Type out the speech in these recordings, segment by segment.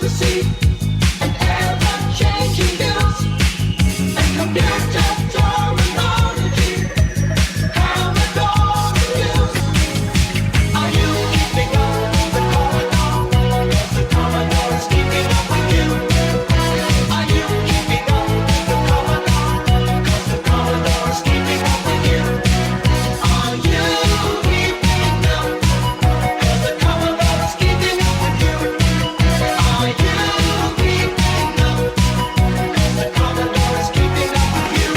fantasy and ever-changing views and computer terminology. Commodore news. Are you keeping up with the Commodore? Yes, the Commodore is keeping up with you. Are you keeping up with the Commodore? 'Cause the Commodore is keeping up with you. Are you keeping up? 'Cause the Commodore is keeping up with you. Are you keeping up? 'Cause the Commodore is keeping up with you.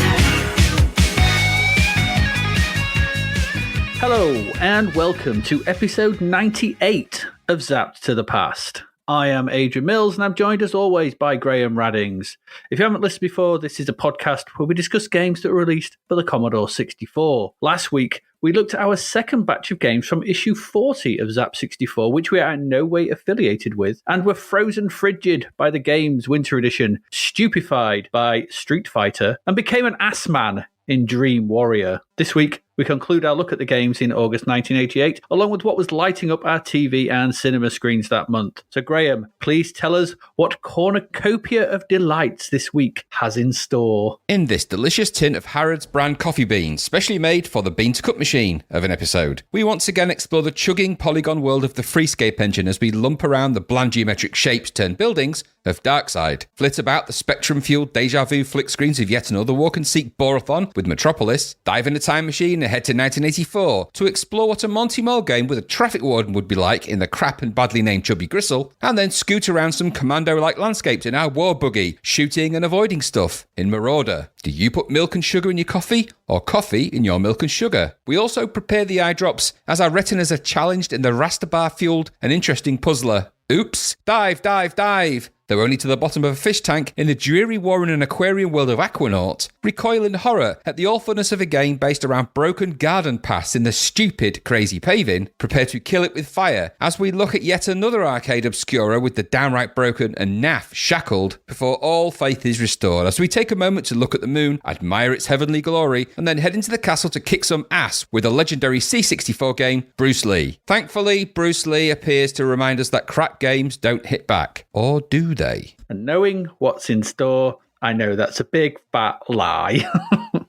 Hello, and welcome to episode 98 of Zapped to the Past. I am Adrian Mills, and I'm joined as always by Graham Raddings. If you haven't listened before, this is a podcast where we discuss games that were released for the Commodore 64. Last week, we looked at our second batch of games from issue 40 of Zap 64, which we are in no way affiliated with, and were frozen frigid by the game's Winter Edition, stupefied by Street Fighter, and became an ass man in Dream Warrior. This week, we conclude our look at the games in August 1988, along with what was lighting up our TV and cinema screens that month. So, Graham, please tell us what cornucopia of delights this week has in store. In this delicious tin of Harrods brand coffee beans, specially made for the bean to cup machine of an episode, we once again explore the chugging polygon world of the Freescape engine as we lump around the bland geometric shapes turned buildings of Darkside, flit about the spectrum-fueled deja vu flick screens of yet another walk-and-seek borathon with Metropolis, dive in a time machine and head to 1984 to explore what a Monty Mole game with a traffic warden would be like in the crap and badly named Chubby Gristle, and then scoot around some Commando-like landscapes in our war buggy, shooting and avoiding stuff in Marauder. Do you put milk and sugar in your coffee, or coffee in your milk and sugar? We also prepare the eye drops as our retinas are challenged in the Rastabar-fueled and interesting puzzler. Oops, dive, dive, dive. Though only to the bottom of a fish tank in the dreary war in an aquarium world of Aquanaut, recoil in horror at the awfulness of a game based around broken garden paths in the stupid, crazy Paving, prepare to kill it with fire as we look at yet another arcade obscura with the downright broken and naff Shackled before all faith is restored as we take a moment to look at the moon, admire its heavenly glory, and then head into the castle to kick some ass with the legendary C64 game, Bruce Lee. Thankfully, Bruce Lee appears to remind us that crap games don't hit back. Or do they? And knowing what's in store, I know that's a big fat lie.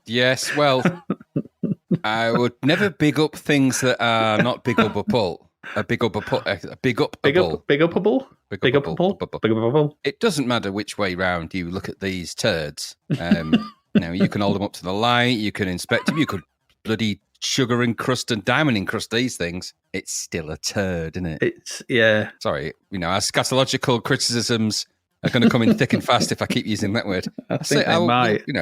Yes, well, I would never big up things that are not big upable. Big upable. It doesn't matter which way round you look at these turds. You can hold them up to the light, you can inspect them, you could bloody sugar encrust and diamond encrust these things. It's still a turd, isn't it? Yeah. Sorry, our scatological criticisms are going to come in thick and fast if I keep using that word. I think they might. We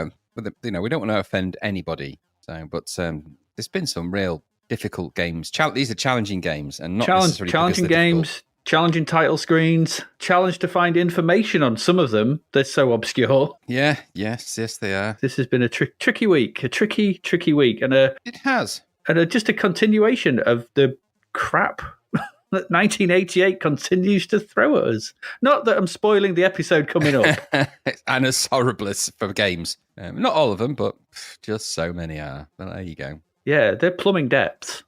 don't want to offend anybody. But there's been some real difficult games. These are challenging games, and not necessarily challenging games. Difficult. Challenging title screens, challenge to find information on some of them. They're so obscure. Yeah, yes, they are. This has been a tricky week, a tricky week. And it has. And just a continuation of the crap that 1988 continues to throw at us. Not that I'm spoiling the episode coming up. And it's horriblest for games. Not all of them, but just so many are. Well, there you go. Yeah, they're plumbing depths.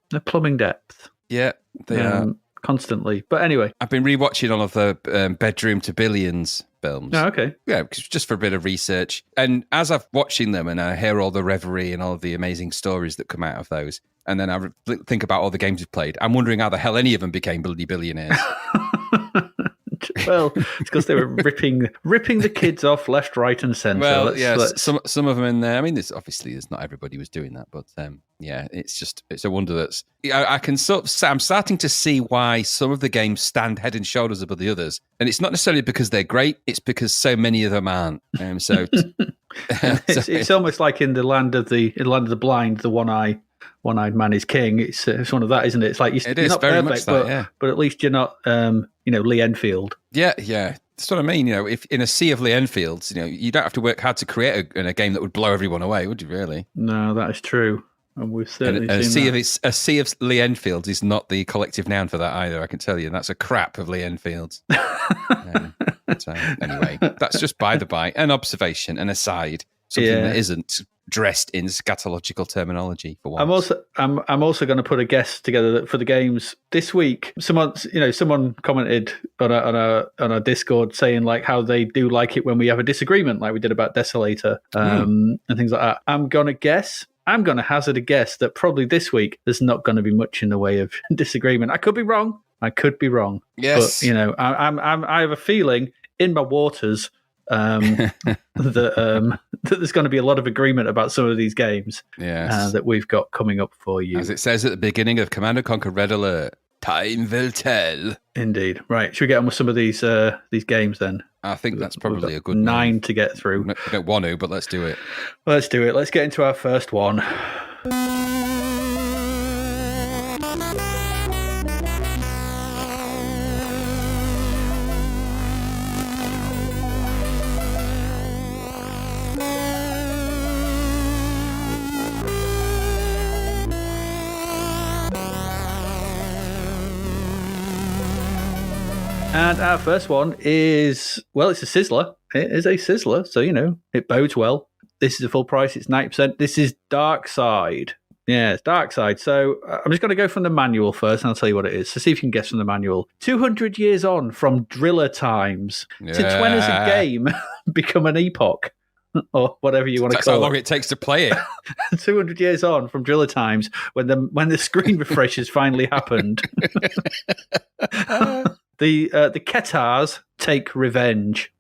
Yeah, they are. Constantly. But anyway. I've been rewatching all of the Bedroom to Billions films. Oh, okay. Yeah, just for a bit of research. And as I've watching them and I hear all the revelry and all of the amazing stories that come out of those, and then I think about all the games we've played, I'm wondering how the hell any of them became bloody billionaires. Well, it's because they were ripping the kids off left, right, and centre. Well, some of them in there. I mean, there's not everybody was doing that, but it's a wonder that's. I can I'm starting to see why some of the games stand head and shoulders above the others, and it's not necessarily because they're great; it's because so many of them aren't. It's almost like in the land of the blind, the one-eyed man is king. It's one of that, isn't it? It's like you're not very perfect, much that, yeah. But at least you're not, Lee Enfield. Yeah. That's what I mean. If in a sea of Lee Enfields, you don't have to work hard to create a game that would blow everyone away, would you? Really? No, that is true, and we've certainly seen that. A sea of Lee Enfields is not the collective noun for that either. I can tell you, that's a crap of Lee Enfields. So anyway, that's just by the by, an observation, an aside, something that isn't dressed in scatological terminology for once. I'm also going to put a guess together for the games this week. Someone commented on a Discord saying like how they do like it when we have a disagreement, like we did about Desolator, and things like that. I'm going to hazard a guess that probably this week there's not going to be much in the way of disagreement. I could be wrong. Yes, but I have a feeling in my waters that there's going to be a lot of agreement about some of these games that we've got coming up for you. As it says at the beginning of Command & Conquer Red Alert, time will tell. Indeed. Right. Should we get on with some of these games then? I think that's probably a good 9 move. To get through. I don't want to, but let's do it. Let's do it. Let's get into our first one. And our first one is, well, it's a sizzler. It is a sizzler, so, it bodes well. This is a full price. It's 90%. This is Dark Side. Yeah, it's Dark Side. So I'm just going to go from the manual first, and I'll tell you what it is. So see if you can guess from the manual. 200 years on from driller times. Yeah. Since when has a game become an epoch? Or whatever you want to call it. That's how long it takes to play it. 200 years on from driller times, when the screen refreshes finally happened. The Ketars take revenge.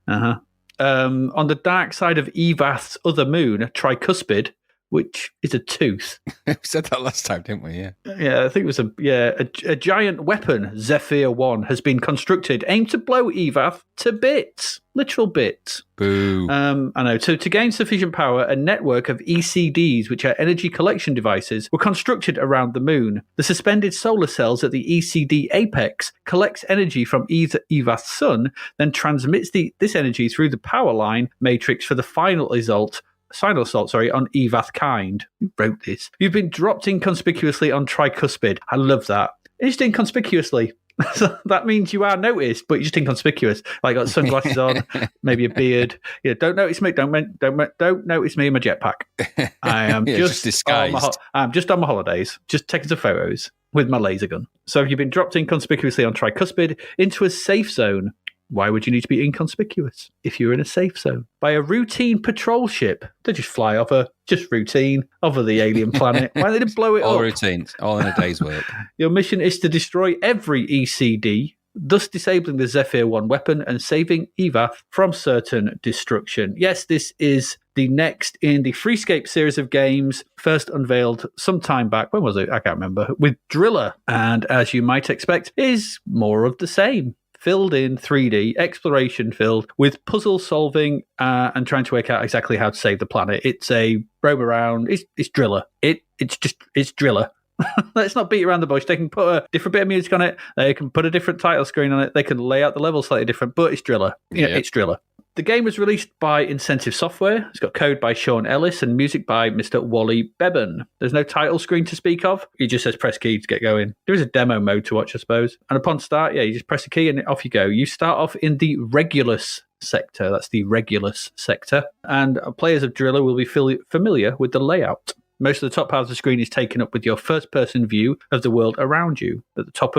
On the dark side of Evath's other moon, Tricuspid, which is a tooth. We said that last time, didn't we? Yeah. Yeah, I think it was a giant weapon, Zephyr 1, has been constructed aimed to blow Evath to bits. Literal bits. Boo. I know. So to gain sufficient power, a network of ECDs, which are energy collection devices, were constructed around the moon. The suspended solar cells at the ECD apex collects energy from Evath's sun, then transmits this energy through the power line matrix for the final assault on Evath kind. Who wrote this? You've been dropped inconspicuously on Tricuspid. I love that. It's just inconspicuously. So that means you are noticed, but you're just inconspicuous. Like got sunglasses on, maybe a beard. Yeah, don't notice me. Don't notice me in my jetpack. I am just disguised. I'm just on my holidays, just taking some photos with my laser gun. So if you've been dropped inconspicuously on Tricuspid into a safe zone, why would you need to be inconspicuous if you're in a safe zone? By a routine patrol ship. They just fly over, just routine, over the alien planet. Why didn't they blow it all up? Routine, all in a day's work. Your mission is to destroy every ECD, thus disabling the Zephyr 1 weapon and saving Evath from certain destruction. Yes, this is the next in the Freescape series of games, first unveiled some time back. When was it? I can't remember. With Driller. And as you might expect, is more of the same. Filled in 3D, exploration filled with puzzle solving and trying to work out exactly how to save the planet. It's a roam around. It's Driller. It's Driller. Let's not beat around the bush. They can put a different bit of music on it. They can put a different title screen on it. They can lay out the level slightly different, but it's Driller. It's Driller. The game was released by Incentive Software. It's got code by Sean Ellis and music by Mr. Wally Beban. There's no title screen to speak of. It just says press key to get going. There is a demo mode to watch, I suppose. And upon start, you just press a key and off you go. You start off in the Regulus sector. That's the Regulus sector. And players of Driller will be familiar with the layout. Most of the top part of the screen is taken up with your first-person view of the world around you. At the top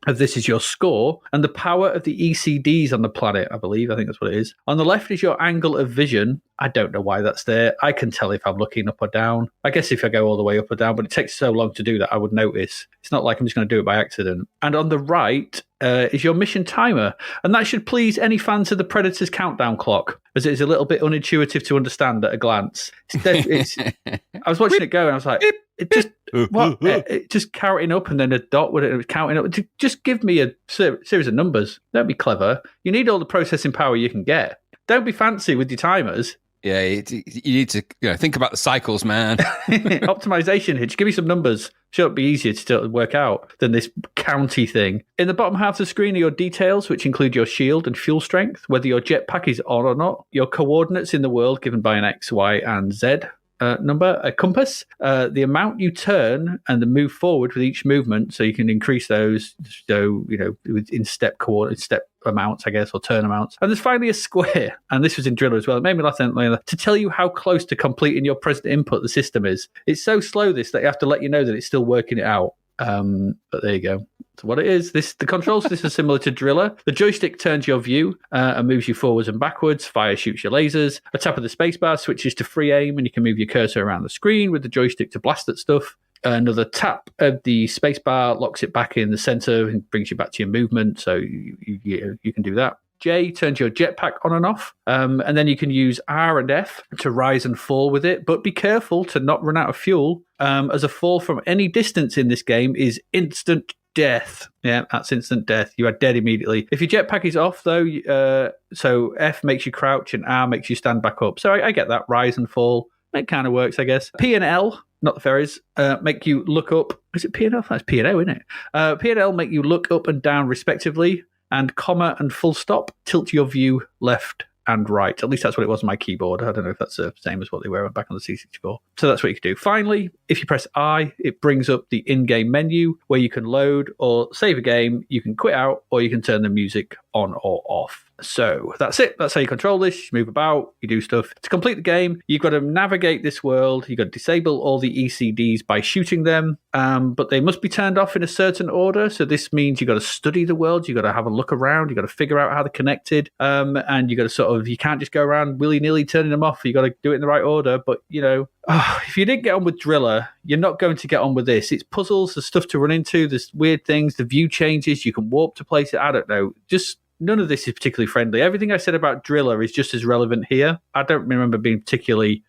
of this is your score and the power of the ECDs on the planet, I believe. I think that's what it is. On the left is your angle of vision. I don't know why that's there. I can tell if I'm looking up or down. I guess if I go all the way up or down, but it takes so long to do that, I would notice. It's not like I'm just going to do it by accident. And on the right is your mission timer. And that should please any fans of the Predator's countdown clock, as it is a little bit unintuitive to understand at a glance. I was watching it go and I was like, it just it just counting up and then a dot with it. It was counting up. Just give me a series of numbers. Don't be clever. You need all the processing power you can get. Don't be fancy with your timers. Yeah, you need to think about the cycles, man. Optimization here. Just give me some numbers. Sure, it'll be easier to still work out than this county thing. In the bottom half of the screen are your details, which include your shield and fuel strength, whether your jetpack is on or not, your coordinates in the world given by an X, Y, and Z number, a compass, the amount you turn and the move forward with each movement, so you can increase those, so, in step amounts, I guess, or turn amounts. And there's finally a square, and this was in Driller as well. It made me laugh to tell you how close to completing your present input the system is. It's so slow, that you have to let you know that it's still working it out. But there you go. So what it is, the controls for this are similar to Driller. The joystick turns your view and moves you forwards and backwards. Fire shoots your lasers. A tap of the spacebar switches to free aim, and you can move your cursor around the screen with the joystick to blast at stuff. Another tap of the spacebar locks it back in the center and brings you back to your movement, so you can do that. J turns your jetpack on and off, and then you can use R and F to rise and fall with it, but be careful to not run out of fuel, as a fall from any distance in this game is instant death. Yeah, that's instant death. You are dead immediately. If your jetpack is off, though, so F makes you crouch and R makes you stand back up. So I get that, rise and fall. It kind of works, I guess. P and L, not the ferries, make you look up. Is it P and L? That's P and O, isn't it? P and L make you look up and down respectively, and comma and full stop tilt your view left and right. At least that's what it was on my keyboard. I don't know if that's the same as what they were back on the C64. So that's what you can do. Finally, if you press I, it brings up the in-game menu where you can load or save a game. You can quit out, or you can turn the music on or off. So that's it. That's how you control this. You move about, you do stuff. To complete the game, you've got to navigate this world. You've got to disable all the ECDs by shooting them, but they must be turned off in a certain order. So this means you've got to study the world. You've got to have a look around. You've got to figure out how they're connected, and you've got to you can't just go around willy-nilly turning them off. You've got to do it in the right order. But, if you didn't get on with Driller, you're not going to get on with this. It's puzzles, there's stuff to run into, there's weird things, the view changes, you can warp to places. I don't know. Just none of this is particularly friendly. Everything I said about Driller is just as relevant here. I don't remember being particularly,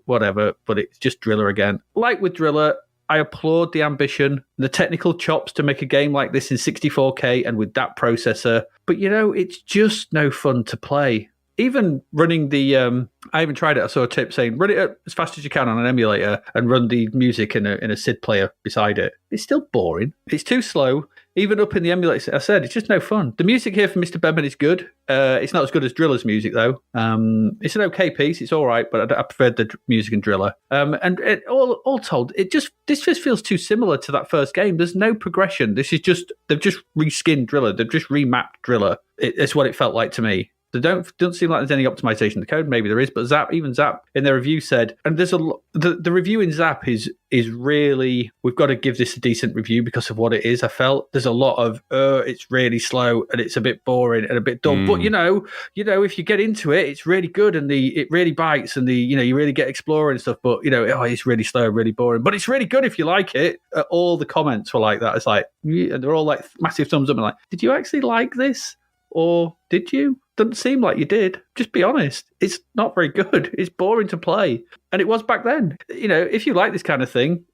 whatever, but it's just Driller again. Like with Driller, I applaud the ambition, the technical chops to make a game like this in 64K and with that processor. But, it's just no fun to play. Even running the, I even tried it. I saw a tip saying, run it as fast as you can on an emulator and run the music in a SID player beside it. It's still boring. It's too slow. Even up in the emulator, I said, it's just no fun. The music here from Mr. Bedman is good. It's not as good as Driller's music, though. It's an okay piece. It's all right, but I preferred the music in Driller. And all told, this just feels too similar to that first game. There's no progression. They've just reskinned Driller. They've just remapped Driller. It's what it felt like to me. There don't seem like there's any optimization in the code. Maybe there is, but Zapped in their review said, and there's the review in Zapped is really, we've got to give this a decent review because of what it is. I felt there's a lot of it's really slow and it's a bit boring and a bit dull. But if you get into it, it's really good and it really bites and you really get exploring and stuff. But it's really slow, really boring. But it's really good if you like it. All the comments were like that. It's like, and they're all like massive thumbs up and like, did you actually like this or did you? Doesn't seem like you did. Just be honest. It's not very good. It's boring to play. And it was back then. If you like this kind of thing,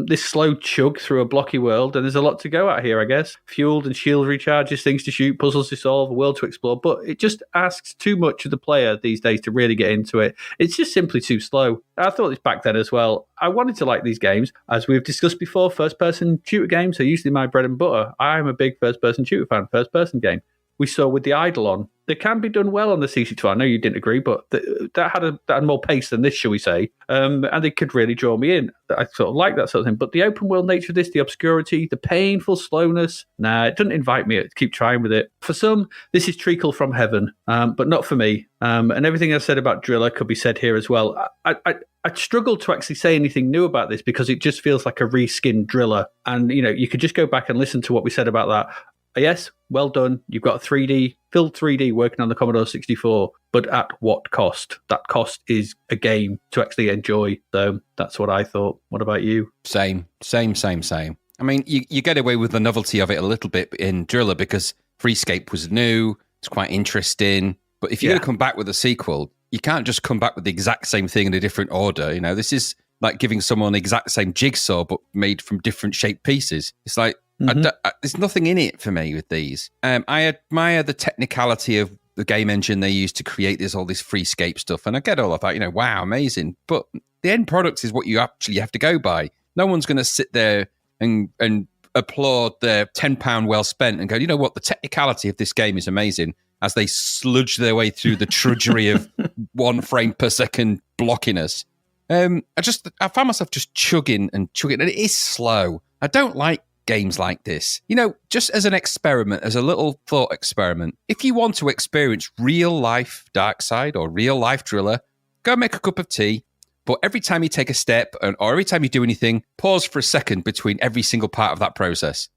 this slow chug through a blocky world, and there's a lot to go at here, I guess. Fueled and shield recharges, things to shoot, puzzles to solve, a world to explore. But it just asks too much of the player these days to really get into it. It's just simply too slow. I thought this back then as well. I wanted to like these games. As we've discussed before, first-person shooter games are usually my bread and butter. I'm a big first-person shooter fan, first-person game. We saw with the Eidolon. They can be done well on the C64. I know you didn't agree, but that had more pace than this, shall we say. And they could really draw me in. I sort of like that sort of thing. But the open world nature of this, the obscurity, the painful slowness, it doesn't invite me to keep trying with it. For some, this is treacle from heaven, but not for me. And everything I said about Driller could be said here as well. I struggled to actually say anything new about this because it just feels like a reskinned Driller. And, you could just go back and listen to what we said about that. Yes, well done. You've got a filled 3D working on the Commodore 64, but at what cost? That cost is a game to actually enjoy. So that's what I thought. What about you? Same. I mean, you get away with the novelty of it a little bit in Driller because Freescape was new. It's quite interesting. But if you're going to come back with a sequel, you can't just come back with the exact same thing in a different order. This is like giving someone the exact same jigsaw, but made from different shaped pieces. It's like, there's nothing in it for me with these. I admire the technicality of the game engine they use to create all this Freescape stuff, and I get all of that. Wow, amazing. But the end product is what you actually have to go by. No one's going to sit there and applaud their £10 well spent and go, you know what, the technicality of this game is amazing, as they sludge their way through the trudgery of 1 frame per second blockiness. I found myself just chugging, and it is slow. I don't like games like this. Just as an experiment, as a little thought experiment, if you want to experience real life Darkside or real life Driller, go make a cup of tea. But every time you take a step or every time you do anything, pause for a second between every single part of that process.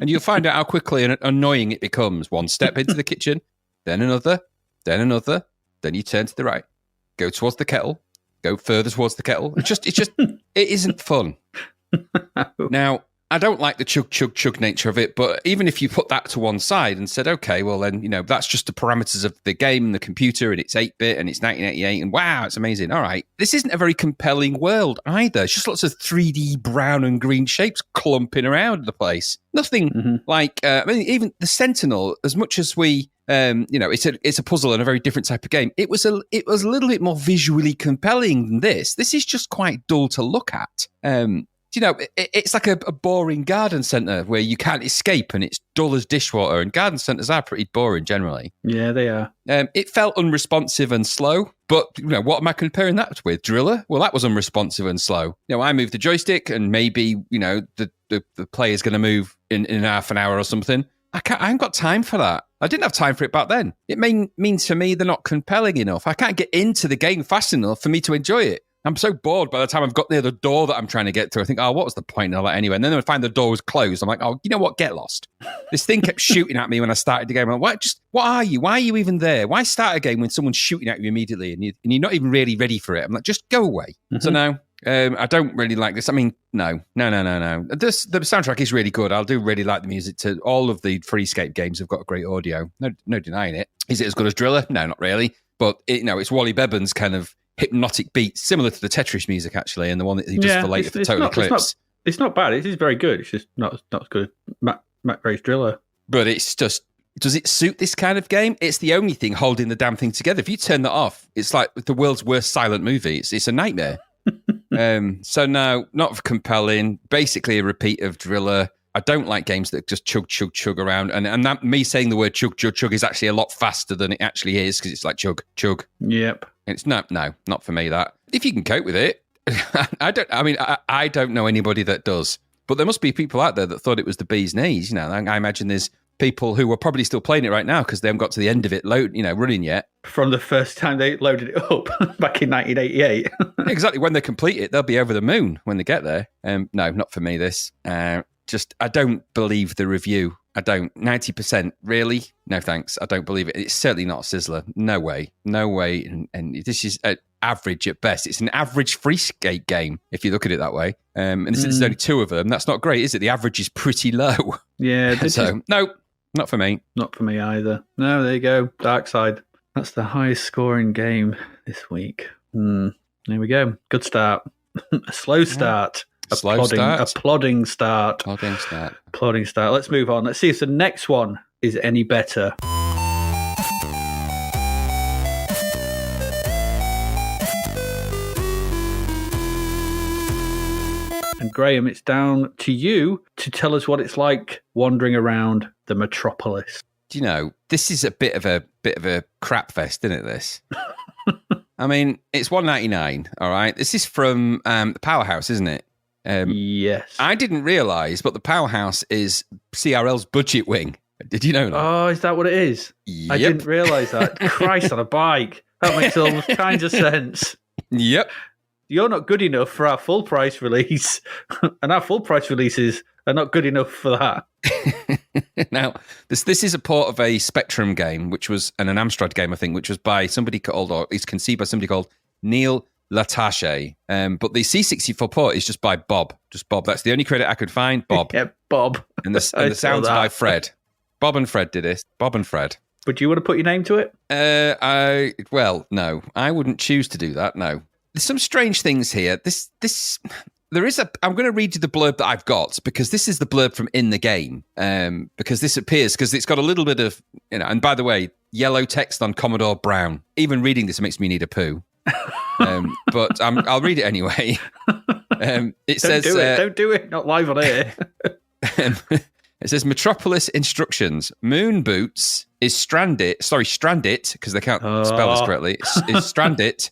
And you'll find out how quickly annoying it becomes. One step into the kitchen, then another, then you turn to the right, go towards the kettle, go further towards the kettle. It isn't fun. Now, I don't like the chug nature of it, but even if you put that to one side and said, okay, well then, that's just the parameters of the game and the computer, and it's 8-bit and it's 1988 and wow, it's amazing. All right. This isn't a very compelling world either. It's just lots of 3D brown and green shapes clumping around the place. Nothing like, even the Sentinel, as much as we, it's a puzzle and a very different type of game. It was a little bit more visually compelling than this. This is just quite dull to look at. It's like a boring garden centre where you can't escape and it's dull as dishwater, and garden centres are pretty boring generally. Yeah, they are. It felt unresponsive and slow, but what am I comparing that with? Driller? Well, that was unresponsive and slow. I moved the joystick and maybe, the player's going to move in half an hour or something. I haven't got time for that. I didn't have time for it back then. It means to me they're not compelling enough. I can't get into the game fast enough for me to enjoy it. I'm so bored by the time I've got near the door that I'm trying to get through. I think, what was the point of that anyway? And then I find the door was closed. I'm like, you know what? Get lost. This thing kept shooting at me when I started the game. I'm like, what are you? Why are you even there? Why start a game when someone's shooting at you immediately and you're not even really ready for it? I'm like, just go away. Mm-hmm. So no, I don't really like this. I mean, no. The soundtrack is really good. I do really like the music. To all of the Freescape games have got great audio. No denying it. Is it as good as Driller? No, not really. But it's Wally Beban's kind of hypnotic beat, similar to the Tetris music actually, and the one that he does for later for Total Eclipse. It's not bad. It is very good. It's just not as good as Matt Gray's Driller. But it's just, does it suit this kind of game? It's the only thing holding the damn thing together. If you turn that off, it's like the world's worst silent movie. It's a nightmare. So no, not compelling. Basically a repeat of Driller. I don't like games that just chug around. And that, me saying the word chug is actually a lot faster than it actually is, because it's like chug. Yep. It's no, not for me, that. If you can cope with it, I don't know anybody that does. But there must be people out there that thought it was the bee's knees. I imagine there's people who are probably still playing it right now because they haven't got to the end of it running yet. From the first time they loaded it up back in 1988. Exactly. When they complete it, they'll be over the moon when they get there. No, not for me, this. I don't believe the review. I don't. 90%. Really? No, thanks. I don't believe it. It's certainly not a sizzler. No way. And this is average at best. It's an average Freescape game, if you look at it that way. And since there's only two of them, that's not great, is it? The average is pretty low. Yeah. So, no, not for me. Not for me either. No, there you go. Darkside. That's the highest scoring game this week. There we go. Good start. A slow start. A plodding start. Let's move on. Let's see if the next one is any better. And Graham, it's down to you to tell us what it's like wandering around the Metropolis. Do you know, this is a bit of a crap fest, isn't it, this? I mean, it's $1.99, all right? This is from the Powerhouse, isn't it? Yes. I didn't realise, but the Powerhouse is CRL's budget wing. Did you know that? Oh, is that what it is? Yep. I didn't realise that. Christ on a bike. That makes all kinds of sense. Yep. You're not good enough for our full price release, and our full price releases are not good enough for that. Now, this is a port of a Spectrum game, which was an Amstrad game, I think, which was by somebody called, or it's conceived by somebody called Neil Latache. But the C64 port is just by Bob. Just Bob. That's the only credit I could find. Bob. Yeah, Bob. And the sounds by Fred. Bob and Fred did this. Bob and Fred. Would you want to put your name to it? No. I wouldn't choose to do that, no. There's some strange things here. I'm going to read you the blurb that I've got, because this is the blurb from in the game. Because this appears, because it's got a little bit of, and by the way, yellow text on Commodore brown. Even reading this makes me need a poo. But I'll read it anyway. It says... Don't do it. Not live on air. It says Metropolis instructions. Moon Boots is stranded, because they can't spell this correctly, is stranded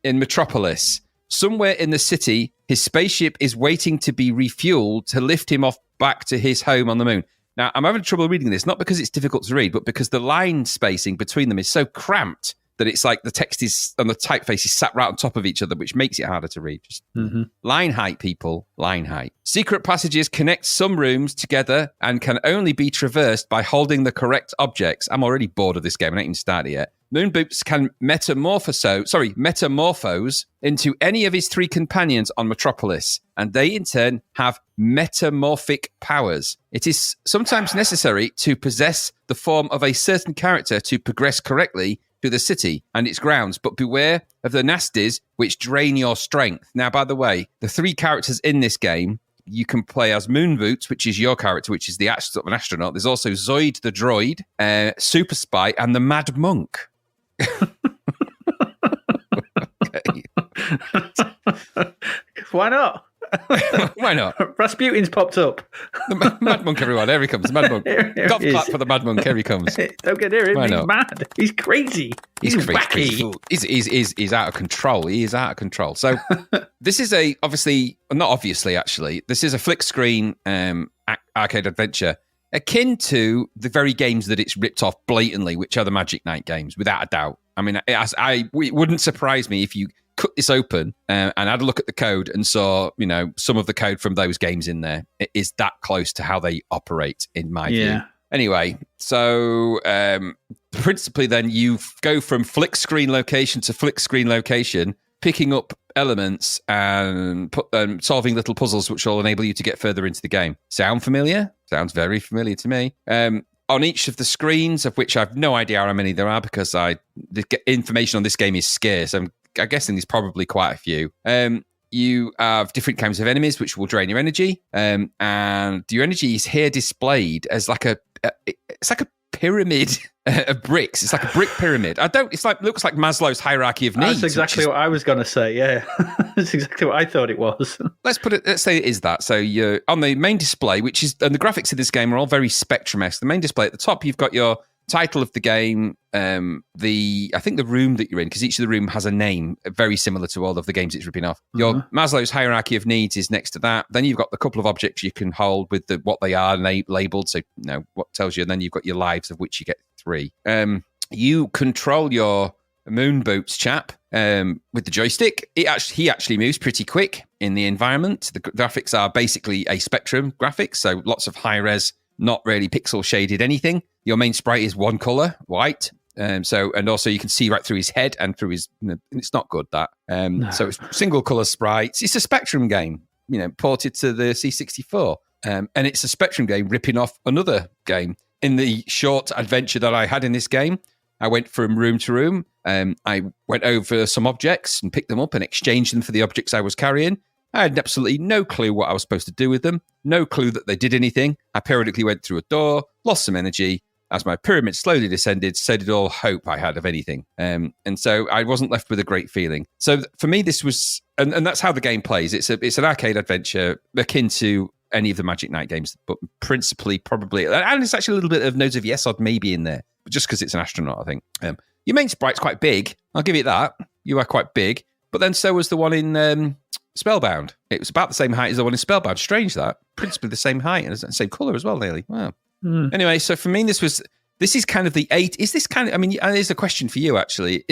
in Metropolis. somewhere in the city, his spaceship is waiting to be refueled to lift him off back to his home on the moon. Now, I'm having trouble reading this, not because it's difficult to read, but because the line spacing between them is so cramped that it's like the text is and the typeface is sat right on top of each other, which makes it harder to read. Just line height, people, line height. Secret passages connect some rooms together and can only be traversed by holding the correct objects. I'm already bored of this game. I haven't even started yet. Moon Boots can metamorphose into any of his 3 companions on Metropolis, and they in turn have metamorphic powers. It is sometimes necessary to possess the form of a certain character to progress correctly to the city and its grounds, but beware of the nasties which drain your strength. Now, by the way, the 3 characters in this game, you can play as Moon Boots, which is your character, which is the sort of an astronaut. There's also Zoid the droid, Super Spy, and the Mad Monk. Okay. Why not? Why not? Rasputin's popped up. The Mad Monk, everyone. There he comes. Mad Monk. Golf clap for the Mad Monk. Here he comes. Don't get near him. Why He's not? mad. He's crazy. He's wacky. He's out of control. He is out of control. So this is this is a flick screen arcade adventure akin to the very games that it's ripped off blatantly, which are the Magic Knight games, without a doubt. I mean, it wouldn't surprise me if you cut this open and had a look at the code and saw, some of the code from those games in there. It is that close to how they operate, in my view. Anyway, so principally then you go from flick screen location to flick screen location, picking up elements and solving little puzzles which will enable you to get further into the game. Sound familiar? Sounds very familiar to me. On each of the screens, of which I've no idea how many there are because the information on this game is scarce. I'm guessing there's probably quite a few. You have different kinds of enemies which will drain your energy, and your energy is here displayed as it's like a pyramid of bricks. It's like a brick pyramid. Looks like Maslow's hierarchy of needs. That's exactly what I was going to say. Yeah, that's exactly what I thought it was. Let's say it is that. So you're on the main display, and the graphics of this game are all very Spectrum-esque. The main display at the top, you've got your title of the game, I think the room that you're in, because each of the room has a name very similar to all of the games it's ripping off. Your Maslow's hierarchy of needs is next to that. Then you've got a couple of objects you can hold with what they are labeled, so what tells you. And then you've got your lives, of which you get 3. You control your Moon Boots chap with the joystick. He actually moves pretty quick in the environment. The graphics are basically a Spectrum graphics, so lots of high res, not really pixel shaded anything. Your main sprite is one color, white. And also you can see right through his head and through his. It's not good that. So it's single color sprites. It's a Spectrum game, ported to the C64, and it's a Spectrum game ripping off another game. In the short adventure that I had in this game, I went from room to room. I went over some objects and picked them up and exchanged them for the objects I was carrying. I had absolutely no clue what I was supposed to do with them. No clue that they did anything. I periodically went through a door, lost some energy. As my pyramid slowly descended, so did all hope I had of anything. And so I wasn't left with a great feeling. So for me, this was, and that's how the game plays. It's an arcade adventure akin to any of the Magic Knight games, but principally probably, and it's actually a little bit of Nodes of Yes Odd maybe in there, but just because it's an astronaut, I think. Your main sprite's quite big. I'll give you that. You are quite big. But then so was the one in Spellbound. It was about the same height as the one in Spellbound. Strange that. Principally the same height and the same colour as well, nearly. Wow. Anyway, so for me, this is kind of the is this kind of, I mean, there's a question for you actually.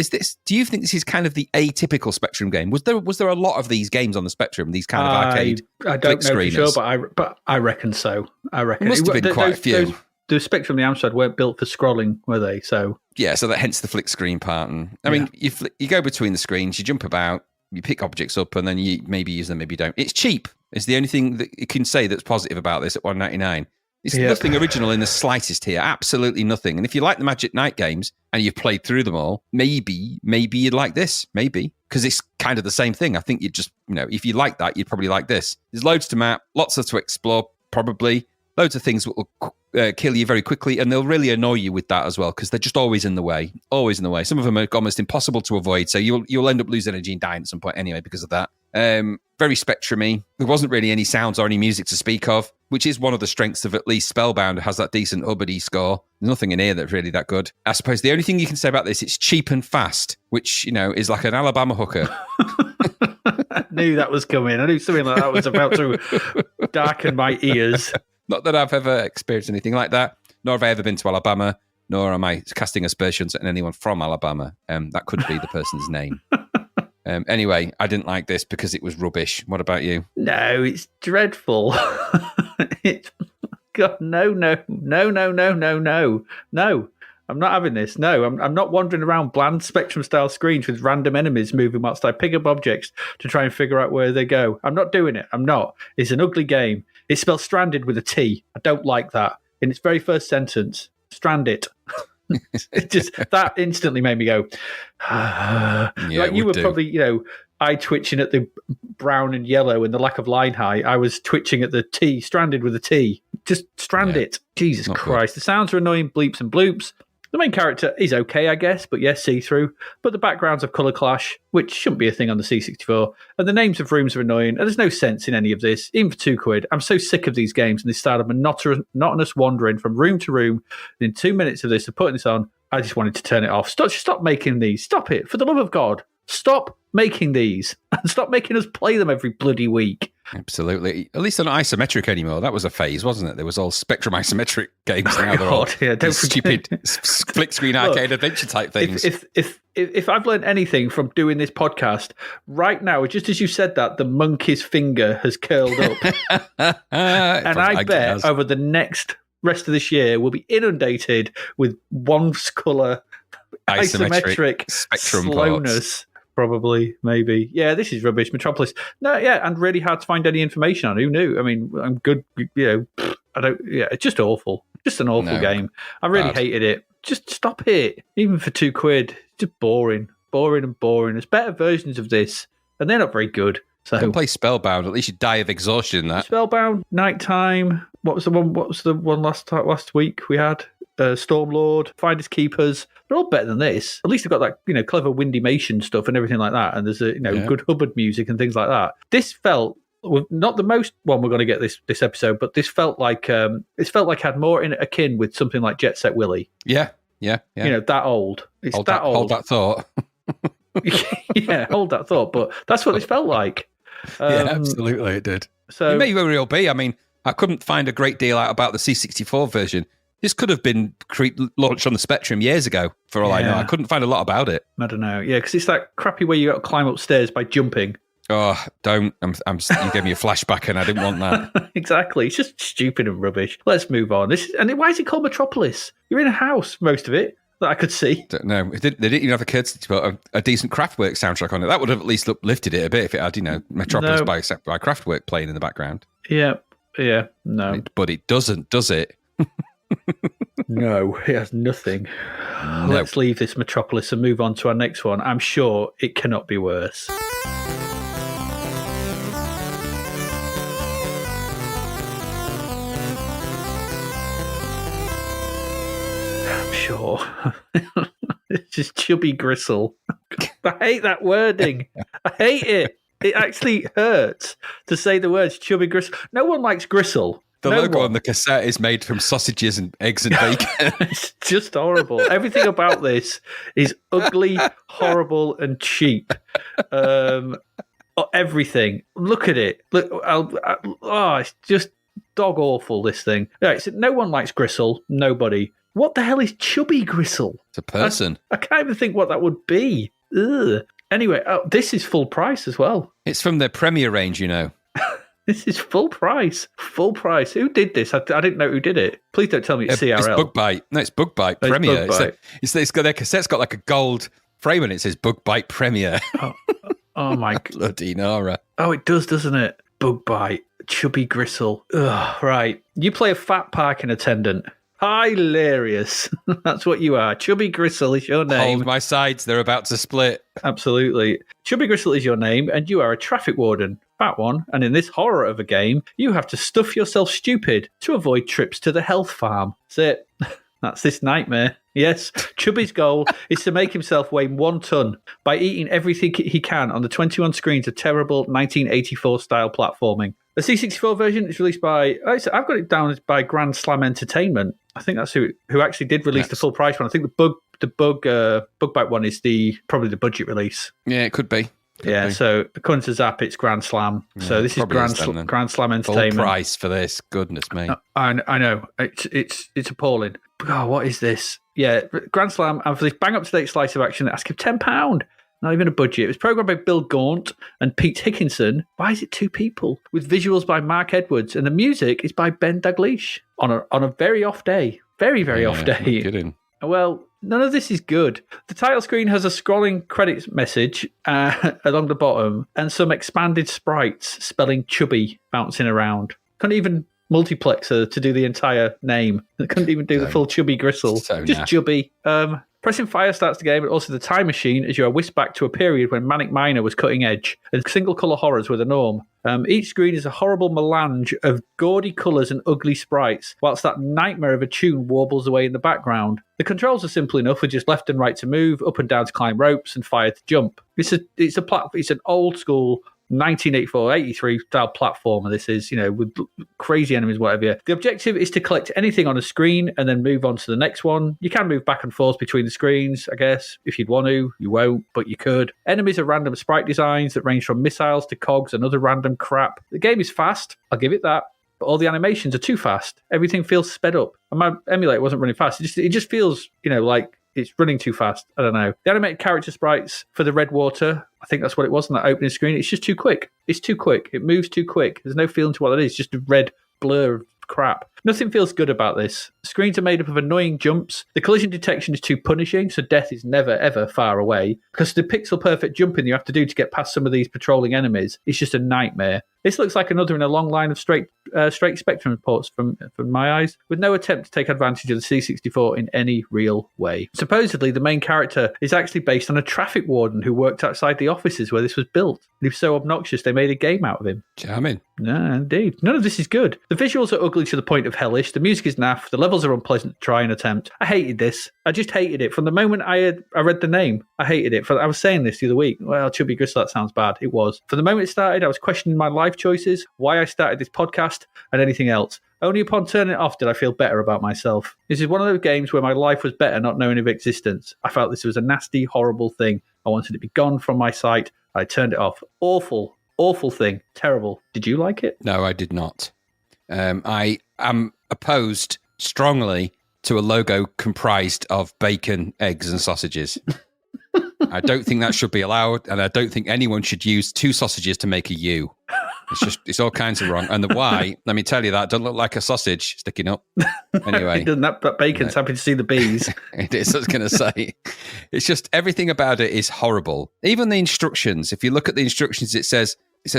Do you think this is kind of the atypical Spectrum game? Was there a lot of these games on the Spectrum, these kind of arcade I don't know for sure, but I reckon so. I reckon it must have been quite a few. The Spectrum and the Amstrad weren't built for scrolling, were they? So yeah, so that hence the flick screen part. And I mean, you go between the screens, you jump about, you pick objects up, and then you maybe use them, maybe you don't. It's cheap. It's the only thing that you can say that's positive about this at $1.99. It's nothing original in the slightest here. Absolutely nothing. And if you like the Magic Knight games and you've played through them all, maybe you'd like this. Maybe. Because it's kind of the same thing. I think you'd just, if you like that, you'd probably like this. There's loads to map, lots to explore, probably. Loads of things that will kill you very quickly, and they'll really annoy you with that as well, because they're just always in the way. Always in the way. Some of them are almost impossible to avoid, so you'll end up losing energy and dying at some point anyway because of that. Very Spectrum-y. There wasn't really any sounds or any music to speak of, which is one of the strengths of at least Spellbound. It has that decent Hubbard-y score. There's nothing in here that's really that good. I suppose the only thing you can say about this, it's cheap and fast, which, is like an Alabama hooker. I knew that was coming. I knew something like that was about to darken my ears. Not that I've ever experienced anything like that, nor have I ever been to Alabama, nor am I casting aspersions at anyone from Alabama. That could be the person's name. Anyway, I didn't like this because it was rubbish. What about you? No, it's dreadful. God, no. I'm not having this. No, I'm not wandering around bland Spectrum-style screens with random enemies moving whilst I pick up objects to try and figure out where they go. I'm not doing it. I'm not. It's an ugly game. It's spelled stranded with a T. I don't like that. In its very first sentence, strand it. It just, that instantly made me go, like you were probably, eye twitching at the brown and yellow and the lack of line height. I was twitching at the T, stranded with a T. Just strand it. Jesus Christ. Good. The sounds are annoying, bleeps and bloops. The main character is okay, I guess, but yes, see-through. But the backgrounds have colour clash, which shouldn't be a thing on the C64. And the names of rooms are annoying, and there's no sense in any of this, even for £2. I'm so sick of these games and this style of monotonous wandering from room to room. And in 2 minutes of this, of putting this on, I just wanted to turn it off. Stop making these. Stop it. For the love of God. Stop making these. And stop making us play them every bloody week. Absolutely. At least they're not isometric anymore. That was a phase, wasn't it? There was all Spectrum isometric games. Now they're all don't stupid split screen arcade adventure type things. If I've learned anything from doing this podcast, right now, just as you said that, the monkey's finger has curled up. And I bet over the next rest of this year, we'll be inundated with one colour isometric Spectrum slowness. Ports. Probably, maybe. Yeah, this is rubbish. Metropolis. No, yeah, and really hard to find any information on. Who knew? I mean, I'm good. It's just awful. Just an awful game. I really hated it. Just stop it. Even for £2. Just boring. Boring. There's better versions of this, and they're not very good. So don't play Spellbound. At least you die of exhaustion. That Spellbound, Nighttime. What was the one last week we had? Stormlord, Finders Keepers. They're all better than this. At least they've got that clever Windymation stuff and everything like that. And there's good Hubbard music and things like that. This felt not the most one we're going to get this episode, but this felt like it had more in akin with something like Jet Set Willy. Yeah. That old. It's hold that old. Hold that thought. Yeah, hold that thought. But that's what this felt like. Yeah, absolutely, it did. So it may very well be. I mean, I couldn't find a great deal out about the C64 version. This could have been launched on the Spectrum years ago, for all I know. I couldn't find a lot about it. I don't know. Yeah, because it's that crappy way you got to climb upstairs by jumping. Oh, don't. You gave me a flashback and I didn't want that. Exactly. It's just stupid and rubbish. Let's move on. Why is it called Metropolis? You're in a house, most of it, that I could see. No, they didn't even have a courtesy to put a decent Kraftwerk soundtrack on it. That would have at least lifted it a bit if it had, Metropolis by Kraftwerk playing in the background. Yeah, no. But it doesn't, does it? No, it has nothing. No. Let's leave this Metropolis and move on to our next one. I'm sure it cannot be worse. I'm sure. It's just Chubby Gristle. I hate that wording. I hate it. It actually hurts to say the words Chubby Gristle. No one likes Gristle. The logo on the cassette is made from sausages and eggs and bacon. It's just horrible. Everything about this is ugly, horrible, and cheap. Everything. Look at it. Look. It's just dog awful, this thing. Right, so no one likes Gristle. Nobody. What the hell is Chubby Gristle? It's a person. I can't even think what that would be. Ugh. Anyway, this is full price as well. It's from their Premier range, This is full price. Full price. Who did this? I didn't know who did it. Please don't tell me it's CRL. It's Bug Bite. No, it's Bug Bite Premier. It's got their cassette's got like a gold frame and it says Bug Bite Premier. Oh my bloody Nora. Oh, it does, doesn't it? Bug Bite, Chubby Gristle. Ugh, right. You play a fat parking attendant. Hilarious. That's what you are. Chubby Gristle is your name. Hold my sides. They're about to split. Absolutely. Chubby Gristle is your name, and you are a traffic warden. Fat one. And in this horror of a game, you have to stuff yourself stupid to avoid trips to the health farm. That's it. That's this nightmare. Yes, Chubby's goal is to make himself weigh 1 ton by eating everything he can on the 21 screens of terrible 1984-style platforming. The C64 version is released by... I've got it down as by Grand Slam Entertainment. I think that's who actually did release the full price one. I think the Bug Bite one is probably the budget release. Yeah, it could be. Yeah, be. so according to Zap, it's Grand Slam. So this is probably is then. Grand Slam Full Entertainment. price for this. Goodness me. I know. It's appalling. God, what is this? Yeah, Grand Slam, and for this bang up to date slice of action, ask him £10. Not even a budget. It was programmed by Bill Gaunt and Pete Hickinson. Why is it 2 people? With visuals by Mark Edwards, and the music is by Ben Dalglish on a very off day. Very, very off day. No kidding. Well, none of this is good. The title screen has a scrolling credits message along the bottom and some expanded sprites spelling Chubby bouncing around. Couldn't even multiplexer to do the entire name. Couldn't even do the full Chubby Gristle. So Just naff. Chubby. Pressing fire starts the game, but also the time machine as you are whisked back to a period when Manic Miner was cutting edge and single colour horrors were the norm. Each screen is a horrible melange of gaudy colours and ugly sprites, whilst that nightmare of a tune warbles away in the background. The controls are simple enough with just left and right to move, up and down to climb ropes, and fire to jump. It's an old school 1984-83 style platformer. This is, with crazy enemies, whatever. The objective is to collect anything on a screen and then move on to the next one. You can move back and forth between the screens, I guess. If you'd want to, you won't, but you could. Enemies are random sprite designs that range from missiles to cogs and other random crap. The game is fast, I'll give it that, but all the animations are too fast. Everything feels sped up. And my emulator wasn't running fast. It just feels, like it's running too fast. I don't know. The animated character sprites for the red water, I think that's what it was on that opening screen. It's just too quick. It's too quick. It moves too quick. There's no feeling to what it is. Just a red blur of crap. Nothing feels good about this. Screens are made up of annoying jumps. The collision detection is too punishing, so death is never, ever far away. Because the pixel-perfect jumping you have to do to get past some of these patrolling enemies is just a nightmare. This looks like another in a long line of straight Spectrum ports from my eyes, with no attempt to take advantage of the C64 in any real way. Supposedly, the main character is actually based on a traffic warden who worked outside the offices where this was built. He was so obnoxious they made a game out of him. Charming. No, indeed. None of this is good. The visuals are ugly to the point of hellish. The music is naff. The levels are unpleasant to try and attempt. I hated this. I just hated it. From the moment I read the name, I hated it. I was saying this the other week. Well, Chubby Gristle, that sounds bad. It was. From the moment it started, I was questioning my life choices, why I started this podcast, and anything else. Only upon turning it off did I feel better about myself. This is one of those games where my life was better not knowing of existence. I felt this was a nasty, horrible thing. I wanted it to be gone from my sight. I turned it off. Awful. Awful thing. Terrible. Did you like it? No, I did not. I am opposed strongly to a logo comprised of bacon, eggs, and sausages. I don't think that should be allowed, and I don't think anyone should use 2 sausages to make a U. It's all kinds of wrong. And the Y, let me tell you, that doesn't look like a sausage sticking up. Anyway. It doesn't. That bacon's happy to see the bees. It is, I was going to say. It's just everything about it is horrible. Even the instructions, if you look at the instructions, it says,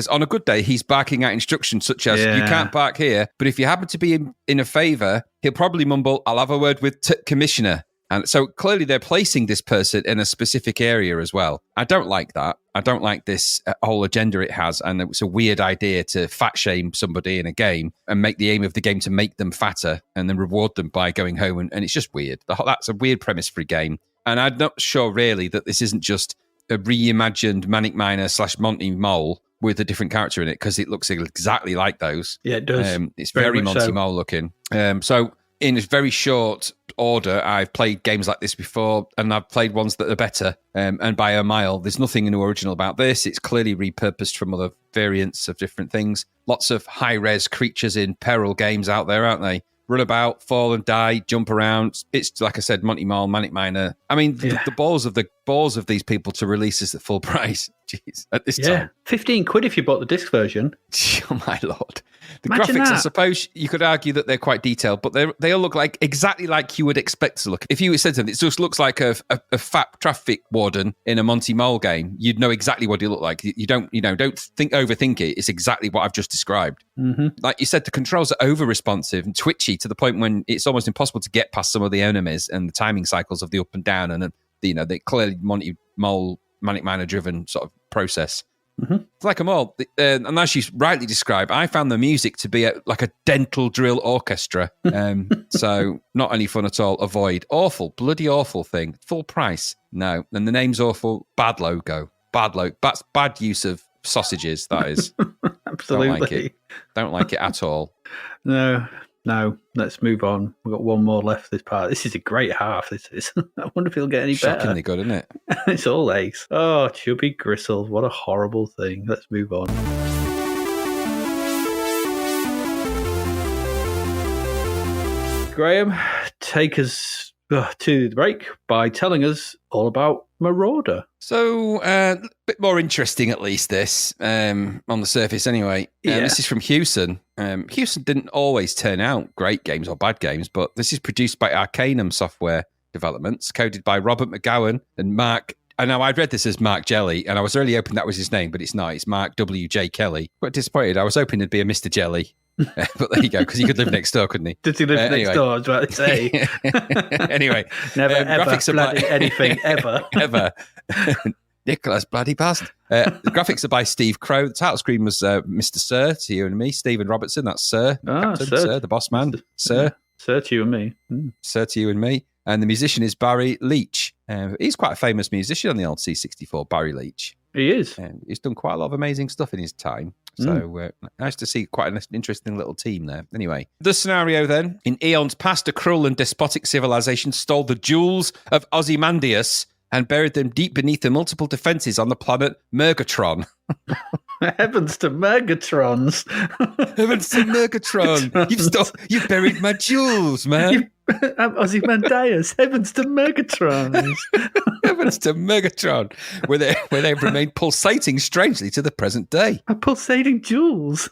on a good day, he's barking out instructions such as, you can't bark here, but if you happen to be in a favour, he'll probably mumble, I'll have a word with Commissioner. And so clearly they're placing this person in a specific area as well. I don't like that. I don't like this whole agenda it has. And it's a weird idea to fat shame somebody in a game and make the aim of the game to make them fatter and then reward them by going home. And it's just weird. That's a weird premise for a game. And I'm not sure really that this isn't just a reimagined Manic Miner / Monty Mole with a different character in it, because it looks exactly like those. Yeah, it does. It's very Monty Mole looking. So in a very short order, I've played games like this before, and I've played ones that are better, and by a mile. There's nothing new original about this. It's clearly repurposed from other variants of different things. Lots of high-res creatures in peril games out there, aren't they? Run about, fall and die, jump around. It's, like I said, Monty Mole, Manic Miner. I mean, the balls of these people to release this at full price. Jeez, at this time. £15 if you bought the disc version. Oh my Lord. The Imagine graphics, that. I suppose you could argue that they're quite detailed, but they all look like exactly like you would expect to look. If you said something, it just looks like a fat traffic warden in a Monty Mole game, you'd know exactly what he looked like. You don't overthink it. It's exactly what I've just described. Mm-hmm. Like you said, the controls are over responsive and twitchy to the point when it's almost impossible to get past some of the enemies and the timing cycles of the up and down, and they clearly Monty Mole, Manic Miner driven sort of process. Mm-hmm. It's like them all. And as you rightly describe, I found the music to be like a dental drill orchestra. So not any fun at all. Avoid. Awful, bloody awful thing. Full price. No. And the name's awful. Bad logo. That's bad use of sausages, that is. Absolutely. Don't like it at all. No. No, let's move on. We've got one more left this part. This is a great half, this is. I wonder if it'll get any Shockingly better. good, isn't it? It's all ace. Oh, Chubby Gristle. What a horrible thing. Let's move on. Graham, take us to the break by telling us all about Marauder. So, a bit more interesting, at least, this, on the surface anyway. Yeah. This is from Hewson. Hewson didn't always turn out great games or bad games, but this is produced by Arcanum Software Developments, coded by Robert McGowan and Mark. I know I'd read this as Mark Jelly, and I was really hoping that was his name, but it's not. It's Mark W.J. Kelly. Quite disappointed. I was hoping it'd be a Mr. Jelly. But there you go, because he could live next door, couldn't he? Did he live next door? I was about to say. Anyway. Never, ever, graphics are bloody by... anything, ever. Ever. Nicholas bloody bastard. The graphics are by Steve Crow. The title screen was Mr. Sir to you and me, Stephen Robertson. That's Sir. Captain, Sir, the boss man. Sir. Sir to you and me. Sir to you and me. And the musician is Barry Leach. He's quite a famous musician on the old C64, Barry Leach. He is. He's done quite a lot of amazing stuff in his time. So nice to see quite an interesting little team there. Anyway, the scenario then. In eons past, a cruel and despotic civilization stole the jewels of Ozymandias and buried them deep beneath the multiple defenses on the planet Murgatron. Heavens to Megatrons. Heavens to Murgatron. You've buried my jewels, man. I'm Ozymandias. Heavens to Megatrons. Heavens to Megatron, where they remain pulsating strangely to the present day. A pulsating jewels.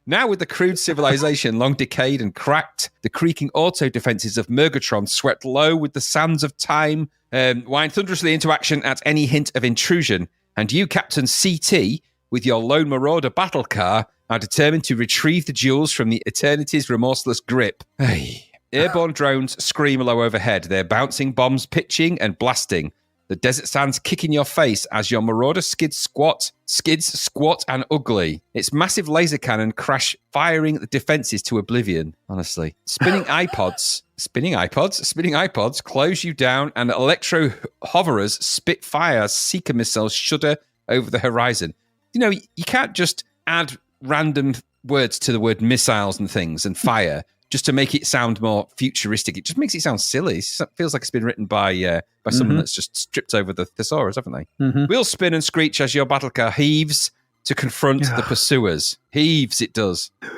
Now, with the crude civilization long decayed and cracked, the creaking auto defenses of Murgatron swept low with the sands of time, wind thunderously into action at any hint of intrusion. And you, Captain CT, with your lone Marauder battle car, are determined to retrieve the jewels from the eternity's remorseless grip. Hey. Airborne drones scream low overhead, their bouncing bombs pitching and blasting. The desert sands kick in your face as your Marauder skids squat and ugly. Its massive laser cannon crash, firing the defenses to oblivion. Honestly. Spinning iPods close you down, and electro hoverers spit fire seeker missiles shudder over the horizon. You know, you can't just add random words to the word missiles and things and fire just to make it sound more futuristic. It just makes it sound silly. It feels like it's been written by someone that's just stripped over the thesaurus, haven't they? Wheels spin and screech as your battle car heaves to confront the pursuers. Heaves, it does. I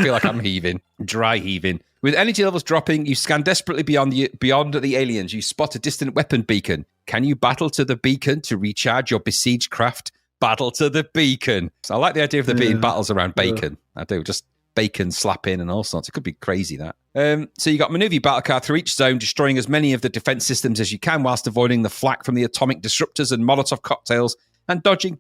feel like I'm heaving. Dry heaving. With energy levels dropping, you scan desperately beyond the aliens. You spot a distant weapon beacon. Can you battle to the beacon to recharge your besieged craft? Battle to the beacon. So I like the idea of there being battles around bacon. I do. Just bacon slapping and all sorts. It could be crazy, that. So you got maneuver your battle car through each zone, destroying as many of the defense systems as you can whilst avoiding the flak from the atomic disruptors and Molotov cocktails and dodging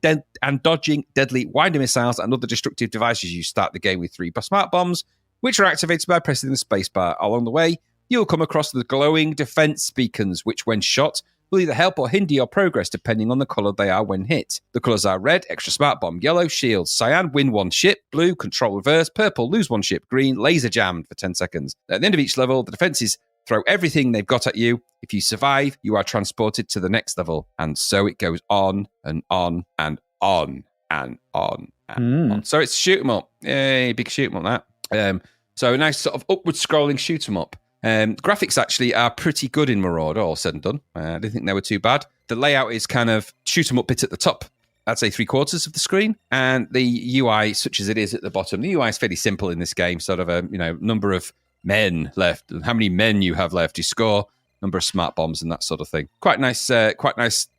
deadly winder missiles and other destructive devices. You start the game with 3 smart bombs, which are activated by pressing the spacebar. Along the way, you'll come across the glowing defense beacons, which, when shot, will either help or hinder your progress depending on the colour they are when hit. The colours are red, extra smart bomb, yellow, shield, cyan, win 1 ship, blue, control reverse, purple, lose 1 ship, green, laser jammed for 10 seconds. At the end of each level, the defences throw everything they've got at you. If you survive, you are transported to the next level. And so it goes on and on and on and on and on. So it's shoot 'em up. Yay, big shoot 'em up, that. So a nice sort of upward scrolling shoot 'em up. Graphics actually are pretty good in Marauder, all said and done. I didn't think they were too bad. The layout is kind of shoot 'em up bit at the top. I'd say 3/4 of the screen, and the UI, such as it is at the bottom. The UI is fairly simple in this game. Sort of a number of men left, how many men you have left. You score, number of smart bombs, and that sort of thing. Quite nice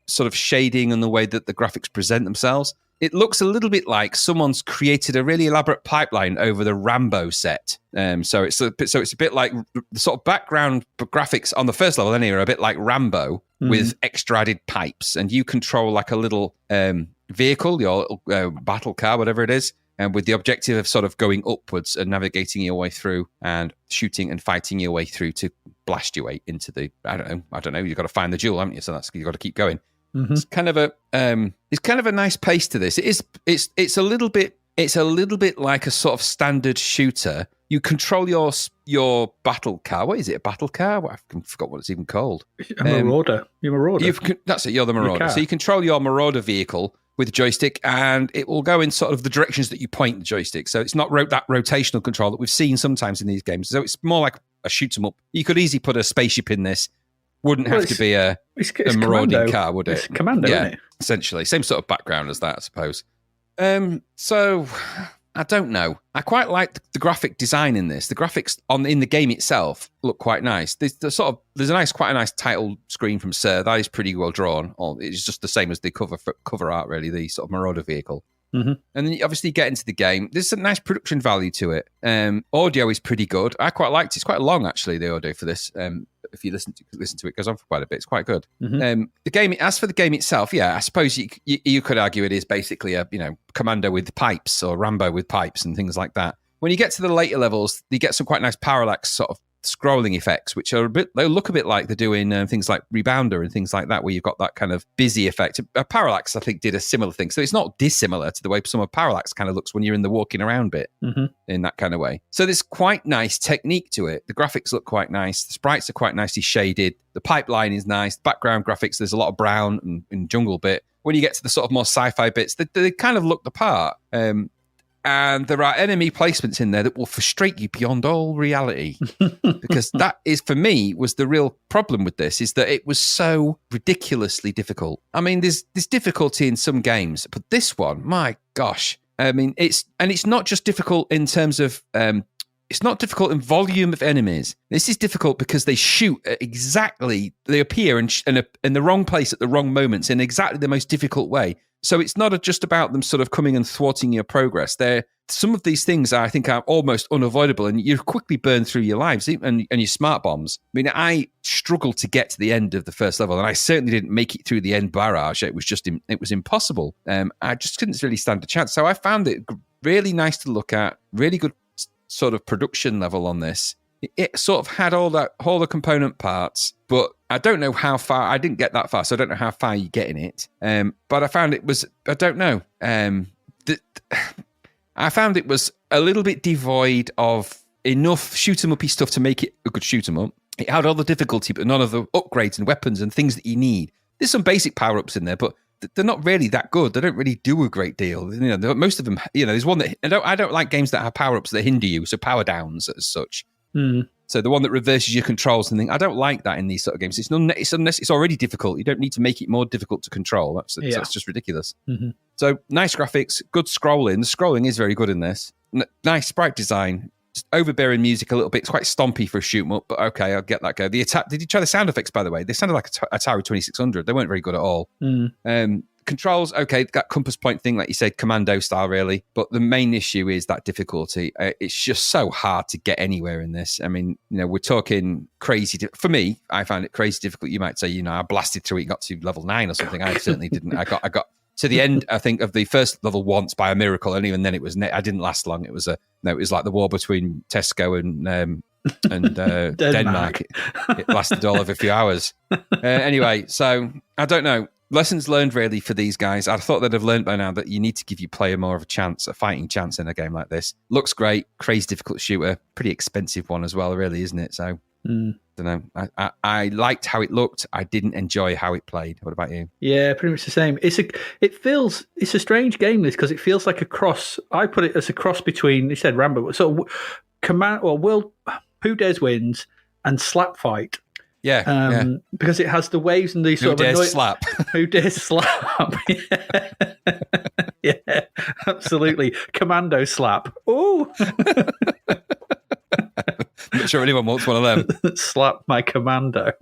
sort of shading and the way that the graphics present themselves. It looks a little bit like someone's created a really elaborate pipeline over the Rambo set. So it's a bit like the sort of background graphics on the first level anyway are a bit like Rambo with extra added pipes, and you control like a little vehicle, your little battle car, whatever it is, and with the objective of sort of going upwards and navigating your way through and shooting and fighting your way through to blast your way into the I don't know. You've got to find the jewel, haven't you? So you've got to keep going. It's kind of a nice pace to this. It's a little bit like a sort of standard shooter. You control your battle car. What is it? A battle car? I forgot what it's even called. A Marauder. You're Marauder. That's it. You're the Marauder. So you control your Marauder vehicle with the joystick, and it will go in sort of the directions that you point the joystick. So it's not that rotational control that we've seen sometimes in these games. So it's more like a shoot 'em up. You could easily put a spaceship in this. Wouldn't have to be a marauding car, would it? It's Commando, yeah, isn't it? Essentially. Same sort of background as that, I suppose. So I don't know. I quite like the graphic design in this. The graphics in the game itself look quite nice. There's quite a nice title screen from Sir. That is pretty well drawn. It's just the same as the cover art, really, the sort of Marauder vehicle. Mm-hmm. And then you obviously get into the game. There's a nice production value to it. Audio is pretty good. I quite liked it. It's quite long, actually, the audio for this. If you listen to it, it goes on for quite a bit. It's quite good. Mm-hmm. The game, as for the game itself, yeah, I suppose you could argue it is basically a Commando with pipes or Rambo with pipes and things like that. When you get to the later levels, you get some quite nice parallax sort of scrolling effects, which are they look a bit like they're doing things like Rebounder and things like that, where you've got that kind of busy effect. Parallax, I think, did a similar thing. So it's not dissimilar to the way some of Parallax kind of looks when you're in the walking around bit in that kind of way. So there's quite nice technique to it. The graphics look quite nice. The sprites are quite nicely shaded. The pipeline is nice. The background graphics, there's a lot of brown and jungle bit. When you get to the sort of more sci-fi bits, they kind of look the part. And there are enemy placements in there that will frustrate you beyond all reality. Because that is, for me, was the real problem with this, is that it was so ridiculously difficult. I mean, there's difficulty in some games, but this one, my gosh. I mean, it's not just difficult in terms of, it's not difficult in volume of enemies. This is difficult because they shoot at they appear in the wrong place at the wrong moments in exactly the most difficult way. So it's not just about them sort of coming and thwarting your progress. Some of these things I think are almost unavoidable, and you quickly burn through your lives and your smart bombs. I mean, I struggled to get to the end of the first level, and I certainly didn't make it through the end barrage. It was impossible. I just couldn't really stand a chance. So I found it really nice to look at, really good sort of production level on this. It sort of had all the component parts, but I don't know how far. I didn't get that far, so I don't know how far you get in it. But I found it was, I don't know. I found it was a little bit devoid of enough shoot 'em uppy stuff to make it a good shoot 'em up. It had all the difficulty, but none of the upgrades and weapons and things that you need. There's some basic power ups in there, but they're not really that good. They don't really do a great deal. Most of them. There's one that I don't like games that have power ups that hinder you, so power downs as such. So the one that reverses your controls and things, I don't like that in these sort of games. It's already difficult. You don't need to make it more difficult to control. That's just ridiculous. Mm-hmm. So nice graphics, good scrolling. The scrolling is very good in this. Nice sprite design. Just overbearing music a little bit. It's quite stompy for a shoot 'em up, but okay, I'll get that go. Did you try the sound effects, by the way? They sounded like a Atari 2600. They weren't very good at all. Controls, okay, that compass point thing, like you said, Commando style, really. But the main issue is that difficulty. It's just so hard to get anywhere in this. I mean, we're talking crazy. For me, I found it crazy difficult. You might say, I blasted through it, got to level 9 or something. I certainly didn't. I got to the end, I think, of the first level once by a miracle, and even then, I didn't last long. It was like the war between Tesco and Denmark. It lasted all of a few hours. Anyway, so I don't know. Lessons learned, really, for these guys. I thought they'd have learned by now that you need to give your player more of a chance, a fighting chance in a game like this. Looks great, crazy difficult shooter, pretty expensive one as well, really, isn't it? So, don't know. I liked how it looked. I didn't enjoy how it played. What about you? Yeah, pretty much the same. It's a strange game, this, because it feels like a cross. I put it as a cross between, you said Rambo, so World Who Dares Wins and Slap Fight. Yeah, because it has the waves and the sort Who of dares slap? Who dares slap? Yeah, absolutely. Commando slap. Oh, I'm not sure anyone wants one of them. Slap my commando.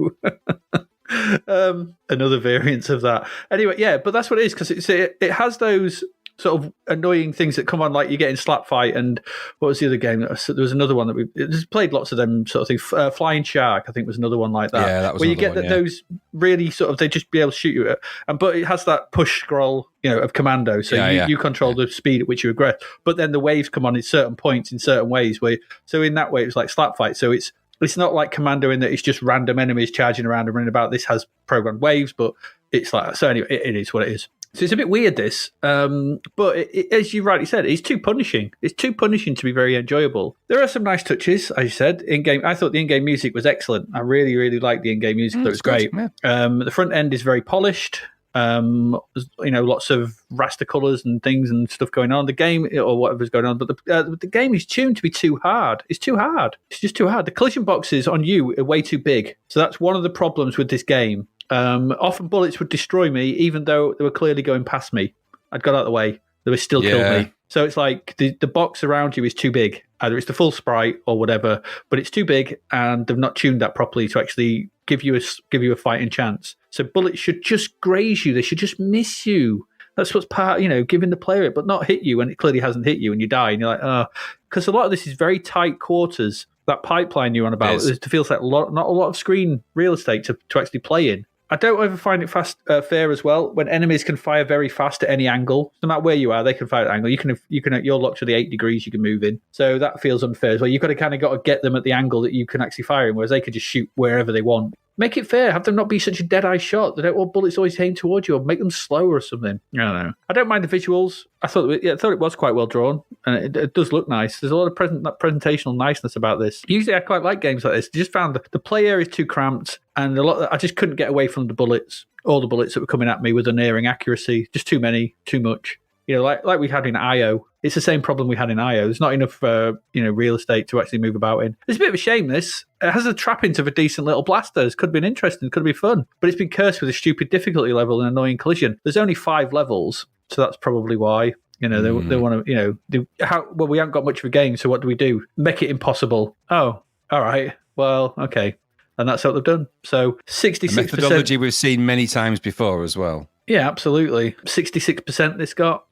Another variant of that. Anyway, yeah, but that's what it is, because it has those sort of annoying things that come on, like you get in Slap Fight, and what was the other game? There was another one that we just played lots of them sort of things. Flying Shark, I think, was another one like that. Yeah, that was where you get one, those really sort of, they just be able to shoot you at, but it has that push scroll, of Commando, so you control the speed at which you aggress. But then the waves come on in certain points in certain ways. So in that way, it's like Slap Fight. So it's not like Commando in that it's just random enemies charging around and running about. This has programmed waves, but it's like, so anyway, it is what it is. So it's a bit weird, this, but as you rightly said, it's too punishing. It's too punishing to be very enjoyable. There are some nice touches, as you said, in-game. I thought the in-game music was excellent. I really, really liked the in-game music. It was great. Yeah. The front end is very polished. Lots of raster colours and things and stuff going on. The game, or whatever's going on, but the game is tuned to be too hard. It's too hard. It's just too hard. The collision boxes on you are way too big. So that's one of the problems with this game. Often bullets would destroy me, even though they were clearly going past me. I'd got out of the way. They would still kill me. So it's like the box around you is too big. Either it's the full sprite or whatever, but it's too big, and they've not tuned that properly to actually give you a fighting chance. So bullets should just graze you. They should just miss you. That's what's giving the player it, but not hit you when it clearly hasn't hit you, and you die. And you're like, oh, because a lot of this is very tight quarters. That pipeline you're on about, it feels like not a lot of screen real estate to actually play in. I don't ever find it fair as well when enemies can fire very fast at any angle. No matter where you are, they can fire at angle. You're locked to the 8 degrees you can move in. So that feels unfair as well. You've got to get them at the angle that you can actually fire in, whereas they can just shoot wherever they want. Make it fair. Have them not be such a dead-eye shot. They don't want bullets always aimed towards you, or make them slower or something. I don't know. I don't mind the visuals. I thought it was quite well drawn, and it does look nice. There's a lot of presentational niceness about this. Usually I quite like games like this. I just found the play area is too cramped, and I just couldn't get away from the bullets. All the bullets that were coming at me with unerring accuracy. Just too many, too much. Like we had in IO. It's the same problem we had in IO. There's not enough, real estate to actually move about in. It's a bit of a shame, this. It has a trappings of a decent little blaster. It could have been interesting. It could have been fun. But it's been cursed with a stupid difficulty level and annoying collision. There's only 5 levels, so that's probably why. They want to, we haven't got much of a game, so what do we do? Make it impossible. Oh, all right. Well, okay. And that's what they've done. So 66%. A methodology we've seen many times before as well. Yeah, absolutely. 66% this got.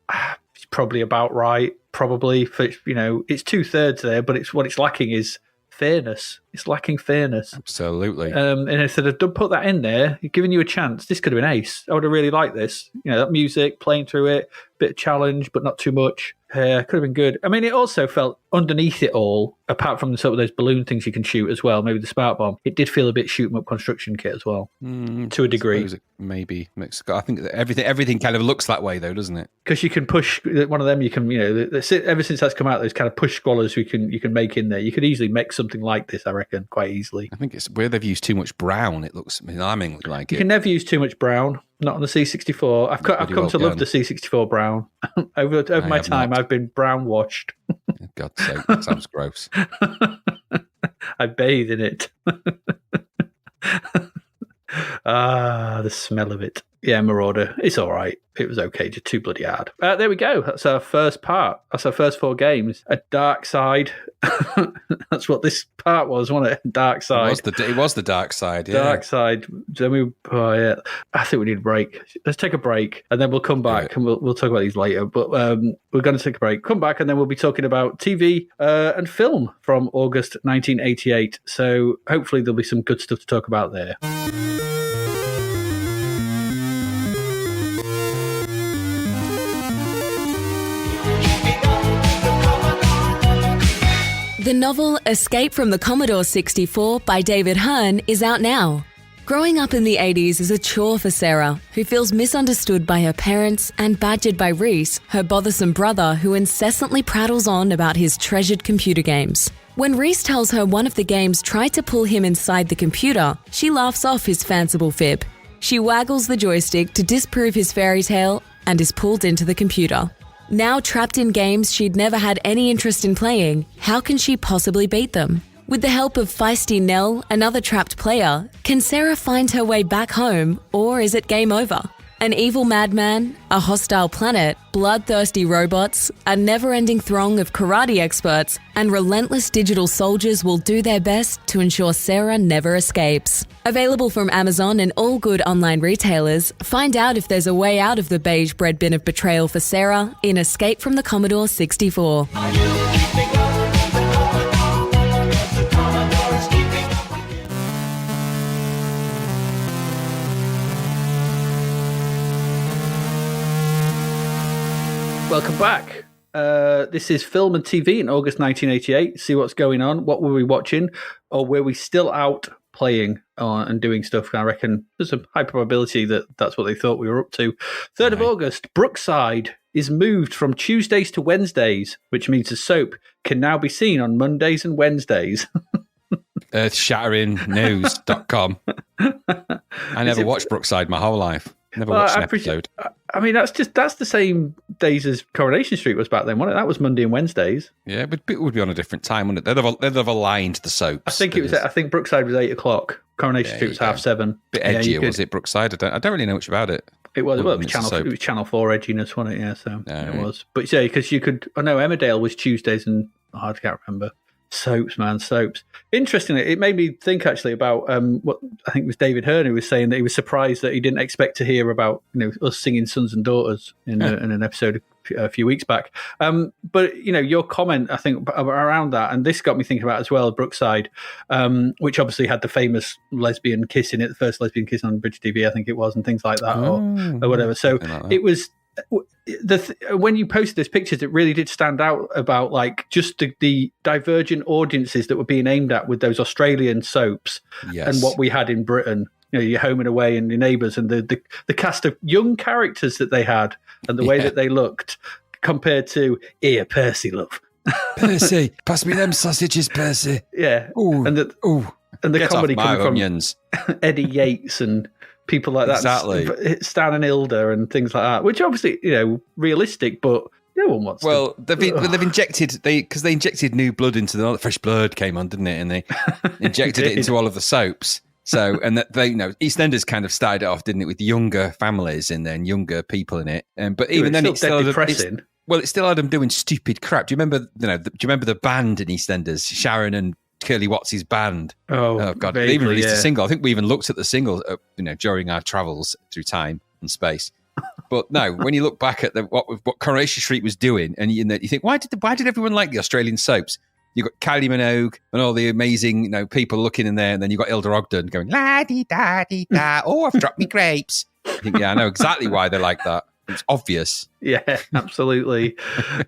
It's probably about right. Probably for it's 2/3 there, but what it's lacking is fairness. It's lacking fairness. Absolutely. And if they'd have put that in there, giving you a chance, this could have been ace. I would have really liked this. That music, playing through it, bit of challenge, but not too much. Could have been good. I mean, it also felt underneath it all, apart from sort of those balloon things you can shoot as well, maybe the spark bomb, it did feel a bit shoot 'em up construction kit as well, to a degree. Maybe. I think that everything kind of looks that way, though, doesn't it? Because you can push one of them. You can, ever since that's come out, those kind of push squallers you can make in there. You could easily make something like this, I reckon, quite easily. I think it's where they've used too much brown. It looks alarmingly like you can never use too much brown. Not on the C64. I've come to love the C64 brown. over my time, I've been brown washed. God's sake, that sounds gross. I bathe in it. The smell of it. Yeah, Marauder. It's all right. It was okay, just too bloody hard. There we go. That's our first part. That's our first 4 games. A dark side. That's what this part was, wasn't it? Dark side. It was the dark side, yeah. Dark side. Then I think we need a break. Let's take a break, and then we'll come back, and we'll talk about these later. But we're going to take a break. Come back, and then we'll be talking about TV and film from August 1988. So hopefully there'll be some good stuff to talk about there. The novel Escape from the Commodore 64 by David Hearn is out now. Growing up in the 80s is a chore for Sarah, who feels misunderstood by her parents and badgered by Reese, her bothersome brother who incessantly prattles on about his treasured computer games. When Reese tells her one of the games tried to pull him inside the computer, she laughs off his fanciful fib. She waggles the joystick to disprove his fairy tale and is pulled into the computer. Now trapped in games she'd never had any interest in playing, how can she possibly beat them? With the help of feisty Nell, another trapped player, can Sarah find her way back home, or is it game over? An evil madman, a hostile planet, bloodthirsty robots, a never-ending throng of karate experts, and relentless digital soldiers will do their best to ensure Sarah never escapes. Available from Amazon and all good online retailers, find out if there's a way out of the beige bread bin of betrayal for Sarah in Escape from the Commodore 64. Are you keeping up with the Commodore? Yes, the Commodore is keeping up with you. Welcome back. This is film and TV in August 1988. See what's going on. What were we watching? Or were we still out playing and doing stuff? I reckon there's a high probability that that's what they thought we were up to. 3rd of August, Brookside is moved from Tuesdays to Wednesdays, which means the soap can now be seen on Mondays and Wednesdays. Earthshatteringnews.com. I never watched Brookside my whole life. Never watched an episode. I mean, that's the same days as Coronation Street was back then, wasn't it? That was Monday and Wednesdays. Yeah, but it would be on a different time, wouldn't it? They'd have aligned the soaps. I think Brookside was 8 o'clock. Coronation Street was 7:30. Bit edgier, was it, Brookside? I don't really know much about it. It was Channel 4 edginess, wasn't it? Yeah, so it was. But yeah, because you could. I know Emmerdale was Tuesdays, and I can't remember. Soaps, man, soaps. Interestingly, it made me think actually about what I think it was David Hearn who was saying that he was surprised that he didn't expect to hear about us singing Sons and Daughters in an episode a few weeks back. But your comment I think around that, and this got me thinking about as well, Brookside, which obviously had the famous lesbian kiss in it, the first lesbian kiss on British TV, I think it was, and things like that, or whatever. So it was. When you posted those pictures, it really did stand out about like just the divergent audiences that were being aimed at with those Australian soaps and what we had in Britain. Your Home and Away and Your Neighbours, and the cast of young characters that they had and the way that they looked compared to Here, Percy, love. Percy, pass me them sausages, Percy. Yeah. Ooh. And the comedy coming onions. From Eddie Yates and people like that, exactly. Stan and Hilda and things like that, which obviously realistic, but no one wants. Well, they've injected because they injected new blood into the Fresh Blood came on, didn't it? And they injected it into all of the soaps. So and that they EastEnders kind of started it off, didn't it, with younger families in there and younger people in it. But even then, it's still depressing. It still had them doing stupid crap. Do you remember? Do you remember the band in EastEnders? Sharon and Curly Watts' band. Oh God! Vaguely, they even released a single. I think we even looked at the single, during our travels through time and space. But no, when you look back at what Coronation Street was doing, and you think, why did everyone like the Australian soaps? You got Kylie Minogue and all the amazing people looking in there, and then you got Hilda Ogden going la di da di da. Oh, I've dropped me grapes. I think, I know exactly why they're like that. It's obvious. Yeah, absolutely.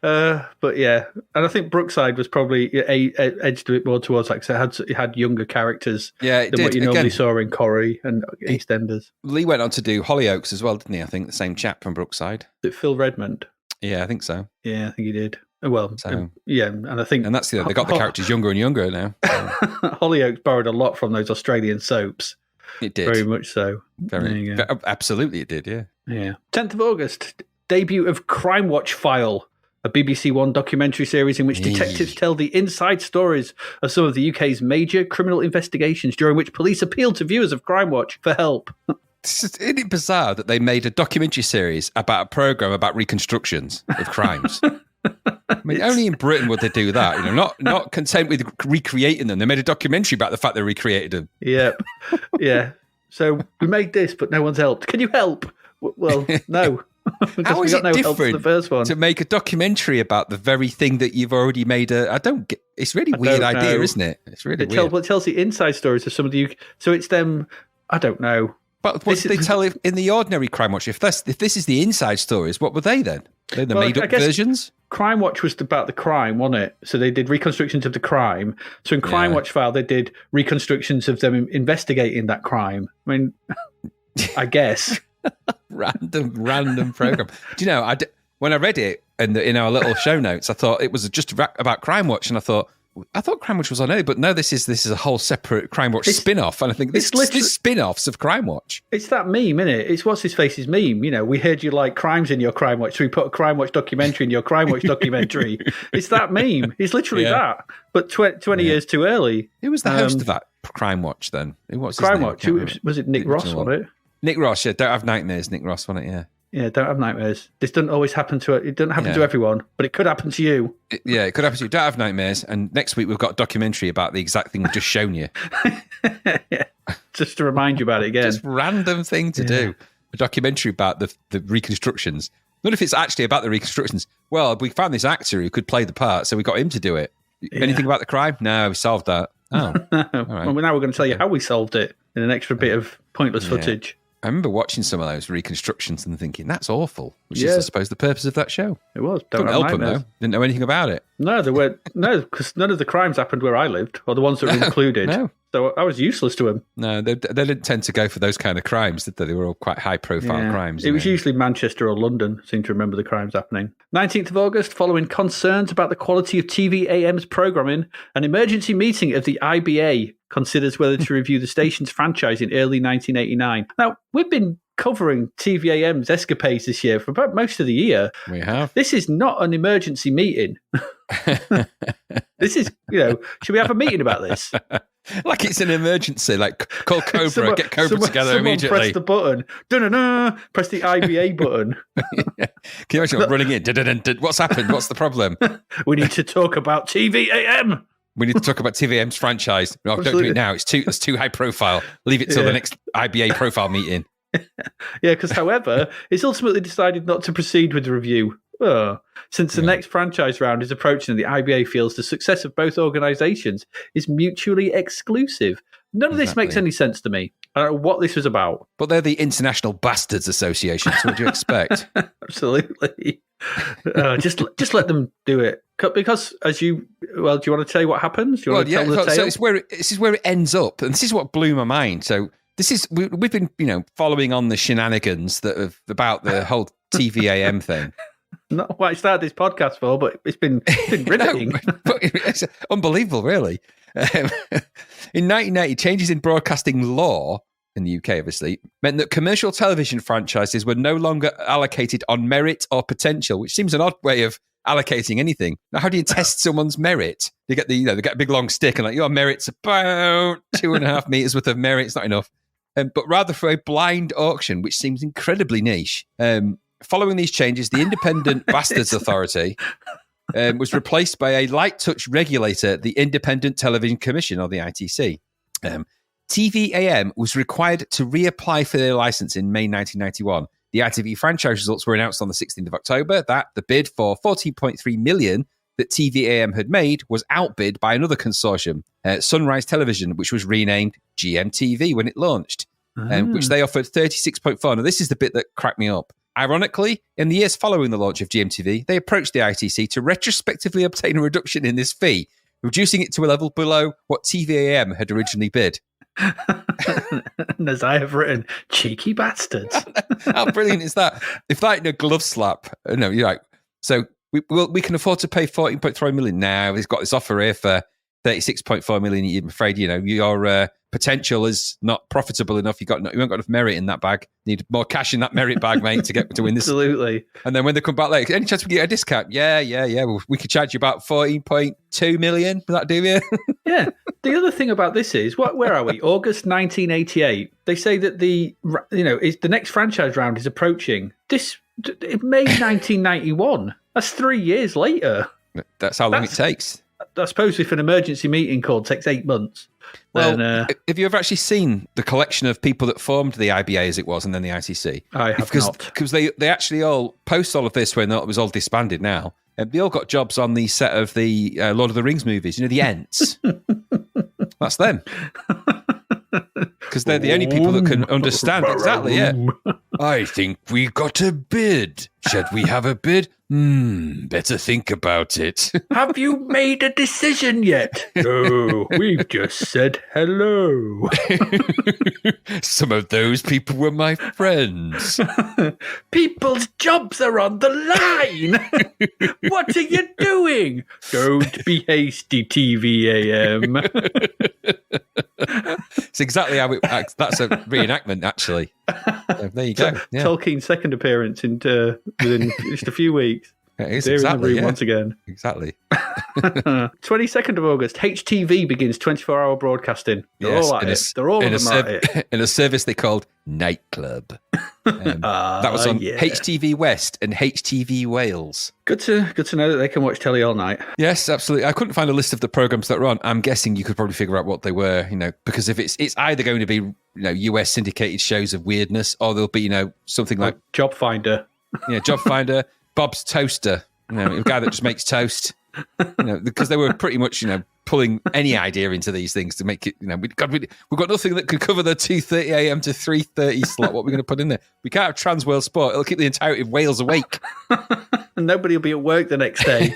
But yeah, and I think Brookside was probably edged a bit more towards that because it had younger characters than what you normally saw in Corrie and EastEnders. Lee went on to do Hollyoaks as well, didn't he? I think the same chap from Brookside. Is it Phil Redmond? Yeah, I think so. Yeah, I think he did. Well, yeah, and I think... And that's they got the characters younger and younger now. So. Hollyoaks borrowed a lot from those Australian soaps. It did. Very much so. Absolutely it did, yeah. Yeah. 10th of August, debut of Crime Watch File, a BBC One documentary series in which detectives tell the inside stories of some of the UK's major criminal investigations, during which police appeal to viewers of Crime Watch for help. Isn't it bizarre that they made a documentary series about a programme about reconstructions of crimes? I mean, only in Britain would they do that. Not content with recreating them. They made a documentary about the fact they recreated them. Yeah, yeah. So we made this, but no one's helped. Can you help? Well, no. How is it no help different for the first one. to make a documentary about the very thing that you've already made? It's really weird idea, isn't it? It's really weird. It tells the inside stories of some of the. So it's them. I don't know. But what did they tell in the ordinary Crime Watch? If this is the inside stories, what were they then? They're the made-up versions? Crime Watch was about the crime, wasn't it? So they did reconstructions of the crime. So in Crime Watch File, they did reconstructions of them investigating that crime. I mean, I guess. random program. Do you know, when I read it in our little show notes, I thought it was just about Crime Watch, and I thought Crime Watch was on it, but no, this is a whole separate Crime Watch spin-off, and I think this spin-offs of Crime Watch. It's that meme, isn't it? It's what's his face's meme. We heard you like crimes in your Crime Watch, so we put a Crime Watch documentary in your Crime Watch documentary. It's that meme. It's literally that, but 20 years too early. Who was the host of that Crime Watch then? What's Crime Watch? Was it Nick Ross, wasn't it? Nick Ross, yeah. Don't Have Nightmares, Nick Ross, wasn't it? Yeah. Yeah, Don't Have Nightmares. This doesn't always happen to it. It doesn't happen to everyone, but it could happen to you. It could happen to you. Don't Have Nightmares. And next week we've got a documentary about the exact thing we've just shown you. Just to remind you about it again. Just random thing to do. A documentary about the reconstructions. Not if it's actually about the reconstructions. Well, we found this actor who could play the part, so we got him to do it. Anything about the crime? No, we solved that. Oh, all right. Well, now we're going to tell you how we solved it in an extra bit of pointless footage. I remember watching some of those reconstructions and thinking, that's awful, which is, I suppose, the purpose of that show. It was. Couldn't help them, though. Didn't know anything about it. No, there weren't. No, because none of the crimes happened where I lived, or the ones that were included. No. So I was useless to him. No, they didn't tend to go for those kind of crimes, did they? They were all quite high-profile crimes. It was usually Manchester or London, I seem to remember the crimes happening. 19th of August, following concerns about the quality of TV-AM's programming, an emergency meeting of the IBA considers whether to review the station's franchise in early 1989. Now, we've been covering TVAM's escapades this year for about most of the year. We have. This is not an emergency meeting. This is, should we have a meeting about this? Like it's an emergency, like call Cobra, get Cobra together immediately. Press the button. Dun-dun-dun, press the IBA button. Yeah. Can you imagine running in? Dun-dun-dun-dun. What's happened? What's the problem? We need to talk about TVAM. We need to talk about TVM's franchise. No, don't do it now. It's too high profile. Leave it till the next IBA profile meeting. Yeah, because however, it's ultimately decided not to proceed with the review. Since the next franchise round is approaching, the IBA feels the success of both organisations is mutually exclusive. None of this makes any sense to me. I don't know what this was about. But they're the International Bastards Association, so what do you expect? Absolutely. Just let them do it. Because do you want to tell you what happens? Do you want to tell the tale? So this is where it ends up, and this is what blew my mind. So we've been following on the shenanigans about the whole TVAM thing. Not what I started this podcast for, but it's been riveting. It's unbelievable, really. In 1980, changes in broadcasting law in the UK, obviously, meant that commercial television franchises were no longer allocated on merit or potential, which seems an odd way of allocating anything. Now, how do you test someone's merit? They get they get a big long stick and your merit's about 2.5 meters worth of merit. It's not enough. But rather for a blind auction, which seems incredibly niche. Following these changes, the Independent Bastards Authority was replaced by a light touch regulator, the Independent Television Commission, or the ITC. TVAM was required to reapply for their license in May 1991. The ITV franchise results were announced on the 16th of October. The bid for $14.3 million that TVAM had made was outbid by another consortium, Sunrise Television, which was renamed GMTV when it launched, which they offered $36.4. Now, this is the bit that cracked me up. Ironically, in the years following the launch of GMTV, they approached the ITC to retrospectively obtain a reduction in this fee, reducing it to a level below what TVAM had originally bid. And as I have written, cheeky bastards. How brilliant is that? If that in a glove slap, you're like, so we can afford to pay $14.3 million now. He's got this offer here for $36.4 million. I'm afraid, your potential is not profitable enough. You haven't got enough merit in that bag. Need more cash in that merit bag, mate, to win this. Absolutely. And then when they come back, like, any chance we get a discount? Yeah. Well, we could charge you about $14.2 million. Will that do you? Yeah. The other thing about this is, where are we? August 1988. They say that the next franchise round is approaching. May 1991. That's 3 years later. That's how long it takes. I suppose if an emergency meeting call takes 8 months. Well, then, have you ever actually seen the collection of people that formed the IBA as it was and then the ITC? I have not. Because they actually all, post all of this when it was all disbanded now, and they all got jobs on the set of the Lord of the Rings movies, the Ents. That's them. Because they're the only people that can understand exactly, yeah. I think we got a bid. Should we have a bid? Better think about it. Have you made a decision yet? No, we've just said hello. Some of those people were my friends. People's jobs are on the line. What are you doing? Don't be hasty, TVAM. It's exactly how it acts. That's a reenactment, actually. So there you go. Yeah. Tolkien's second appearance within just a few weeks. It is They're exactly, in the room once again. Exactly. 22nd of August, HTV begins 24-hour broadcasting. They're all at it. They're all of them at it. In a service they called Nightclub. That was on HTV West and HTV Wales. Good to know that they can watch telly all night. Yes, absolutely. I couldn't find a list of the programs that were on. I'm guessing you could probably figure out what they were, because if it's either going to be, US syndicated shows of weirdness, or there'll be, something like Job Finder. Yeah, Job Finder, Bob's Toaster, a guy that just makes toast. Because they were pretty much, pulling any idea into these things to make it, we've got nothing that could cover the 2:30 a.m. to 3:30 slot. What are we going to put in there? We can't have Trans World Sport. It'll keep the entirety of Wales awake. And nobody will be at work the next day.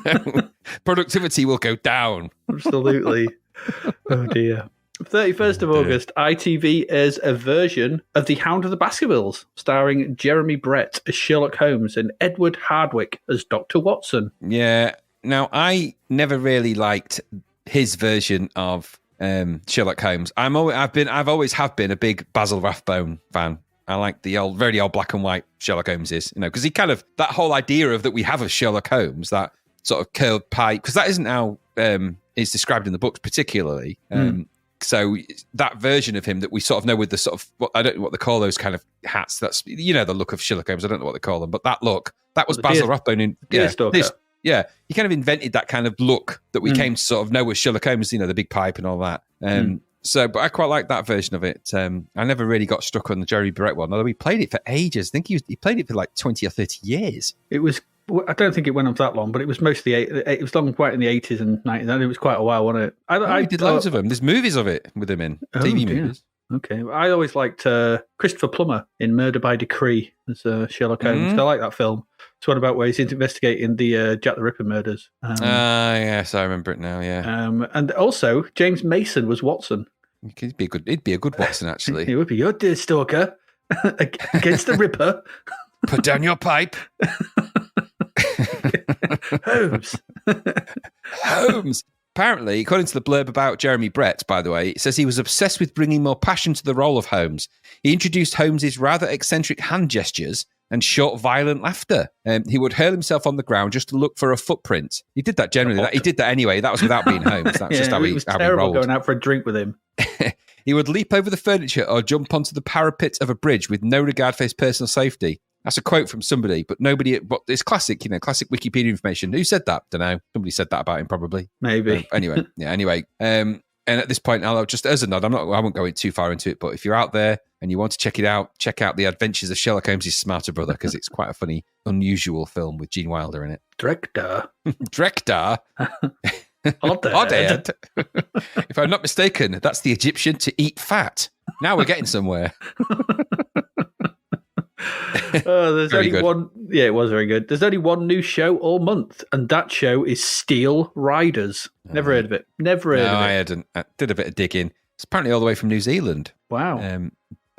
No. Productivity will go down. Absolutely. Oh, dear. 31st of August, ITV airs a version of The Hound of the Baskervilles, starring Jeremy Brett as Sherlock Holmes and Edward Hardwicke as Dr. Watson. Yeah. Now, I never really liked his version of Sherlock Holmes. I've always have been a big Basil Rathbone fan. I like the very old black and white Sherlock Holmes is, because he kind of, that whole idea of that we have of Sherlock Holmes, that sort of curled pipe, because that isn't how it's described in the books particularly. So that version of him that we sort of know with the sort of, I don't know what they call those kind of hats. That's, the look of Sherlock Holmes. I don't know what they call them, but that look, that was Basil Rathbone in Deerstalker. He kind of invented that kind of look that we came to sort of know as Sherlock Holmes, the big pipe and all that. So, but I quite like that version of it. I never really got struck on the Jeremy Brett one, although he played it for ages. I think he played it for like 20 or 30 years. It was, I don't think it went on for that long, but it was mostly, it was long quite in the 80s and 90s, and it was quite a while, wasn't it? I did loads of them. There's movies of it with him in, TV movies. Okay. I always liked Christopher Plummer in Murder by Decree as Sherlock Holmes. I like that film. It's one about where he's investigating the Jack the Ripper murders. Yes, I remember it now, yeah. And also, James Mason was Watson. He'd be a good Watson, actually. He would be. You're Deerstalker against the Ripper. Put down your pipe. Holmes. Apparently, according to the blurb about Jeremy Brett, by the way, it says he was obsessed with bringing more passion to the role of Holmes. He introduced Holmes's rather eccentric hand gestures and short, violent laughter. He would hurl himself on the ground just to look for a footprint. He did that generally. He did that anyway. That was without being Holmes. That's just how he rolled. It was terrible going out for a drink with him. He would leap over the furniture or jump onto the parapet of a bridge with no regard for his personal safety. That's a quote from somebody, but nobody. But it's classic, classic Wikipedia information. Who said that? Don't know. Somebody said that about him, probably. Maybe. Anyway. And at this point, I'll just as a nod. I won't go too far into it, but if you're out there and you want to check it out, check out The Adventures of Sherlock Holmes' Smarter Brother, because it's quite a funny, unusual film with Gene Wilder in it. Drekdar. Oddad. If I'm not mistaken, that's the Egyptian to eat fat. Now we're getting somewhere. There's only one. Yeah, it was very good. There's only one new show all month, and that show is Steel Riders. Never heard of it. I hadn't. I did a bit of digging. It's apparently all the way from New Zealand. Wow. And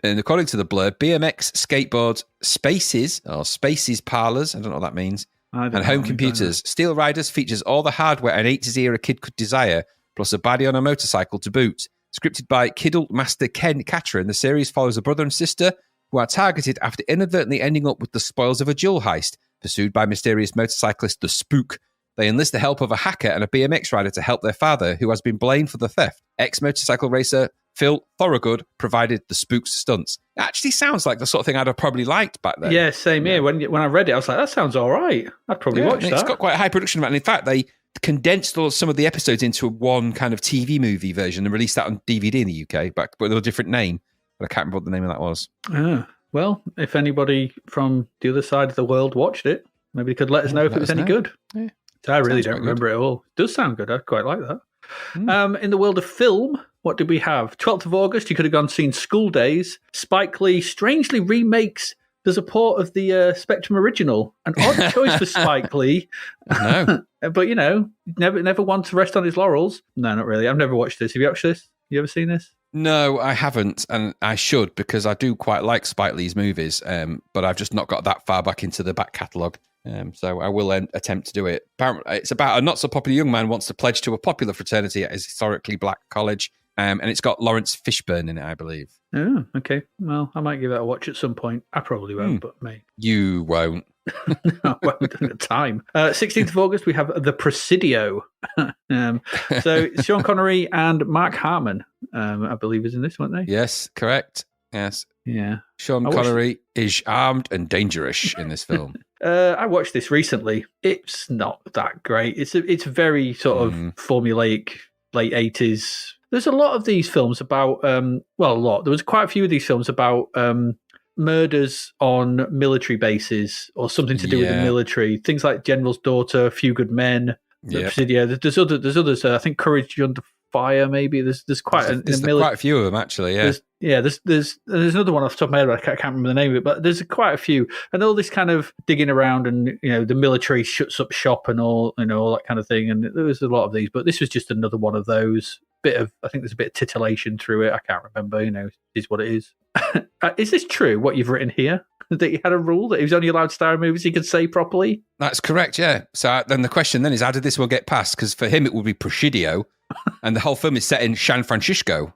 according to the blurb, BMX, skateboards, spaces parlors, I don't know what that means, and home computers. Steel Riders features all the hardware an 80s era kid could desire, plus a baddie on a motorcycle to boot. Scripted by Kiddle Master Ken Catron, the series follows a brother and sister who are targeted after inadvertently ending up with the spoils of a jewel heist. Pursued by mysterious motorcyclist The Spook, they enlist the help of a hacker and a BMX rider to help their father, who has been blamed for the theft. Ex-motorcycle racer Phil Thorogood provided the Spook's stunts. It actually sounds like the sort of thing I'd have probably liked back then. Yeah, same here. When I read it, I was like, that sounds all right. I'd probably watch that. It's got quite a high production value. And in fact, they condensed some of the episodes into one kind of TV movie version and released that on DVD in the UK, but with a different name. But I can't remember what the name of that was. Well, if anybody from the other side of the world watched it, maybe they could let us know if it was any good. Yeah. So I really don't remember it at all. It does sound good. I quite like that. In the world of film, what did we have? 12th of August, you could have gone seen School Days. Spike Lee strangely remakes the support of the Spectrum original. An odd choice for Spike Lee. No. But, never one to rest on his laurels. No, not really. I've never watched this. Have you watched this? You ever seen this? No, I haven't, and I should, because I do quite like Spike Lee's movies, but I've just not got that far back into the back catalogue, so I will attempt to do it. Apparently, it's about a not-so-popular young man wants to pledge to a popular fraternity at his historically black college, and it's got Lawrence Fishburne in it, I believe. Oh, okay. Well, I might give that a watch at some point. I probably won't, but maybe. You won't. No, I won't at the time. 16th of August, we have The Presidio. So Sean Connery and Mark Harmon, I believe, is in this, weren't they? Yes, correct. Yes. Yeah. Sean Connery is armed and dangerous in this film. I watched this recently. It's not that great. It's very sort of formulaic, late 80s. There's a lot of these films about, a lot. There was quite a few of these films about murders on military bases or something to do with the military. Things like General's Daughter, Few Good Men, Presidio. There's others. I think Courage Under Fire. Maybe there's quite quite a few of them actually. Yeah, there's another one off the top of my head. I can't remember the name of it, but there's quite a few, and all this kind of digging around, and the military shuts up shop and all that kind of thing. And there was a lot of these, but this was just another one of those. I think there's a bit of titillation through it. I can't remember. Is what it is. Is this true? What you've written here? That he had a rule that he was only allowed to star in movies he could say properly? That's correct, yeah. So then the question then is, how did this one get passed? Because for him it would be Presidio, and the whole film is set in San Francisco,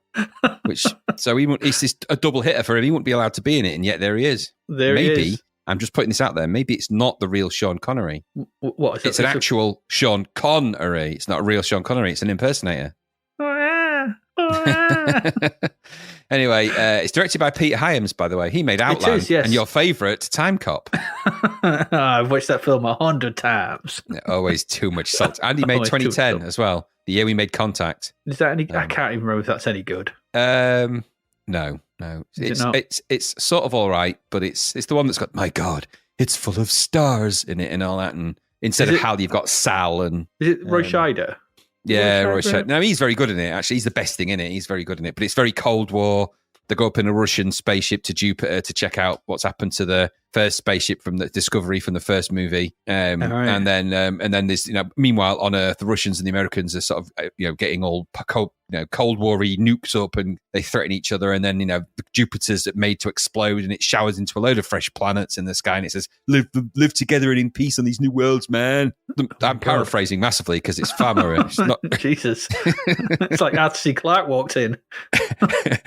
So it's a double hitter for him. He wouldn't be allowed to be in it, and yet there he is. Maybe I'm just putting this out there. Maybe it's not the real Sean Connery. What is it? It's an actual Sean Connery. It's not a real Sean Connery. It's an impersonator. Oh, yeah. Oh, yeah. Anyway, it's directed by Peter Hyams, by the way. He made Outland, yes. and your favourite, Time Cop. I've watched that film 100 times. Always too much salt. And he made 2010 as well, the year we made contact. Is that any? I can't even remember if that's any good. No. It's sort of all right, but it's the one that's got, my God, it's full of stars in it and all that. And instead of Hal, you've got Sal and... Is it Roy Scheider? Yeah, Roy Scheider. No, he's very good in it, actually. He's the best thing in it. He's very good in it. But it's very Cold War. They go up in a Russian spaceship to Jupiter to check out what's happened to the first spaceship from the Discovery from the first movie. And then there's, meanwhile on Earth, the Russians and the Americans are sort of, getting all Cold War-y nukes up and they threaten each other. And then, the Jupiter's made to explode and it showers into a load of fresh planets in the sky. And it says, live together and in peace on these new worlds, man. I'm paraphrasing massively because it's far more... It's not... Jesus. It's like Arthur C. Clarke walked in.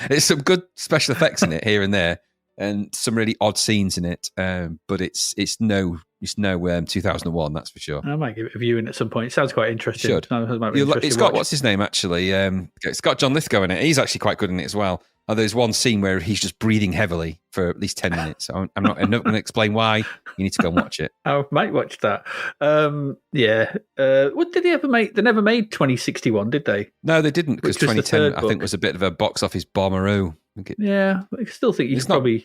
There's some good special effects in it here and there. And some really odd scenes in it, but it's no 2001, that's for sure. I might give it a viewing at some point. It sounds quite interesting. Should. It's got what's his name actually? It's got John Lithgow in it. He's actually quite good in it as well. There's one scene where he's just breathing heavily for at least 10 minutes. I'm not going to explain why. You need to go and watch it. I might watch that. What did they ever make? They never made 2061, did they? No, they didn't, because 2010 I think was a bit of a box office bombaroo. I still think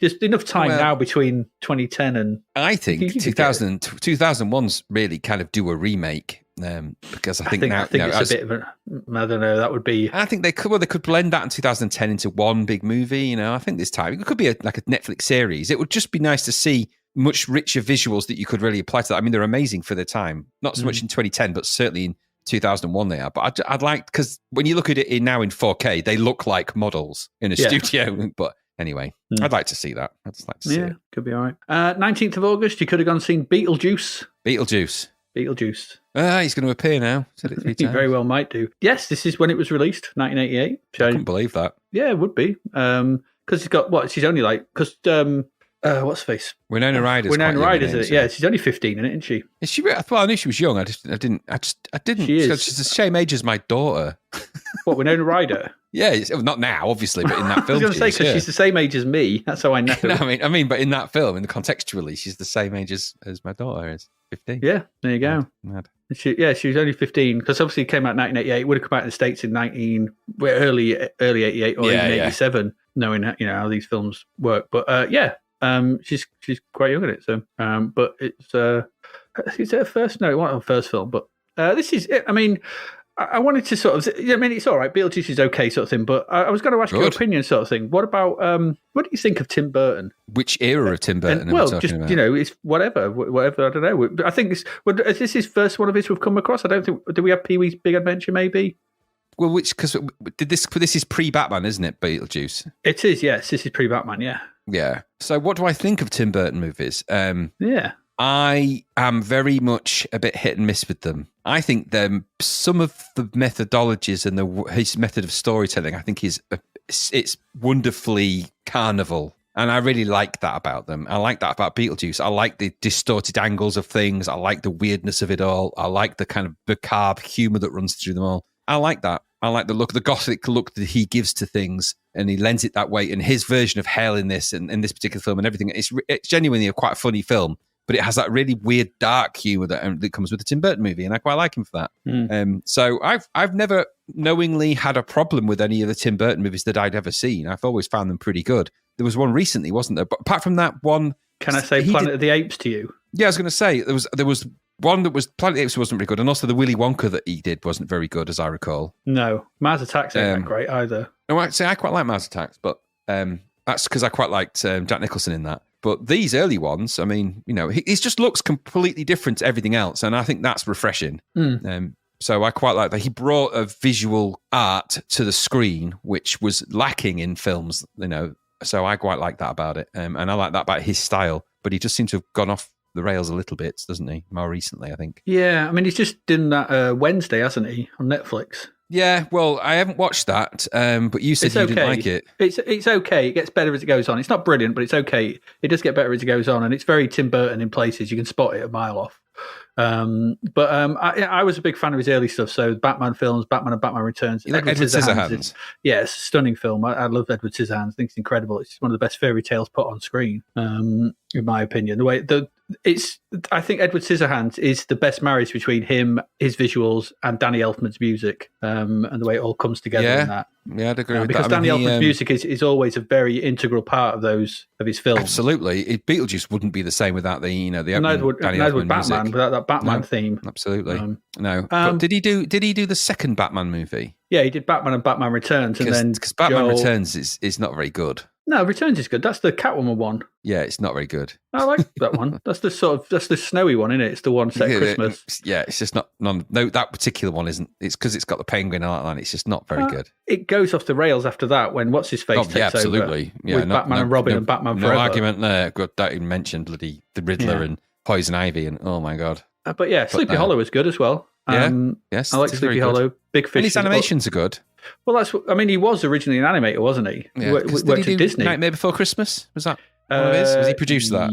there's enough time now between 2010 and... I think 2001's really kind of do a remake, because I think it's a bit of a... I don't know, that would be... I think they could blend that in 2010 into one big movie, I think this time. It could be like a Netflix series. It would just be nice to see much richer visuals that you could really apply to that. I mean, they're amazing for their time. Not so much in 2010, but certainly in 2001 they are, but I'd like, because when you look at it now in 4K, they look like models in a studio. But anyway, I'd like to see that. I'd just like to see it. Could be all right. 19th of August, you could have gone and seen Beetlejuice. He's going to appear now. Said it 3 times. He very well might do. Yes, this is when it was released, 1988. I couldn't believe that. Yeah, it would be. Because he's got she's only like, because what's her face? Winona Ryder's it? Yeah, she's only 15 in it, isn't she? Is she? Well, I knew she was young. I didn't. She is. She's the same age as my daughter. What, Winona Ryder? Yeah, not now, obviously, but in that film. I was going to say, because she's the same age as me. That's how I know. No, I mean, but in that film, contextually, she's the same age as my daughter is, 15. Yeah, there you go. Mad. She was only 15, because obviously it came out in 1988. It would have come out in the States in early 88 or even 87, knowing how these films work. But she's quite young in it. So, but it's her first. No, it wasn't her first film. But this is. I mean, I wanted to sort of. I mean, it's all right. Beetlejuice is okay, sort of thing. But I was going to ask your opinion, sort of thing. What about what do you think of Tim Burton? Which era of Tim Burton? Well, just about? It's whatever. I don't know. I think is this his first one of his we've come across? I don't think. Do we have Pee-wee's Big Adventure? Maybe. Well, because this is pre-Batman, isn't it? Beetlejuice. It is. Yes, this is pre-Batman. Yeah. Yeah. So what do I think of Tim Burton movies? Yeah. I am very much a bit hit and miss with them. I think some of the methodologies and his method of storytelling, I think it's wonderfully carnival. And I really like that about them. I like that about Beetlejuice. I like the distorted angles of things. I like the weirdness of it all. I like the kind of macabre humor that runs through them all. I like that. I like the gothic look that he gives to things, and he lends it that way. And his version of hell in this and in this particular film and everything, it's genuinely a quite funny film, but it has that really weird, dark humor that comes with the Tim Burton movie, and I quite like him for that. So I've never knowingly had a problem with any of the Tim Burton movies that I'd ever seen. I've always found them pretty good. There was one recently, wasn't there? But apart from that one, can I say Planet of the Apes to you? Yeah, I was going to say there was one that was Planet of the Apes wasn't very good, and also the Willy Wonka that he did wasn't very good, as I recall. No, Mars Attacks ain't that great either. No, I'd say I quite like Mars Attacks, but that's because I quite liked Jack Nicholson in that. But these early ones, I mean, he just looks completely different to everything else, and I think that's refreshing. So I quite like that. He brought a visual art to the screen, which was lacking in films, So I quite like that about it, and I like that about his style. But he just seems to have gone off the rails a little bit, doesn't he? More recently, I think. Yeah, I mean, he's just done that Wednesday, hasn't he, on Netflix? Yeah, well, I haven't watched that, but you said It's you okay. didn't like it. It's okay. It gets better as it goes on. It's not brilliant, but it's okay. It does get better as it goes on, and it's very Tim Burton in places. You can spot it a mile off. I was a big fan of his early stuff. So Batman films, Batman and Batman Returns. You like Edward Scissorhands? Yeah, it's a stunning film. I love Edward Scissorhands. I think it's incredible. It's one of the best fairy tales put on screen, in my opinion. I think Edward Scissorhands is the best marriage between him, his visuals, and Danny Elfman's music, and the way it all comes together in that. Yeah, I'd agree with because that. Danny Elfman's music is always a very integral part of his films. Absolutely, Beetlejuice wouldn't be the same without the neither would Batman music. without that Batman theme. Absolutely, no. But did he do the second Batman movie? Yeah, he did Batman and Batman Returns, and then because Batman Returns is not very good. No, Returns is good. That's the Catwoman one. Yeah, it's not very good. I like that one. That's the snowy one, isn't it? It's the one set at Christmas. It's just not. No, that particular one isn't. It's because it's got the penguin and that. It's just not very good. It goes off the rails after that when what's his face takes absolutely. over with Batman and Robin and Batman Forever. No argument there. Don't even mention bloody the Riddler and Poison Ivy and oh my god. But yeah, Sleepy Hollow is good as well. Yes, I like Sleepy Hollow. Big Fish. And his animations are good. Well, he was originally an animator, wasn't he? Yeah, Worked did he do Disney. Nightmare Before Christmas? Was that one of his? Was he produced that?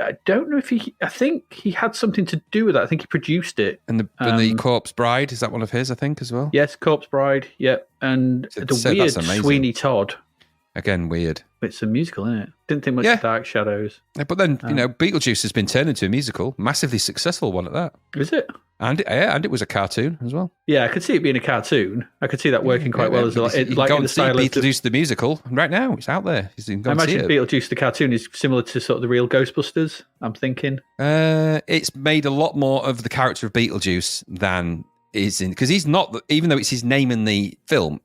I don't know if I think he had something to do with that. I think he produced it. And the Corpse Bride, is that one of his, I think, as well? Yes, Corpse Bride, yeah. And the weird Sweeney Todd. Again, weird. It's a musical, isn't it? Didn't think much of Dark Shadows. But then, Beetlejuice has been turned into a musical. Massively successful one at that. Is it? And it was a cartoon as well. Yeah, I could see it being a cartoon. I could see that working quite well as you can like go in the and see style Beetlejuice the musical right now. It's out there. I imagine Beetlejuice the cartoon is similar to sort of the real Ghostbusters. I'm thinking. It's made a lot more of the character of Beetlejuice than is in, because he's not. Even though it's his name in the film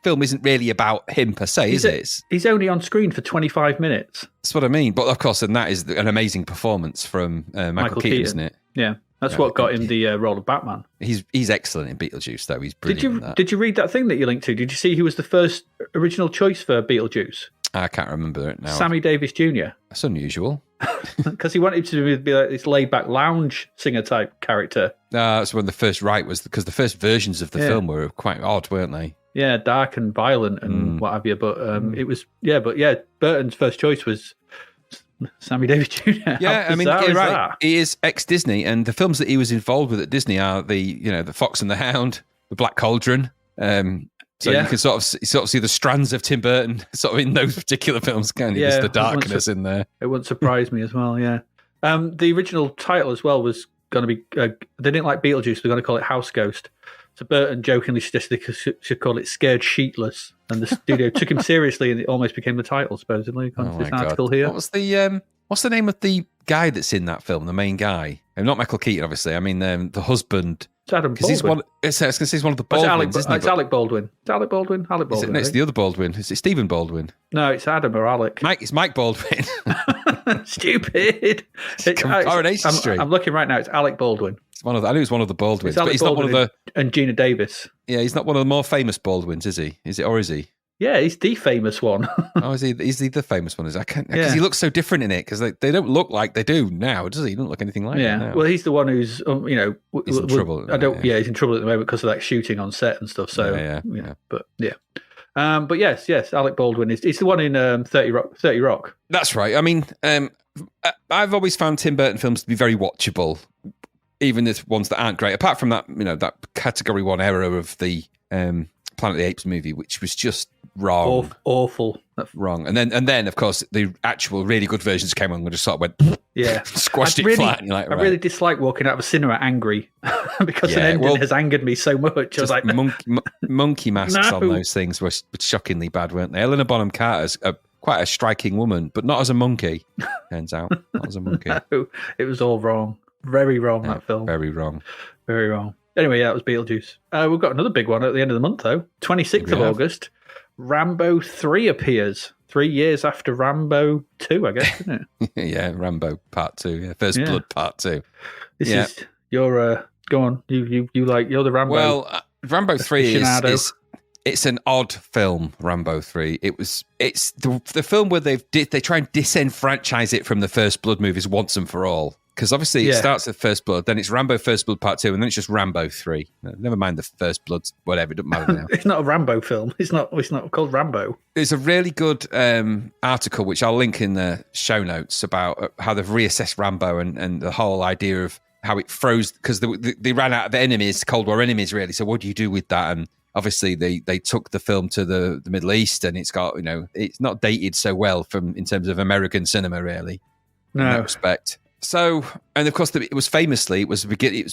isn't really about him per se, is it? He's only on screen for 25 minutes. That's what I mean. But of course, and that is an amazing performance from Michael Keaton, isn't it? Yeah. That's what got him the role of Batman. He's excellent in Beetlejuice, though. He's brilliant in that. Did you read that thing that you linked to? Did you see who was the first original choice for Beetlejuice? I can't remember it now. Sammy Davis Jr. That's unusual. Because he wanted to be like this laid-back lounge singer-type character. That's when the first was because the first versions of the film were quite odd, weren't they? Yeah, dark and violent and what have you. But it was, Burton's first choice was Sammy Davis Jr. Yeah, I mean, you're right. He is ex-Disney, and the films that he was involved with at Disney are the Fox and the Hound, the Black Cauldron. So you can sort of see the strands of Tim Burton sort of in those particular films, can't you? There's the darkness in there. It wouldn't surprise me as well, yeah. The original title as well was going to be, they didn't like Beetlejuice, they're going to call it House Ghost. So Burton jokingly suggested they should call it Scared Sheetless, and the studio took him seriously, and it almost became the title, supposedly, according to this article here. What's the name of the guy that's in that film, the main guy? Not Michael Keaton, obviously. I mean, the husband. It's Adam Baldwin. I was going to say he's one of the Baldwins, isn't he? It's Alec Baldwin. It's Alec Baldwin. Alec Baldwin. It's the other Baldwin. Is it Stephen Baldwin? No, it's Adam or Alec. It's Mike Baldwin. Stupid. Coronation Street. I'm looking right now. It's Alec Baldwin. I knew it was one of the Baldwins, but he's Baldwin not one of the. And Gina Davis. Yeah, he's not one of the more famous Baldwins, is he? Is he? Yeah, he's the famous one. Is he the famous one? Because he looks so different in it. Because they don't look like they do now, does he? He doesn't look anything like that now. Well, he's the one who's he's in trouble. He's in trouble at the moment because of that shooting on set and stuff. So but yes, Alec Baldwin is the one in 30 Rock. That's right. I mean, I've always found Tim Burton films to be very watchable, even the ones that aren't great. Apart from that, that Category 1 error of the Planet of the Apes movie, which was just wrong, awful, wrong. And then, of course, the actual really good versions came on and just sort of went, squashed it flat. And you're like, right. I really dislike walking out of a cinema angry because an ending has angered me so much. I was like, monkey masks on those things were shockingly bad, weren't they? Helena Bonham Carter's quite a striking woman, but not as a monkey. Turns out, not as a monkey. No, it was all wrong, very wrong. That film, very wrong, very wrong. Anyway, that was Beetlejuice. We've got another big one at the end of the month, though. 26th of August, Rambo 3 appears. 3 years after Rambo 2, I guess, isn't it? Yeah, Rambo Part 2. Yeah, First Blood Part 2. This is your. Go on. You like you're the Rambo. Well, Rambo 3 is it's an odd film. Rambo 3. It's the film where they try and disenfranchise it from the First Blood movies once and for all. Because obviously it starts at First Blood, then it's Rambo First Blood Part 2, and then it's just Rambo 3. Never mind the First Blood, whatever, it doesn't matter now. It's not a Rambo film. It's not called Rambo. There's a really good article, which I'll link in the show notes, about how they've reassessed Rambo and the whole idea of how it froze, because they ran out of enemies, Cold War enemies, really. So what do you do with that? And obviously they took the film to the Middle East, and it's got, it's not dated so well in terms of American cinema, really, in that respect. So, and of course, it was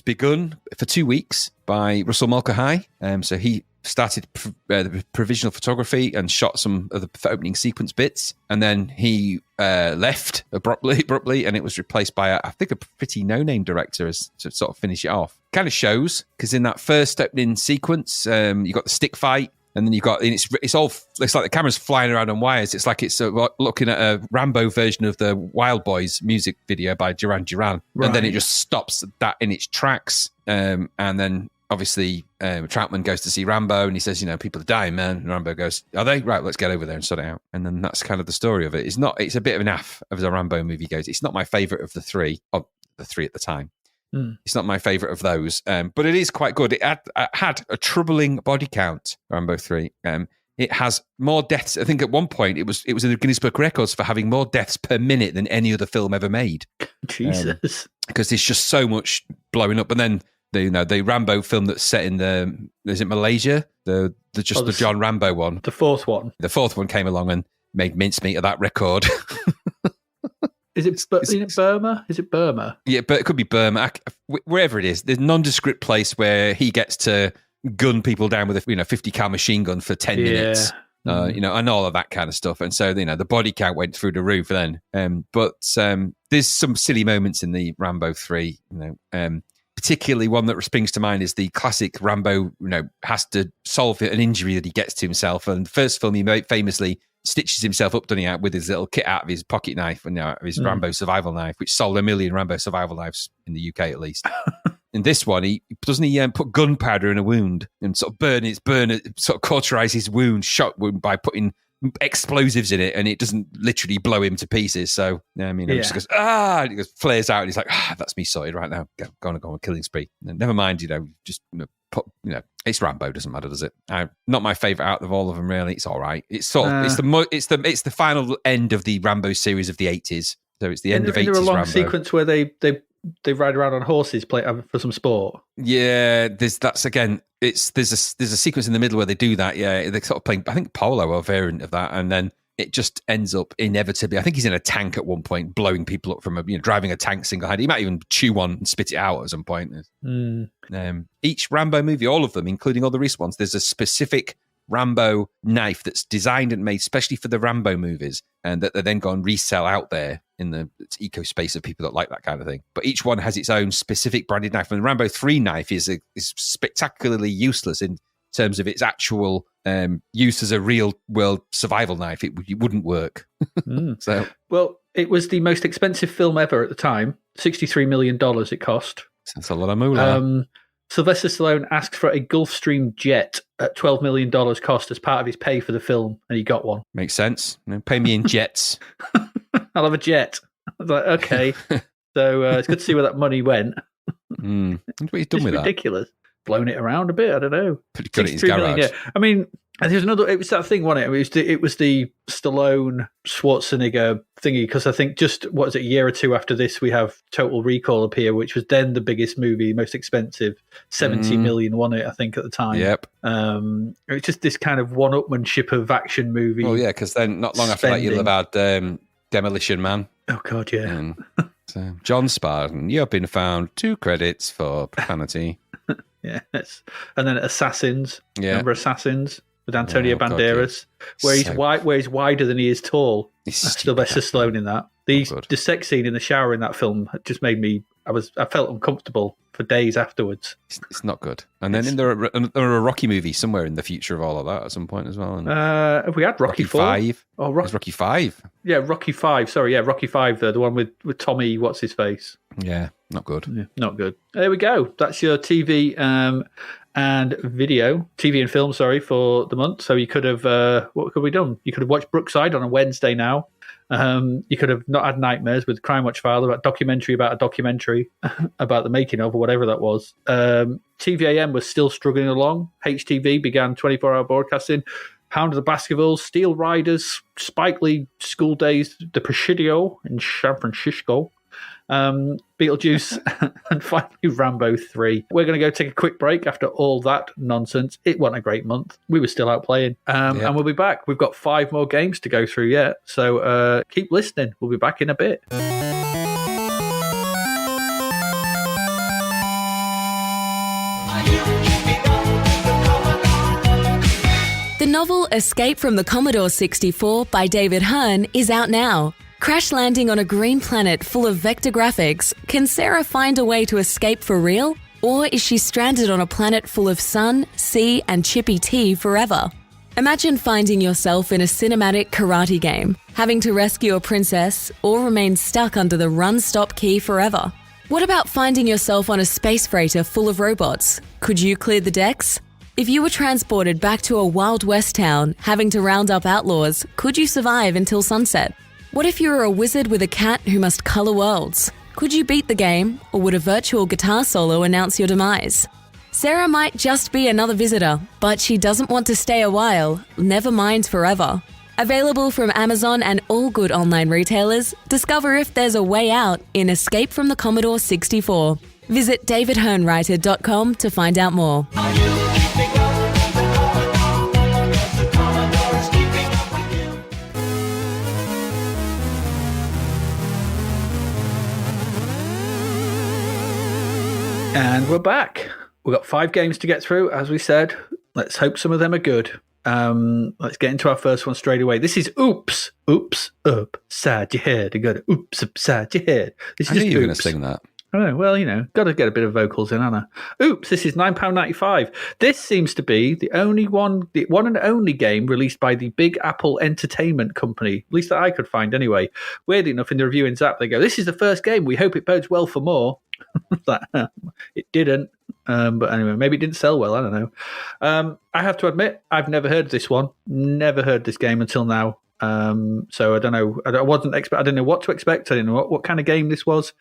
begun for 2 weeks by Russell Mulcahy. So he started the provisional photography and shot some of the opening sequence bits, and then he left abruptly, and it was replaced by I think a pretty no-name director to sort of finish it off. Kind of shows, because in that first opening sequence, you got the stick fight. And then you've got, it's like the camera's flying around on wires. It's like it's looking at a Rambo version of the Wild Boys music video by Duran Duran. Right. And then it just stops that in its tracks. And then obviously Troutman goes to see Rambo, and he says, people are dying, man. And Rambo goes, are they? Right, let's get over there and sort it out. And then that's kind of the story of it. It's a bit of an naff as a Rambo movie goes. It's not my favourite of the three at the time. It's not my favourite of those, but it is quite good. It had a troubling body count, Rambo 3. It has more deaths. I think at one point it was in the Guinness Book of Records for having more deaths per minute than any other film ever made. Jesus. Because there's just so much blowing up. And then the Rambo film that's set in is it Malaysia? The John Rambo one. The fourth one. The fourth one came along and made mincemeat of that record. Is it Burma? Is it Burma? Yeah, but it could be Burma. Wherever it is, there's a nondescript place where he gets to gun people down with a 50 cal machine gun for 10 minutes. And all of that kind of stuff. And so, the body count went through the roof then. But there's some silly moments in the Rambo 3, particularly one that springs to mind is the classic Rambo, has to solve an injury that he gets to himself. And the first film he famously stitches himself up, doesn't he, with his little kit out of his pocket knife and his Rambo survival knife, which sold 1 million Rambo survival knives in the UK at least. In this one, he put gunpowder in a wound and sort of cauterize his shot wound by putting explosives in it, and it doesn't literally blow him to pieces. So he just goes, and he goes, flares out, and he's like, that's me sorted right now. Go on a killing spree. And never mind, it's Rambo, doesn't matter, does it? Not my favourite out of all of them, really. It's all right. It's sort of it's the final end of the Rambo series of the 80s. So it's the end of 80s Rambo. Is there a long sequence where they ride around on horses, play for some sport? Yeah, there's a sequence in the middle where they do that. Yeah, they sort of playing, I think, polo or variant of that, and then it just ends up inevitably. I think he's in a tank at one point, blowing people up from driving a tank single-handed. He might even chew one and spit it out at some point. Each Rambo movie, all of them, including all the recent ones, there's a specific Rambo knife that's designed and made specially for the Rambo movies, and that they then go and resell out there in the eco space of people that like that kind of thing. But each one has its own specific branded knife. And the Rambo 3 knife is spectacularly useless in terms of its actual use as a real world survival knife. It wouldn't work. Well, it was the most expensive film ever at the time. $63 million it cost. That's a lot of moolah. Sylvester Stallone asked for a Gulfstream jet at $12 million cost as part of his pay for the film, and he got one. Makes sense. Pay me in jets. I'll have a jet. I was like, okay. So it's good to see where that money went. What he's done with that? Ridiculous. Blown it around a bit. I don't know. Pretty good at his garage. Million, yeah. I mean, there's another. It was that thing, wasn't it? It was the Stallone Schwarzenegger thingy. Because I think a year or two after this, we have Total Recall appear, which was then the biggest movie, most expensive, 70 million, wasn't it? I think at the time. Yep. It's just this kind of one-upmanship of action movie. Oh yeah, because then not long after that, you'll have had Demolition Man. Oh god, yeah. And so John Spartan, you have been found 2 credits for profanity. Yes. And then Assassins. Yeah. Remember Assassins with Antonio Banderas, God, where he's wider than he is tall. He's Sylvester Stallone in that. The sex scene in the shower in that film just made me. I felt uncomfortable for days afterwards. It's not good. And then there are a Rocky movie somewhere in the future of all of that at some point as well. And have we had Rocky 4? 5? Oh, Rocky 5. Yeah, Rocky 5. Sorry, yeah, Rocky 5. The one with Tommy. What's his face? Yeah, not good. Yeah, not good. There we go. That's your TV and video, TV and film. Sorry for the month. So you could have what could we done? You could have watched Brookside on a Wednesday now. You could have not had nightmares with Cry Much Father, about documentary about a documentary about the making of, or whatever that was. TVAM was still struggling along. HTV began 24-hour broadcasting. Hound of the Baskervilles, Steel Riders, Spike Lee School Days, The Presidio in San Francisco, Beetlejuice, and finally Rambo 3. We're going to go take a quick break after all that nonsense. It wasn't a great month. We were still out playing. And we'll be back. We've got 5 more games to go through yet. So keep listening. We'll be back in a bit. The novel Escape from the Commodore 64 by David Hearn is out now. Crash landing on a green planet full of vector graphics, can Sarah find a way to escape for real? Or is she stranded on a planet full of sun, sea, and chippy tea forever? Imagine finding yourself in a cinematic karate game, having to rescue a princess, or remain stuck under the run-stop key forever. What about finding yourself on a space freighter full of robots? Could you clear the decks? If you were transported back to a Wild West town, having to round up outlaws, could you survive until sunset? What if you were a wizard with a cat who must colour worlds? Could you beat the game, or would a virtual guitar solo announce your demise? Sarah might just be another visitor, but she doesn't want to stay a while, never mind forever. Available from Amazon and all good online retailers, discover if there's a way out in Escape from the Commodore 64. Visit davidhearnwriter.com to find out more. Are you keeping up with the Commodore? Yes, the Commodore is keeping up with you. And we're back. We've got 5 games to get through, as we said. Let's hope some of them are good. Let's get into our first one straight away. This is Oops. Oops, upside your head. You got to oops upside your head. This is I knew just you were going oops. to sing that. Oh, well, got to get a bit of vocals in, haven't I? Oops, this is £9.95. This seems to be the one and only game released by the Big Apple Entertainment Company, at least that I could find anyway. Weirdly enough, in the review in Zapped, they go, this is the first game. We hope it bodes well for more. It didn't. But anyway, maybe it didn't sell well. I don't know. I have to admit, I've never heard of this one. Never heard this game until now. So I don't know. I didn't know what to expect. I didn't know what kind of game this was,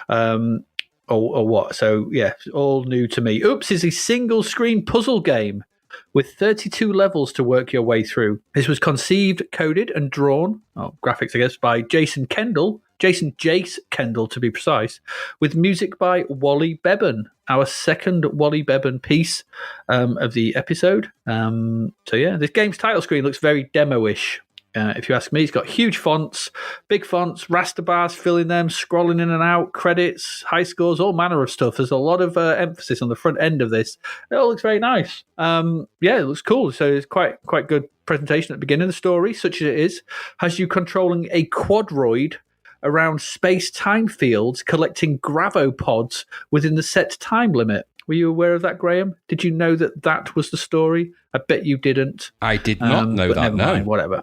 or what. So yeah, it's all new to me. Oops is a single screen puzzle game with 32 levels to work your way through. This was conceived, coded, and drawn, graphics I guess, by Jason Jace Kendall to be precise, with music by Wally Beban, our second Wally Beban piece of the episode. So yeah, this game's title screen looks very demo-ish. If you ask me, it's got huge fonts, big fonts, raster bars filling them, scrolling in and out, credits, high scores, all manner of stuff. There's a lot of emphasis on the front end of this. It all looks very nice. Yeah, it looks cool. So it's quite good presentation at the beginning of the story, such as it is. Has you controlling a quadroid around space-time fields, collecting gravopods within the set time limit. Were you aware of that, Graham? Did you know that was the story? I bet you didn't. I did not know but that, never no. mind, whatever.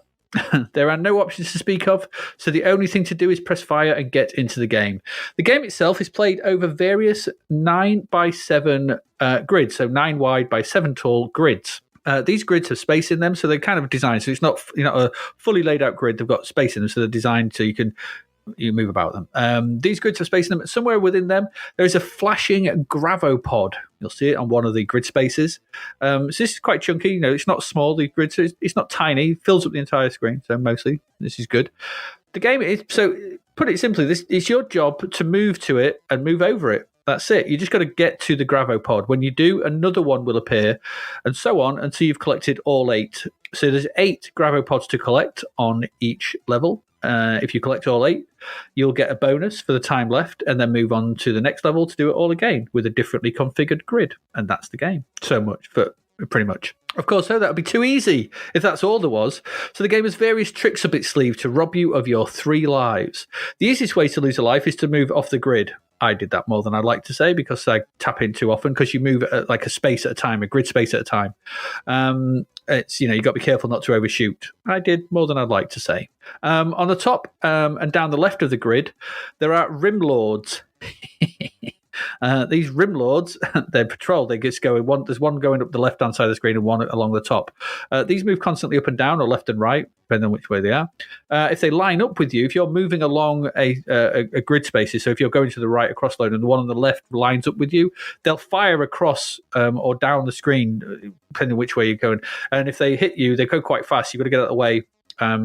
There are no options to speak of, so the only thing to do is press fire and get into the game. The game itself is played over various 9x7 grids, so 9 wide by 7 tall grids. These grids have space in them, so they're kind of designed, so it's not a fully laid out grid. They've got space in them, so they're designed so you move about them. These grids have space in them. Somewhere within them, there is a flashing gravopod. You'll see it on one of the grid spaces. So this is quite chunky. It's not small, the grid, so it's not tiny. It fills up the entire screen, so mostly this is good. The game is, so put it simply, this is your job to move to it and move over it. That's it. You just got to get to the gravopod. When you do, another one will appear, and so on until you've collected all 8. So there's 8 gravopods to collect on each level. If you collect all 8, you'll get a bonus for the time left and then move on to the next level to do it all again with a differently configured grid. And that's the game. So much for pretty much. Of course, that would be too easy if that's all there was. So the game has various tricks up its sleeve to rob you of your 3 lives. The easiest way to lose a life is to move off the grid. I did that more than I'd like to say because I tap in too often because you move at like a space at a time, a grid space at a time. It's you got to be careful not to overshoot. I did more than I'd like to say. On the top and down the left of the grid, there are rim lords. These rim lords, they patrol. They just go in one. There's one going up the left-hand side of the screen and one along the top. These move constantly up and down or left and right, depending on which way they are. If they line up with you, if you're moving along a grid spaces, so if you're going to the right across load and the one on the left lines up with you, they'll fire across or down the screen, depending on which way you're going. And if they hit you, they go quite fast. You've got to get out of the way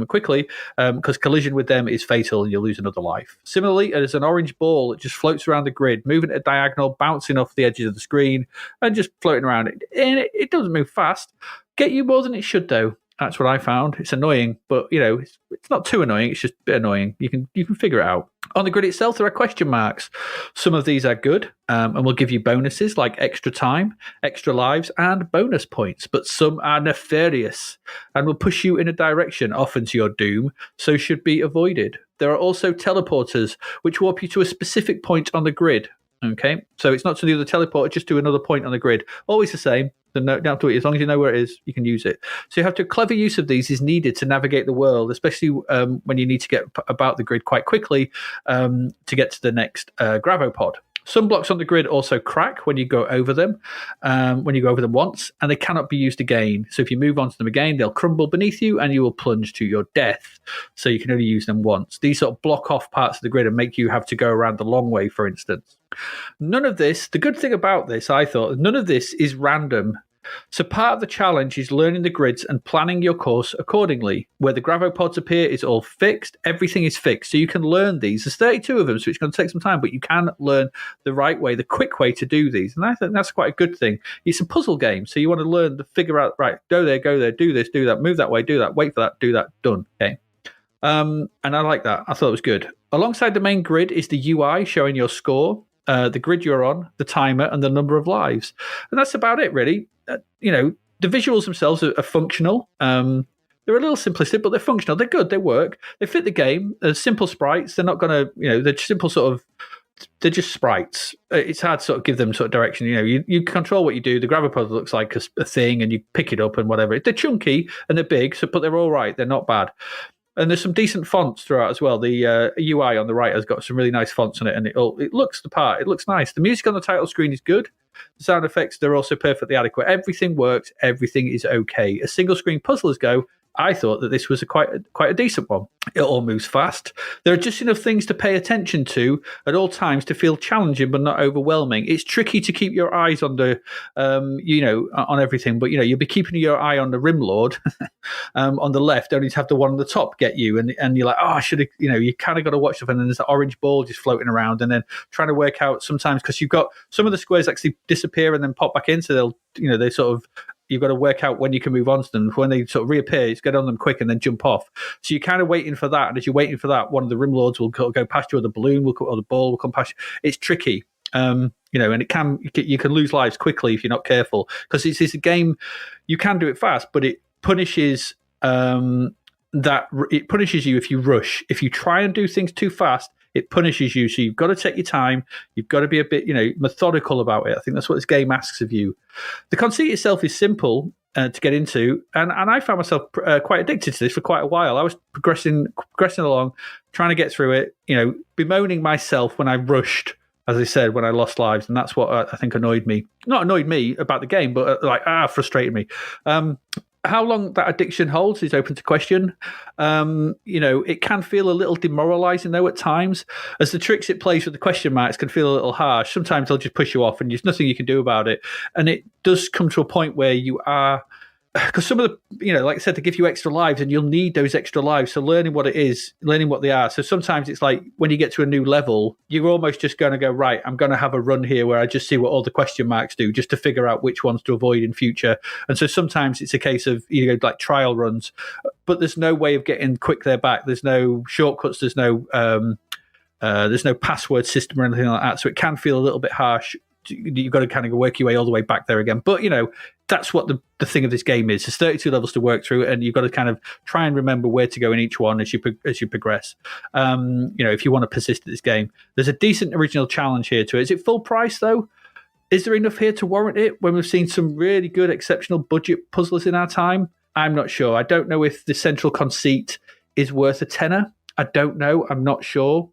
quickly, because collision with them is fatal and you'll lose another life. Similarly, there's an orange ball that just floats around the grid, moving at a diagonal, bouncing off the edges of the screen, and just floating around. And it doesn't move fast. Get you more than it should, though. That's what I found. It's annoying, but it's not too annoying. It's just a bit annoying. You can figure it out. On the grid itself, there are question marks. Some of these are good and will give you bonuses like extra time, extra lives, and bonus points. But some are nefarious and will push you in a direction, often to your doom, so should be avoided. There are also teleporters, which warp you to a specific point on the grid. Okay, so it's not to the other teleporter, just to another point on the grid. Always the same. Don't have to, as long as you know where it is, you can use it. So you have to clever use of these is needed to navigate the world, especially when you need to get about the grid quite quickly to get to the next gravopod. Some blocks on the grid also crack when you go over them, once, and they cannot be used again. So if you move onto them again, they'll crumble beneath you and you will plunge to your death. So you can only use them once. These sort of block off parts of the grid and make you have to go around the long way, for instance. None of this, the good thing about this, I thought, none of this is random. So part of the challenge is learning the grids and planning your course accordingly. Where the gravopods appear is all fixed. Everything is fixed. So you can learn these. There's 32 of them, so it's going to take some time, but you can learn the right way, the quick way to do these. And I think that's quite a good thing. It's a puzzle game, so you want to learn to figure out, right, go there, do this, do that, move that way, do that, wait for that, do that, done. Okay. And I like that. I thought it was good. Alongside the main grid is the UI showing your score, the grid you're on, the timer, and the number of lives. And that's about it, really. The visuals themselves are functional. They're a little simplistic, but they're functional. They're good. They work. They fit the game. They're simple sprites. They're not going to, they're simple sort of, they're just sprites. It's hard to sort of give them sort of direction. You control what you do. The gravopod looks like a thing and you pick it up and whatever. They're chunky and they're big, but they're all right. They're not bad. And there's some decent fonts throughout as well. The UI on the right has got some really nice fonts on it, and it looks the part. It looks nice. The music on the title screen is good. The sound effects, they're also perfectly adequate. Everything works. Everything is okay. As single screen puzzlers go, I thought that this was quite a decent one. It all moves fast. There are just enough things to pay attention to at all times to feel challenging but not overwhelming. It's tricky to keep your eyes on the, on everything. But you'll be keeping your eye on the rim lord on the left, only to have the one on the top get you. And you're like, oh, I should have. You kind of got to watch stuff. And then there's the orange ball just floating around, and then trying to work out sometimes because you've got some of the squares actually disappear and then pop back in. So they sort of. You've got to work out when you can move on to them. When they sort of reappear, you get on them quick and then jump off. So you're kind of waiting for that. And as you're waiting for that, one of the rim lords will go past you, or the balloon will, or the ball will come past you. It's tricky, and you can lose lives quickly if you're not careful. Because it's a game, you can do it fast, but it punishes you if you rush. If you try and do things too fast, it punishes you. So you've got to take your time. You've got to be a bit, methodical about it. I think that's what this game asks of you. The conceit itself is simple to get into, and I found myself quite addicted to this for quite a while. I was progressing along, trying to get through it, bemoaning myself when I rushed, as I said, when I lost lives, and that's what I think annoyed me. Not annoyed me about the game, but frustrated me. How long that addiction holds is open to question. It can feel a little demoralizing, though, at times, as the tricks it plays with the question marks can feel a little harsh. Sometimes they'll just push you off and there's nothing you can do about it. And it does come to a point where you are... Because some of the, like I said, to give you extra lives, and you'll need those extra lives. So learning what it is, learning what they are. So sometimes it's like when you get to a new level, you're almost just going to go, right, I'm going to have a run here where I just see what all the question marks do, just to figure out which ones to avoid in future. And so sometimes it's a case of, like trial runs, but there's no way of getting quick there back. There's no shortcuts. There's no password system or anything like that. So it can feel a little bit harsh. You've got to kind of work your way all the way back there again. But, that's what the thing of this game is. There's 32 levels to work through, and you've got to kind of try and remember where to go in each one as you progress. If you want to persist at this game. There's a decent original challenge here to it. Is it full price, though? Is there enough here to warrant it when we've seen some really good, exceptional budget puzzlers in our time? I'm not sure. I don't know if the central conceit is worth a tenner. I don't know. I'm not sure.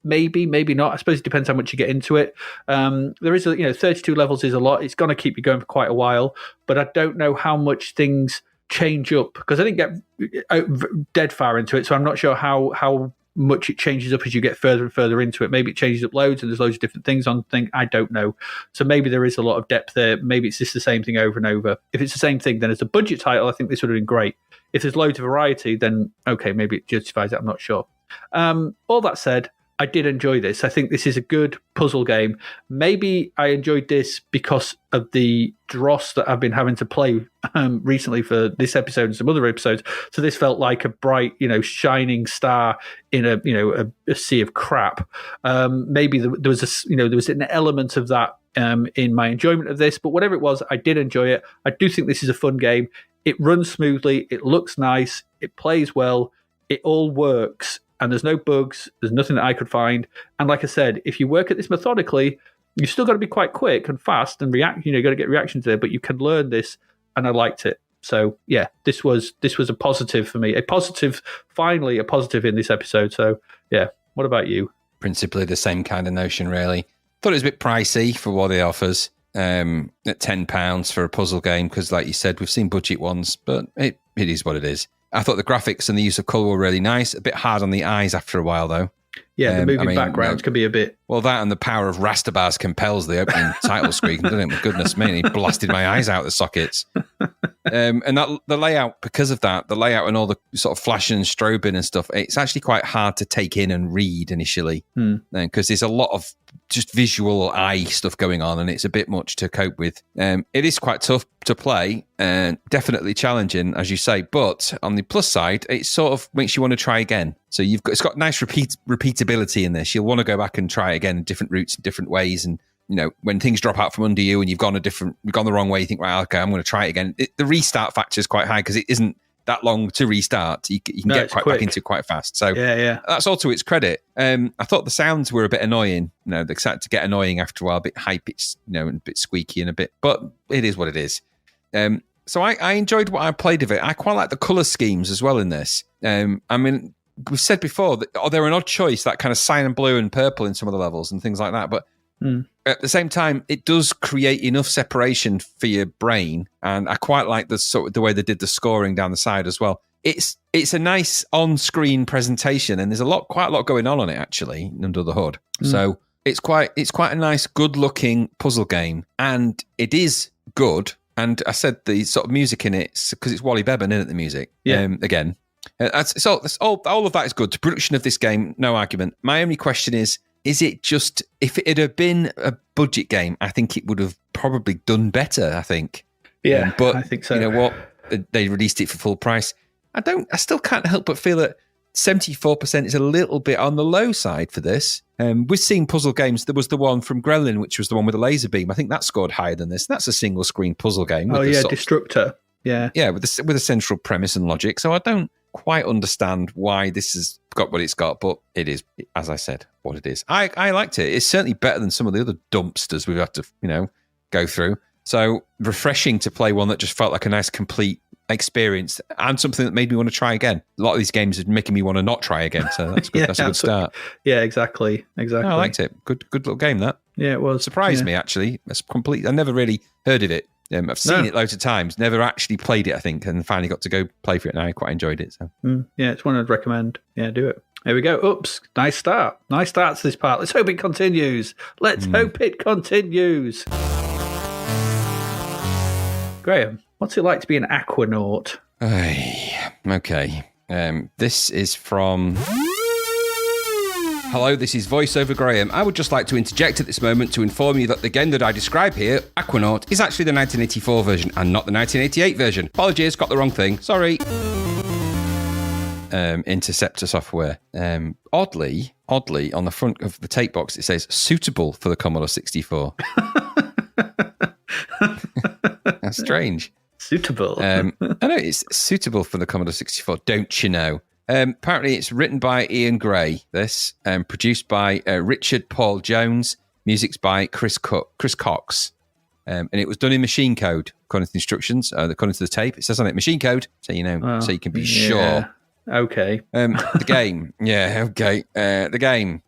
maybe not. I suppose it depends how much you get into it. There is 32 levels is a lot. It's going to keep you going for quite a while, but I don't know how much things change up, because I didn't get dead far into it, so I'm not sure how much it changes up as you get further and further into it. Maybe it changes up loads and there's loads of different things on thing. I don't know. So maybe there is a lot of depth there. Maybe it's just the same thing over and over. If it's the same thing, then as a budget title, I think this would have been great. If there's loads of variety, then okay, maybe it justifies it. I'm not sure. All that said, I did enjoy this. I think this is a good puzzle game. Maybe I enjoyed this because of the dross that I've been having to play recently for this episode and some other episodes. So this felt like a bright, shining star in a sea of crap. Maybe there was an element of that in my enjoyment of this. But whatever it was, I did enjoy it. I do think this is a fun game. It runs smoothly. It looks nice. It plays well. It all works. And there's no bugs. There's nothing that I could find. And like I said, if you work at this methodically, you've still got to be quite quick and fast and react. You've got to get reactions there, but you can learn this. And I liked it. So yeah, this was a positive for me. Finally a positive in this episode. So yeah, what about you? Principally the same kind of notion, really. Thought it was a bit pricey for what it offers at £10 for a puzzle game, because like you said, we've seen budget ones, but it is what it is. I thought the graphics and the use of colour were really nice. A bit hard on the eyes after a while, though. Yeah, the moving backgrounds can be a bit... Well, that and the power of raster bars compels the opening title screen, doesn't it? Goodness me, it blasted my eyes out the sockets. And that the layout, because of that, the layout and all the sort of flashing and strobing and stuff, it's actually quite hard to take in and read initially, because there's a lot of just visual eye stuff going on, and it's a bit much to cope with. It is quite tough to play and definitely challenging, as you say, but on the plus side, it sort of makes you want to try again. So it's got nice repeatability in this. You'll want to go back and try again in different routes and different ways. And when things drop out from under you and you've gone the wrong way, you think, right, okay, I'm going to try it again. The restart factor is quite high because it isn't that long to restart. You can get quite back into it quite fast. So yeah, that's all to its credit. I thought the sounds were a bit annoying. They started to get annoying after a while, a bit high pitched, and a bit squeaky and but it is what it is. So I enjoyed what I played of it. I quite like the colour schemes as well in this. We've said before that they're an odd choice, that kind of cyan blue and purple in some of the levels and things like that. But at the same time, it does create enough separation for your brain. And I quite like the way they did the scoring down the side as well. It's a nice on-screen presentation, and there's quite a lot going on it actually under the hood. So it's quite a nice, good-looking puzzle game, and it is good. And I said the sort of music in it, because it's Wally Beban, isn't it, the music? Yeah. Again. That's all of that is good. The production of this game, no argument. My only question is it just, if it had been a budget game, I think it would have probably done better, I think. Yeah, but I think so. You know what? They released it for full price. I still can't help but feel that 74% is a little bit on the low side for this. We've seen puzzle games. There was the one from Gremlin, which was the one with the laser beam. I think that scored higher than this. That's a single screen puzzle game. Oh yeah, Destructor. Yeah. Yeah, with a central premise and logic. So I don't quite understand why this has got what it's got, but it is, as I said, what it is. I liked it. It's certainly better than some of the other dumpsters we've had to, go through. So refreshing to play one that just felt like a nice, complete experience and something that made me want to try again. A lot of these games are making me want to not try again, so that's good. That's a good start. Yeah, exactly. I liked it. Good little game, that. Yeah, it was. Surprised me, actually. It's complete. I never really heard of it. I've seen it loads of times, never actually played it, I think, and finally got to go play for it, and I quite enjoyed it. So yeah, it's one I'd recommend. Yeah, do it. Here we go. Oops, nice start. Nice start to this part. Let's hope it continues. Graham, what's it like to be an Aquanaut? Okay. This is from... Hello, this is VoiceOver Graham. I would just like to interject at this moment to inform you that the game that I describe here, Aquanaut, is actually the 1984 version and not the 1988 version. Apologies, got the wrong thing. Sorry. Interceptor software. Oddly, on the front of the tape box, it says suitable for the Commodore 64. That's strange. Suitable. I know it's suitable for the Commodore 64, don't you know? Apparently, it's written by Ian Gray, produced by Richard Paul Jones, music's by Chris Cox, and it was done in machine code, according to the instructions, according to the tape. It says on it, machine code, so so you can be sure. Okay. The game. Yeah, okay. The game.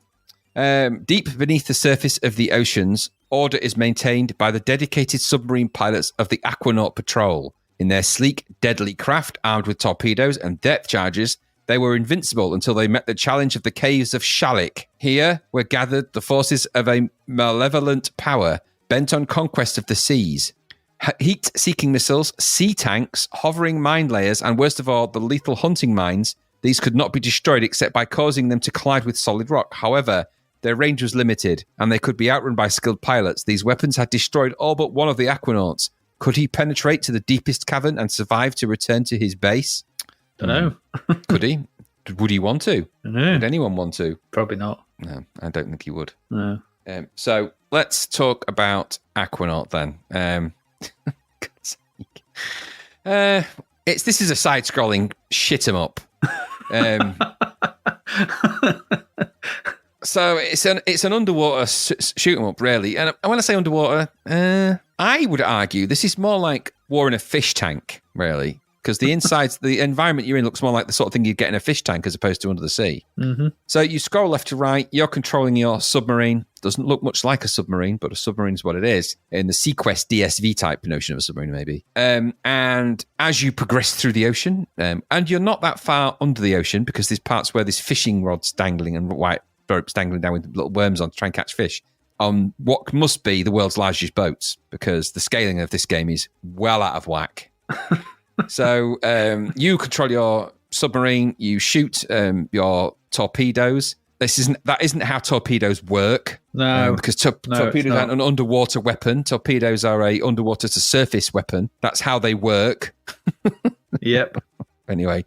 Deep beneath the surface of the oceans, order is maintained by the dedicated submarine pilots of the Aquanaut Patrol. In their sleek, deadly craft, armed with torpedoes and depth charges, they were invincible until they met the challenge of the caves of Shackled. Here were gathered the forces of a malevolent power bent on conquest of the seas. Heat-seeking missiles, sea tanks, hovering mine layers, and worst of all, the lethal hunting mines. These could not be destroyed except by causing them to collide with solid rock. However, their range was limited, and they could be outrun by skilled pilots. These weapons had destroyed all but one of the Aquanauts. Could he penetrate to the deepest cavern and survive to return to his base? Don't know. Could he? Would he want to? No. Would anyone want to? Probably not. No, I don't think he would. No. So let's talk about Aquanaut then. God's sake. This is a side-scrolling shit 'em up. So it's an underwater shoot 'em up, really. And when I say underwater, I would argue this is more like war in a fish tank, really, because the environment you're in looks more like the sort of thing you'd get in a fish tank as opposed to under the sea. Mm-hmm. So you scroll left to right, you're controlling your submarine. Doesn't look much like a submarine, but a submarine is what it is. In the Sequest DSV type notion of a submarine, maybe. And as you progress through the ocean, and you're not that far under the ocean because there's parts where there's fishing rods dangling and white ropes dangling down with little worms on to try and catch fish on what must be the world's largest boats, because the scaling of this game is well out of whack. So you control your submarine, you shoot your torpedoes. That isn't how torpedoes work. No, because torpedoes aren't an underwater weapon. Torpedoes are a underwater to surface weapon. That's how they work. Yep. Anyway,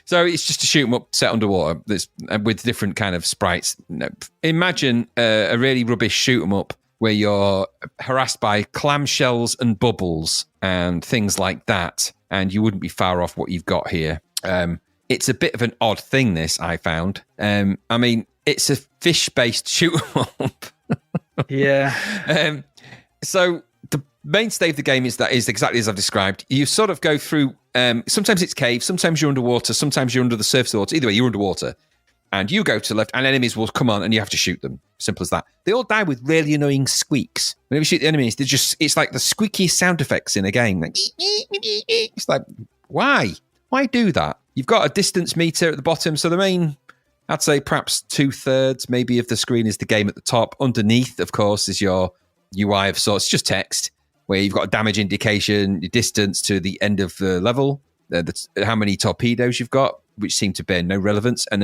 so it's just to shoot them up set underwater with different kind of sprites. Imagine a really rubbish shoot 'em up where you're harassed by clamshells and bubbles and things like that, and you wouldn't be far off what you've got here. It's a bit of an odd thing, this, I found. I mean, it's a fish-based shoot 'em up. Yeah. So the mainstay of the game is exactly as I've described. You sort of go through, sometimes it's caves, sometimes you're underwater, sometimes you're under the surface of the water. Either way, you're underwater. And you go to the left, and enemies will come on, and you have to shoot them. Simple as that. They all die with really annoying squeaks. Whenever you shoot the enemies, it's like the squeakiest sound effects in a game. Like, it's like, why? Why do that? You've got a distance meter at the bottom, so the main, I'd say perhaps 2/3 maybe of the screen is the game at the top. Underneath, of course, is your UI of sorts, just text, where you've got a damage indication, your distance to the end of the level, how many torpedoes you've got, which seem to bear no relevance. And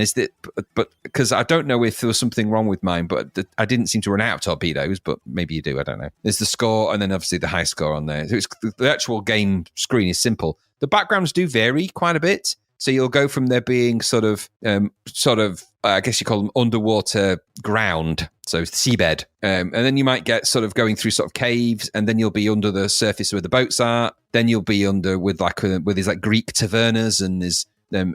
but because I don't know if there was something wrong with mine, but I didn't seem to run out of torpedoes, but maybe you do, I don't know. There's the score, and then obviously the high score on there. So the actual game screen is simple. The backgrounds do vary quite a bit. So you'll go from there being sort of, I guess you call them underwater ground, so seabed, and then you might get sort of going through sort of caves, and then you'll be under the surface where the boats are. Then you'll be under with these like Greek tavernas, and there's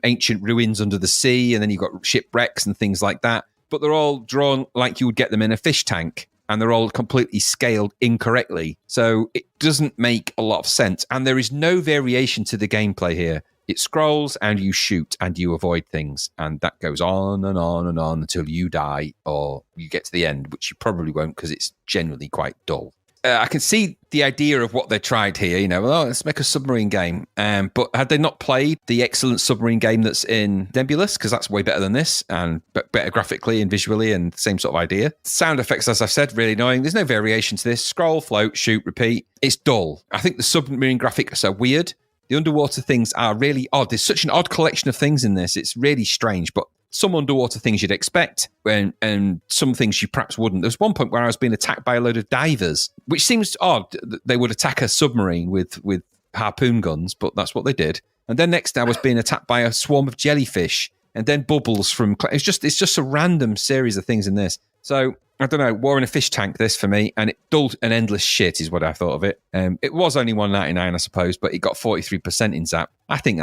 ancient ruins under the sea, and then you've got shipwrecks and things like that. But they're all drawn like you would get them in a fish tank, and they're all completely scaled incorrectly. So it doesn't make a lot of sense, and there is no variation to the gameplay here. It scrolls and you shoot and you avoid things, and that goes on and on and on until you die or you get to the end, which you probably won't because it's generally quite dull. I can see the idea of what they tried here, let's make a submarine game. But had they not played the excellent submarine game that's in Nebulous, because that's way better than this, and better graphically and visually, and same sort of idea. Sound effects, as I've said, really annoying. There's no variation to this. Scroll, float, shoot, repeat. It's dull. I think the submarine graphics are weird. The underwater things are really odd. There's such an odd collection of things in this. It's really strange, but some underwater things you'd expect, and some things you perhaps wouldn't. There's one point where I was being attacked by a load of divers, which seems odd that they would attack a submarine with harpoon guns, but that's what they did. And then next I was being attacked by a swarm of jellyfish, and then bubbles from... It's just a random series of things in this. So, I don't know, war in a fish tank, this for me, and it dulled an endless shit is what I thought of it. It was only $1.99, I suppose, but it got 43% in Zap. I think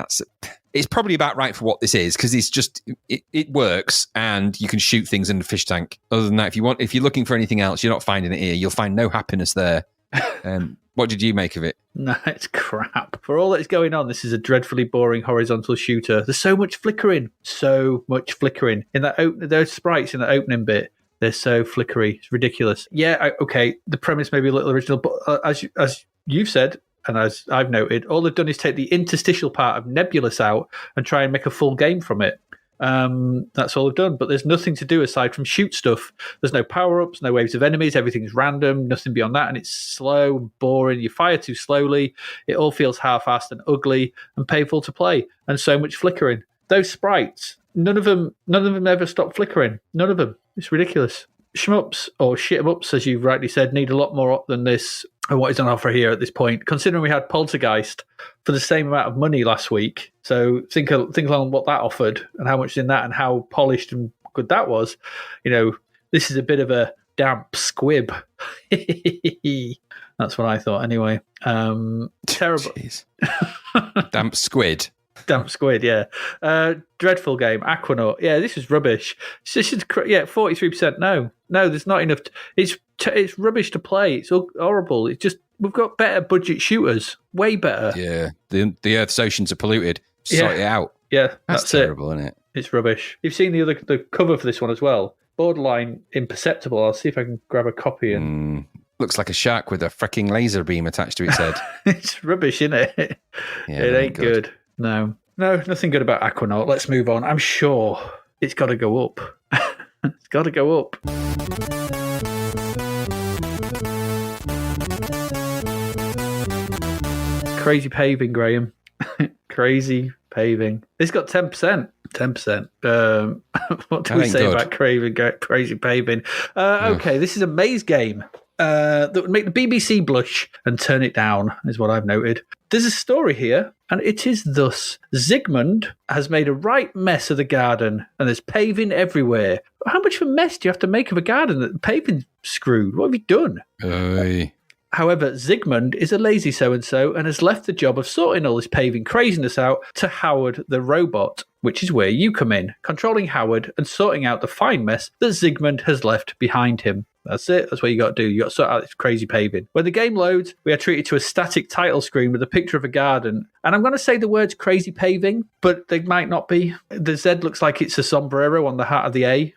it's probably about right for what this is, because it's just, it works, and you can shoot things in the fish tank. Other than that, if you're looking for anything else, you're not finding it here. You'll find no happiness there. What did you make of it? No, it's crap. For all that's going on, this is a dreadfully boring horizontal shooter. There's so much flickering. In those sprites in the opening bit, They're so flickery. It's ridiculous. Yeah, okay, the premise may be a little original, but as you've said, and as I've noted, all they've done is take the interstitial part of Nebulous out and try and make a full game from it. That's all they've done, but there's nothing to do aside from shoot stuff. There's no power-ups, no waves of enemies, everything's random, nothing beyond that, and it's slow and boring. You fire too slowly, it all feels half-assed and ugly and painful to play, and so much flickering. Those sprites, none of them ever stop flickering. None of them. It's ridiculous. Shmups, or shit-em-ups, as you rightly said, need a lot more than this, and what is on offer here at this point, considering we had Poltergeist for the same amount of money last week. So think along what that offered and how much is in that and how polished and good that was. This is a bit of a damp squib. That's what I thought anyway. Terrible. Jeez. Damp squid. Damp squid, yeah. Dreadful game. Aquanaut. Yeah, this is rubbish. This is 43%. No, there's not enough. It's rubbish to play. It's horrible. It's just we've got better budget shooters, way better. Yeah, the Earth's oceans are polluted. Sort it out. Yeah, that's terrible, isn't it? It's rubbish. You've seen the cover for this one as well. Borderline imperceptible. I'll see if I can grab a copy and. Looks like a shark with a freaking laser beam attached to its head. It's rubbish, isn't it? Yeah, it ain't good. No, nothing good about Aquanaut. Let's move on. I'm sure it's got to go up. It's got to go up. Crazy Paving, Graham. Crazy Paving. It's got 10%. 10%. What do we say about Crazy Paving? Okay, this is a maze game. That would make the BBC blush and turn it down, is what I've noted. There's a story here, and it is thus. Zygmunt has made a right mess of the garden, and there's paving everywhere. How much of a mess do you have to make of a garden that the paving's screwed? What have you done? However, Zygmunt is a lazy so-and-so and has left the job of sorting all this paving craziness out to Howard the robot, which is where you come in, controlling Howard and sorting out the fine mess that Zygmunt has left behind him. That's it. That's what you got to do. You got to sort out this crazy paving. When the game loads, we are treated to a static title screen with a picture of a garden. And I'm going to say the words crazy paving, but they might not be. The Z looks like it's a sombrero on the hat of the A.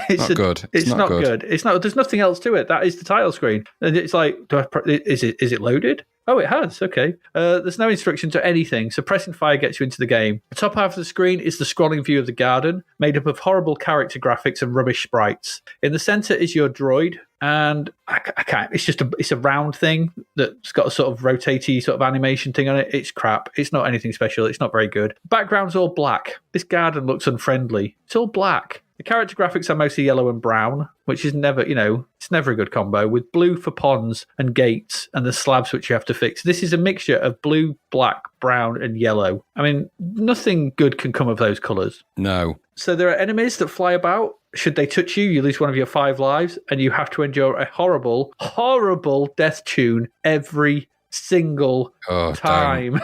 It's not good. It's not good. It's not. There's nothing else to it. That is the title screen. And it's like, is it loaded? Oh, it has. Okay. There's no instruction to anything, so pressing fire gets you into the game. The top half of the screen is the scrolling view of the garden, made up of horrible character graphics and rubbish sprites. In the center is your droid, and I can't. It's a round thing that's got a sort of rotatey sort of animation thing on it. It's crap. It's not anything special. It's not very good. Background's all black. This garden looks unfriendly. It's all black. The character graphics are mostly yellow and brown, which is never, it's never a good combo, with blue for ponds and gates and the slabs which you have to fix. This is a mixture of blue, black, brown, and yellow. I mean, nothing good can come of those colours. No. So there are enemies that fly about. Should they touch you, you lose one of your 5 lives, and you have to endure a horrible, horrible death tune every single time.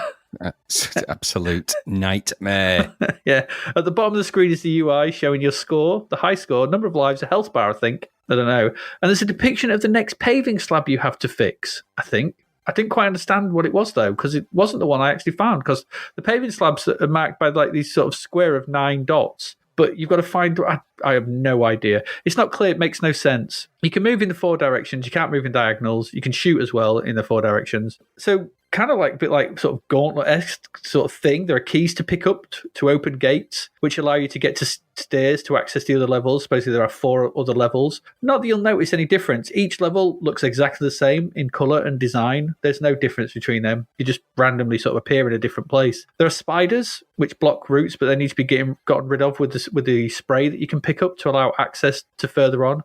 Absolute nightmare. Yeah. At the bottom of the screen is the UI showing your score, the high score, number of lives, a health bar, I think. I don't know. And there's a depiction of the next paving slab you have to fix, I think. I didn't quite understand what it was, though, because it wasn't the one I actually found, because the paving slabs are marked by like these sort of square of 9 dots. But you've got to find... I have no idea. It's not clear. It makes no sense. You can move in the 4 directions. You can't move in diagonals. You can shoot as well in the 4 directions. So kind of like a bit like sort of gauntlet-esque sort of thing. There are keys to pick up to open gates, which allow you to get to stairs to access the other levels. Supposedly there are 4 other levels. Not that you'll notice any difference. Each level looks exactly the same in colour and design. There's no difference between them. You just randomly sort of appear in a different place. There are spiders which block routes, but they need to be gotten rid of with the spray that you can pick up to allow access to further on,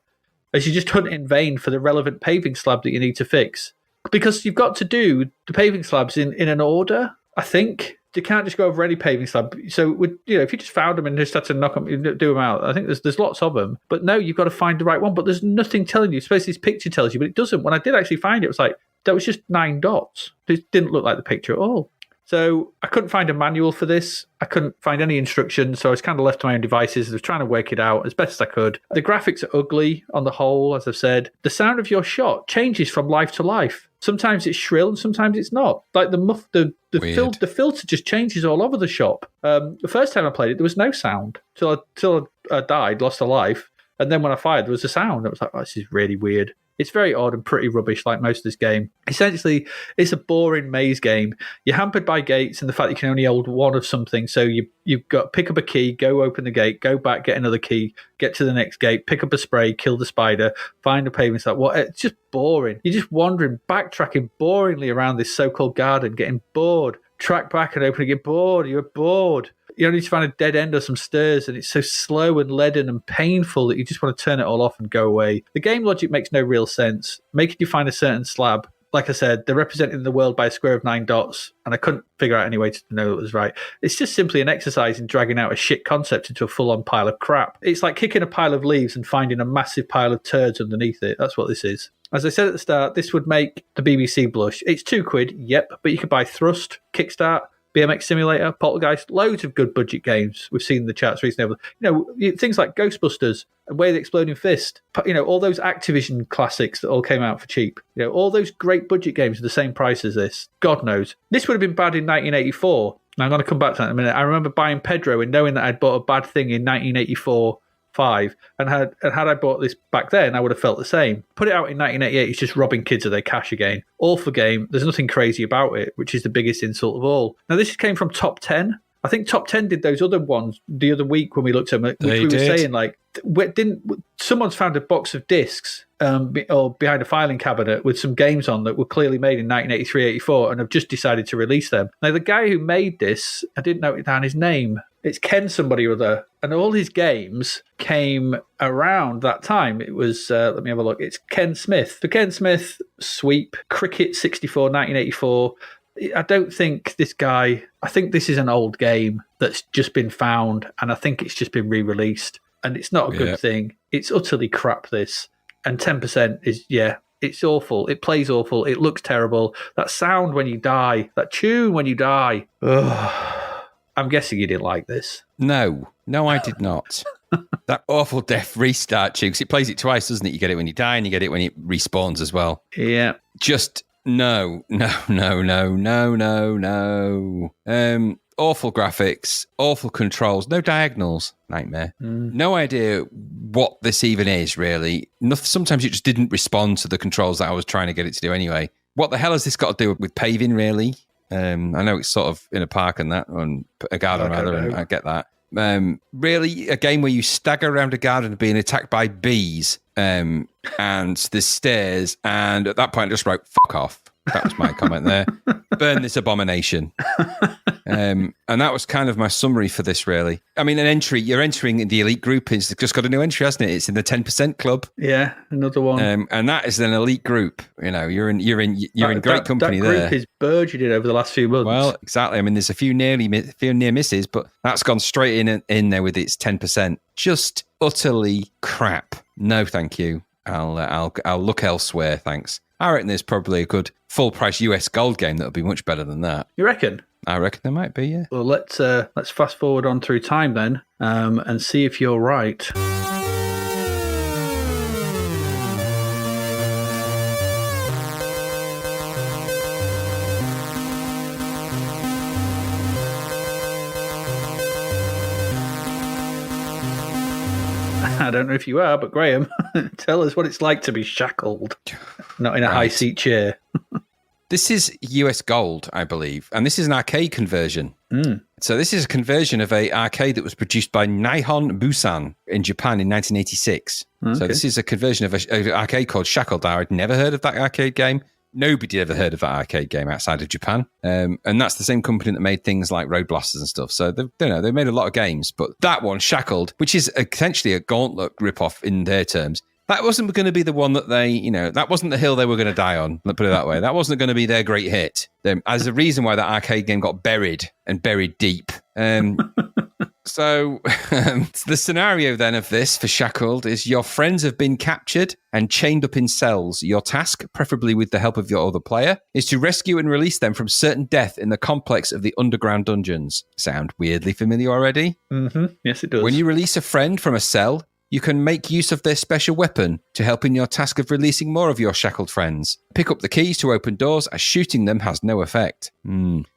as you just hunt in vain for the relevant paving slab that you need to fix. Because you've got to do the paving slabs in an order, I think. You can't just go over any paving slab. So, if you just found them and just had to knock them, do them out, I think there's lots of them. But no, you've got to find the right one. But there's nothing telling you. Suppose this picture tells you, but it doesn't. When I did actually find it, it was like, that was just 9 dots. It didn't look like the picture at all. So I couldn't find a manual for this. I couldn't find any instructions, so I was kind of left to my own devices. I was trying to work it out as best as I could. The graphics are ugly on the whole, as I've said. The sound of your shot changes from life to life. Sometimes it's shrill and sometimes it's not. Like the filter just changes all over the shop. The first time I played it, there was no sound till I died, lost a life. And then when I fired, there was a sound. I was like, oh, this is really weird. It's very odd and pretty rubbish, like most of this game. Essentially, it's a boring maze game. You're hampered by gates and the fact that you can only hold one of something. So you've got to pick up a key, go open the gate, go back, get another key, get to the next gate, pick up a spray, kill the spider, find a paving. It's like, what? It's just boring. You're just wandering, backtracking boringly around this so-called garden, getting bored. Track back and open and get bored. You're bored. You only need to find a dead end or some stairs, and it's so slow and leaden and painful that you just want to turn it all off and go away. The game logic makes no real sense. Making you find a certain slab, like I said, they're representing the world by a square of 9 dots, and I couldn't figure out any way to know it was right. It's just simply an exercise in dragging out a shit concept into a full-on pile of crap. It's like kicking a pile of leaves and finding a massive pile of turds underneath it. That's what this is. As I said at the start, this would make the BBC blush. It's £2, yep, but you could buy Thrust, Kickstart, BMX Simulator, Poltergeist, loads of good budget games. We've seen in the chats recently. Things like Ghostbusters and Way of the Exploding Fist. All those Activision classics that all came out for cheap. All those great budget games are the same price as this. God knows. This would have been bad in 1984. Now, I'm going to come back to that in a minute. I remember buying Pedro and knowing that I'd bought a bad thing in 1984. And had I bought this back then, I would have felt the same. Put it out in 1988, it's just robbing kids of their cash again. Awful game. There's nothing crazy about it, which is the biggest insult of all. Now, this came from Top 10. I think Top 10 did those other ones the other week when we looked at them, which we were saying, like, someone's found a box of discs or behind a filing cabinet with some games on that were clearly made in 1983-84 and have just decided to release them. Now, the guy who made this, I didn't note down his name. It's Ken somebody or other. And all his games came around that time. It was, let me have a look. It's Ken Smith. For Ken Smith, Sweep, Cricket 64, 1984. I don't think this guy, I think this is an old game that's just been found, and I think it's just been re-released. And it's not a good thing. It's utterly crap, this. And 10% is, it's awful. It plays awful. It looks terrible. That sound when you die, that tune when you die. Ugh. I'm guessing you didn't like this. No, I did not. That awful death restart tune, because it plays it twice, doesn't it? You get it when you die and you get it when it respawns as well. Yeah. Just no. Awful graphics, awful controls, no diagonals, nightmare. No idea what this even is, really. Sometimes it just didn't respond to the controls that I was trying to get it to do anyway. What the hell has this got to do with paving, really? I know it's sort of in a park and that, on a garden rather, and I get that. Really, a game where you stagger around a garden being attacked by bees, and there's stairs, and at that point I just wrote, fuck off. That was my comment there. Burn this abomination. And that was kind of my summary for this, really. I mean, you're entering the elite group. It's just got a new entry, hasn't it? It's in the 10% club. Yeah, another one. And that is an elite group. You're in great company there. That group is burgeoning over the last few months. Well, exactly. I mean, there's a few near misses, but that's gone straight in there with its 10%. Just utterly crap. No, thank you. I'll look elsewhere, thanks. I reckon there's probably a good full-price US gold game that would be much better than that. You reckon? I reckon there might be, yeah. Well, let's fast forward on through time then, and see if you're right. I don't know if you are, but Graham, tell us what it's like to be shackled, not in a high seat chair. This is US Gold, I believe, and this is an arcade conversion. So this is a conversion of a arcade that was produced by Nihon Busan in Japan in 1986. Okay. So this is a conversion of an arcade called Shackled. I'd never heard of that arcade game. Nobody ever heard of that arcade game outside of Japan. And that's the same company that made things like Road Blasters and stuff. So they made a lot of games, but that one, Shackled, which is essentially a Gauntlet ripoff in their terms, that wasn't going to be the one that that wasn't the hill they were going to die on. Let's put it that way. That wasn't going to be their great hit. As a reason why that arcade game got buried deep. So the scenario then of this for Shackled is your friends have been captured and chained up in cells. Your task, preferably with the help of your other player, is to rescue and release them from certain death in the complex of the underground dungeons. Sound weirdly familiar already? Mm-hmm. Yes, it does. When you release a friend from a cell, You can make use of their special weapon to help in your task of releasing more of your shackled friends. Pick up the keys to open doors as shooting them has no effect.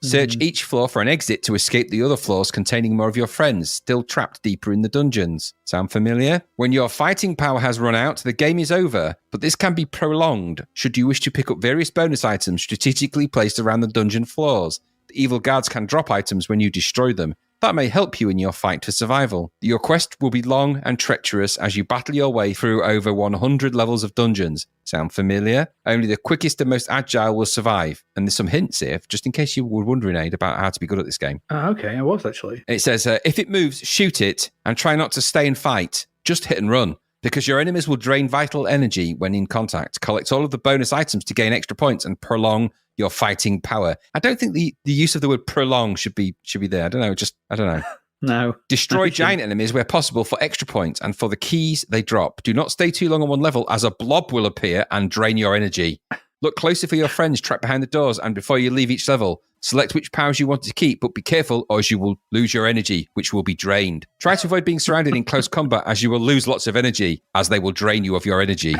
Search each floor for an exit to escape the other floors containing more of your friends, still trapped deeper in the dungeons. Sound familiar? When your fighting power has run out, the game is over, but this can be prolonged should you wish to pick up various bonus items strategically placed around the dungeon floors. The evil guards can drop items when you destroy them. That may help you in your fight for survival. Your quest will be long and treacherous as you battle your way through over 100 levels of dungeons. Sound familiar? Only the quickest and most agile will survive. And there's some hints here, just in case you were wondering, Aid, about how to be good at this game. Okay, I was actually. It says, if it moves, shoot it, and try not to stay and fight. Just hit and run. Because your enemies will drain vital energy when in contact. Collect all of the bonus items to gain extra points and prolong your fighting power. I don't think the use of the word prolong should be there. I don't know. No. Destroy giant enemies where possible for extra points and for the keys they drop. Do not stay too long on one level as a blob will appear and drain your energy. Look closer for your friends trapped behind the doors, and before you leave each level, select which powers you want to keep, but be careful or you will lose your energy, which will be drained. Try to avoid being surrounded in close combat as you will lose lots of energy, as they will drain you of your energy.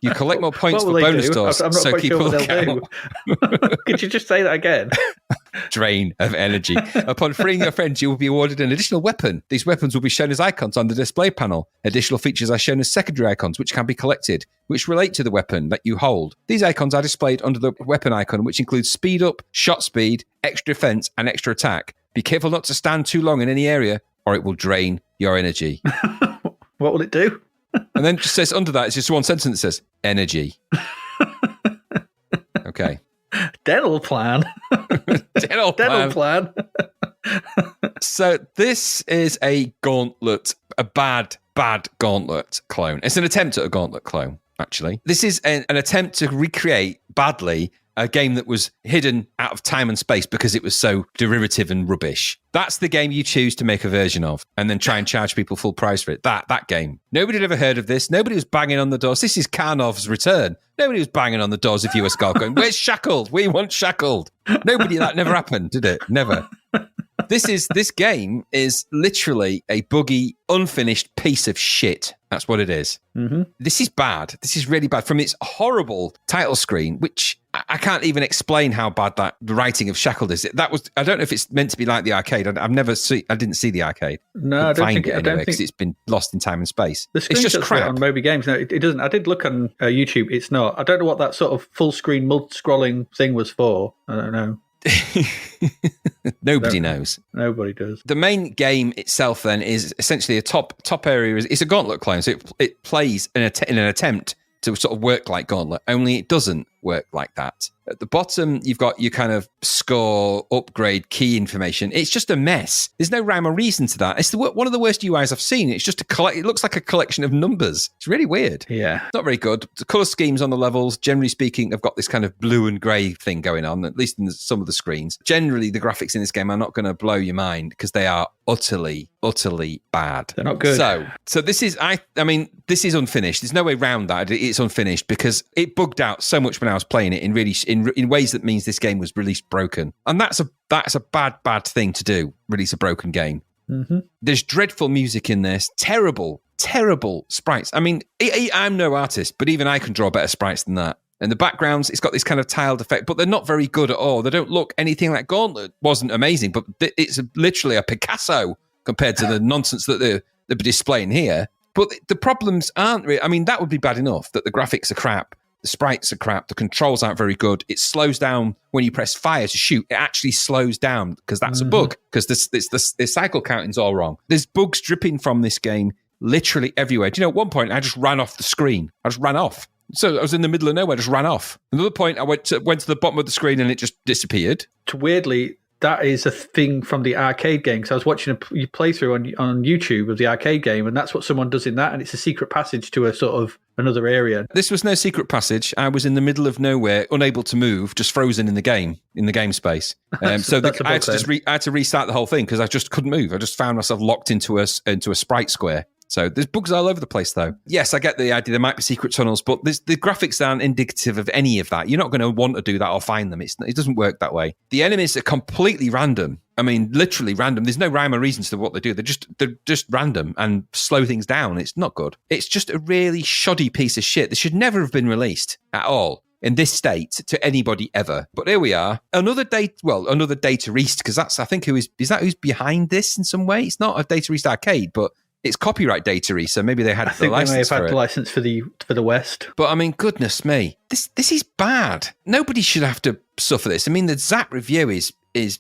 You collect more points for bonus doors, I'm not so quite keep sure a what they'll lookout. do. Could you just say that again? Drain of energy. Upon freeing your friends, you will be awarded an additional weapon. These weapons will be shown as icons on the display panel. Additional features are shown as secondary icons, which can be collected, which relate to the weapon that you hold. These icons are displayed under the weapon icon, which includes speed up, shot speed, extra defense, and extra attack. Be careful not to stand too long in any area, or it will drain your energy. What will it do? And then it just says under that, it's just one sentence that says, energy. Okay. Dental plan. Dental plan. So this is a gauntlet, a bad gauntlet clone. It's an attempt at a gauntlet clone, actually. This is an attempt to recreate badly a game that was hidden out of time and space because it was so derivative and rubbish. That's the game you choose to make a version of and then try and charge people full price for it. That game. Nobody had ever heard of this. Nobody was banging on the doors. This is Karnov's return. Nobody was banging on the doors of US Golf going, where's Shackled? We want Shackled. That never happened, did it? Never. This game is literally a buggy, unfinished piece of shit. That's what it is. Mm-hmm. This is bad. This is really bad. From its horrible title screen, which I can't even explain how bad the writing of Shackled is. I don't know if it's meant to be like the arcade. I didn't see the arcade. No, I don't think it anyway because it's been lost in time and space. The screen it's just crap on Moby Games. No, it doesn't. I did look on YouTube. It's not. I don't know what that sort of full screen scrolling thing was for. I don't know. Nobody knows. Nobody does. The main game itself then is essentially a top area. It's a gauntlet clone, so it plays in an attempt to sort of work like Gauntlet, only it doesn't work like that. At the bottom, you've got your kind of score, upgrade, key information. It's just a mess. There's no rhyme or reason to that. It's one of the worst UIs I've seen. It's just it looks like a collection of numbers. It's really weird. Yeah. It's not very good. The colour schemes on the levels, generally speaking, have got this kind of blue and grey thing going on, at least in some of the screens. Generally, the graphics in this game are not going to blow your mind because they are utterly bad. They're not good. So this is, I mean, this is unfinished. There's no way around that. It's unfinished because it bugged out so much when I was playing it in ways that means this game was released broken. And that's a bad thing to do, release a broken game. Mm-hmm. There's dreadful music in this, terrible sprites. I mean, I'm no artist, but even I can draw better sprites than that. And the backgrounds, it's got this kind of tiled effect, but they're not very good at all. They don't look anything like Gauntlet. Wasn't amazing, but it's literally a Picasso compared to the nonsense that they're displaying here. But the problems aren't really, I mean, that would be bad enough, that the graphics are crap, the sprites are crap, the controls aren't very good. It slows down when you press fire to shoot. It actually slows down because that's a bug, because the cycle counting's all wrong. There's bugs dripping from this game literally everywhere. Do you know, at one point, I just ran off the screen. I just ran off. So I was in the middle of nowhere, just ran off. Another point, I went to the bottom of the screen and it just disappeared. Weirdly, that is a thing from the arcade game. Because I was watching a playthrough on YouTube of the arcade game, and that's what someone does in that, and it's a secret passage to a sort of another area. This was no secret passage. I was in the middle of nowhere, unable to move, just frozen in the game space. So I had to restart the whole thing because I just couldn't move. I just found myself locked into a sprite square. So there's bugs all over the place, though. Yes, I get the idea there might be secret tunnels, but the graphics aren't indicative of any of that. You're not going to want to do that or find them. It doesn't work that way. The enemies are completely random. I mean, literally random. There's no rhyme or reason to what they do. They're just random and slow things down. It's not good. It's just a really shoddy piece of shit that should never have been released at all in this state to anybody ever. But here we are. Another Data East, because that's, I think, who's behind this in some way? It's not a Data East arcade, but it's copyright Data East, so maybe they had the license for it. I think they may have had the license for the West. But I mean, goodness me, this is bad. Nobody should have to suffer this. I mean, the Zapped review is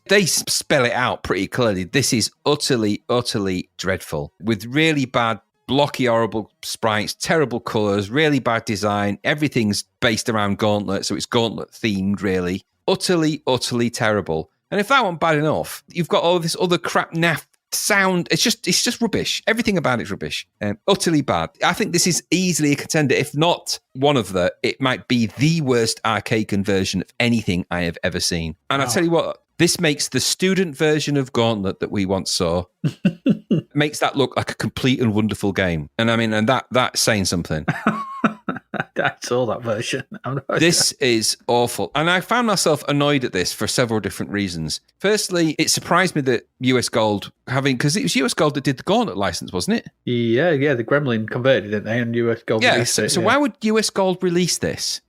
they spell it out pretty clearly. This is utterly, utterly dreadful, with really bad, blocky, horrible sprites, terrible colours, really bad design. Everything's based around Gauntlet, so it's Gauntlet themed, really. Utterly, utterly terrible. And if that weren't bad enough, you've got all this other crap naff sound. It's just rubbish. Everything about it's rubbish. Utterly bad. I think this is easily a contender, if not one of it might be the worst arcade conversion of anything I have ever seen. And I'll tell you what, this makes the student version of Gauntlet that we once saw, makes that look like a complete and wonderful game. And I mean, and that's saying something. I saw that version. This is awful. And I found myself annoyed at this for several different reasons. Firstly, it surprised me that US Gold because it was US Gold that did the Gauntlet license, wasn't it? Yeah, the Gremlin converted, didn't they? And US Gold released it. So why would US Gold release this?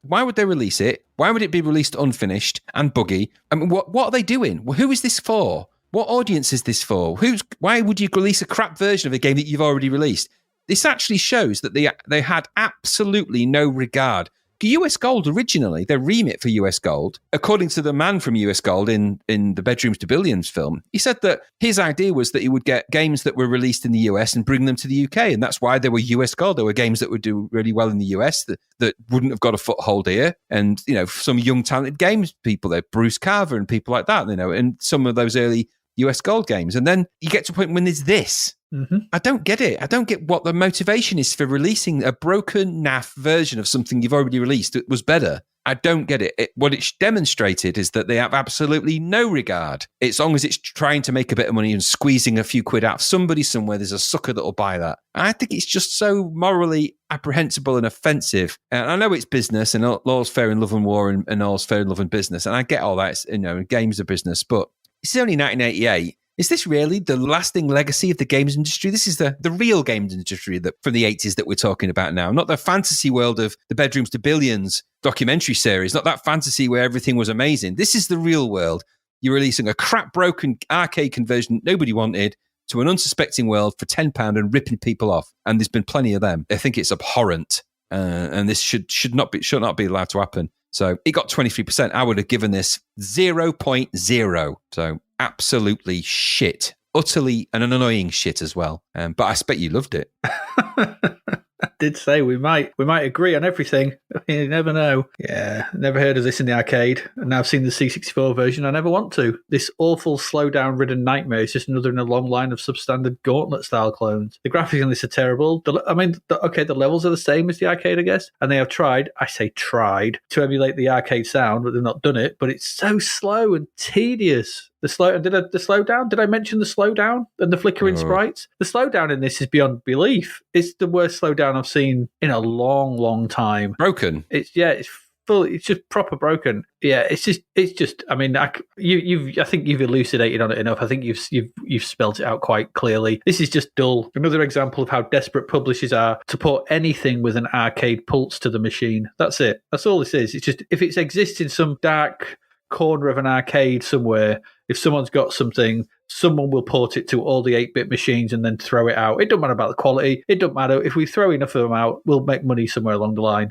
Why would they release it? Why would it be released unfinished and buggy? I mean, what are they doing? Who is this for? What audience is this for? Why would you release a crap version of a game that you've already released? This actually shows that they had absolutely no regard. US Gold originally, their remit for US Gold, according to the man from US Gold in the Bedrooms to Billions film, he said that his idea was that he would get games that were released in the US and bring them to the UK. And that's why they were US Gold. There were games that would do really well in the US that wouldn't have got a foothold here. And, some young talented games people there, Bruce Carver and people like that, and some of those early US Gold games. And then you get to a point when there's this. Mm-hmm. I don't get it. I don't get what the motivation is for releasing a broken, naff version of something you've already released that was better. I don't get it. What it's demonstrated is that they have absolutely no regard. As long as it's trying to make a bit of money and squeezing a few quid out of somebody somewhere, there's a sucker that'll buy that. I think it's just so morally apprehensible and offensive. And I know it's business and all's fair in love and war and all's fair in love and business. And I get all that. It's, games are business, but it's only 1988. Is this really the lasting legacy of the games industry? This is the real games industry from the 80s that we're talking about now, not the fantasy world of the Bedrooms to Billions documentary series, not that fantasy where everything was amazing. This is the real world. You're releasing a crap broken arcade conversion nobody wanted to an unsuspecting world for £10 and ripping people off. And there's been plenty of them. I think it's abhorrent. And this should not be allowed to happen. So it got 23%. I would have given this 0.0. So absolutely shit. Utterly an annoying shit as well. But I expect you loved it. I did say we might agree on everything. You never know. Yeah, never heard of this in the arcade, and now I've seen the C64 version. I never want to. This awful slowdown-ridden nightmare is just another in a long line of substandard Gauntlet-style clones. The graphics on this are terrible. The levels are the same as the arcade, I guess, and they have tried to emulate the arcade sound, but they've not done it. But it's so slow and tedious. The slowdown? Did I mention the slowdown and the flickering sprites? The slowdown in this is beyond belief. It's the worst slowdown I've seen in a long, long time. Broken. It's full. It's just proper broken. Yeah, it's just. I mean, I think you've elucidated on it enough. I think you've spelled it out quite clearly. This is just dull. Another example of how desperate publishers are to put anything with an arcade pulse to the machine. That's it. That's all this is. It's just if it exists in some dark corner of an arcade somewhere, if someone's got something, someone will port it to all the 8-bit machines and then throw it out. It doesn't matter about the quality. It doesn't matter. If we throw enough of them out, we'll make money somewhere along the line.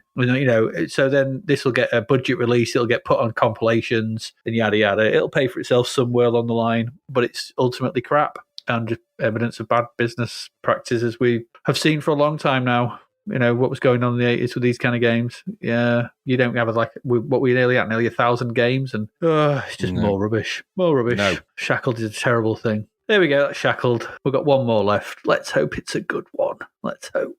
So then this will get a budget release. It'll get put on compilations and yada, yada. It'll pay for itself somewhere along the line, but it's ultimately crap and just evidence of bad business practices we have seen for a long time now. What was going on in the 80s with these kind of games. Yeah, you don't have what we're nearly 1,000 games, and it's just more rubbish. More rubbish. No. Shackled is a terrible thing. There we go, that's Shackled. We've got one more left. Let's hope it's a good one. Let's hope.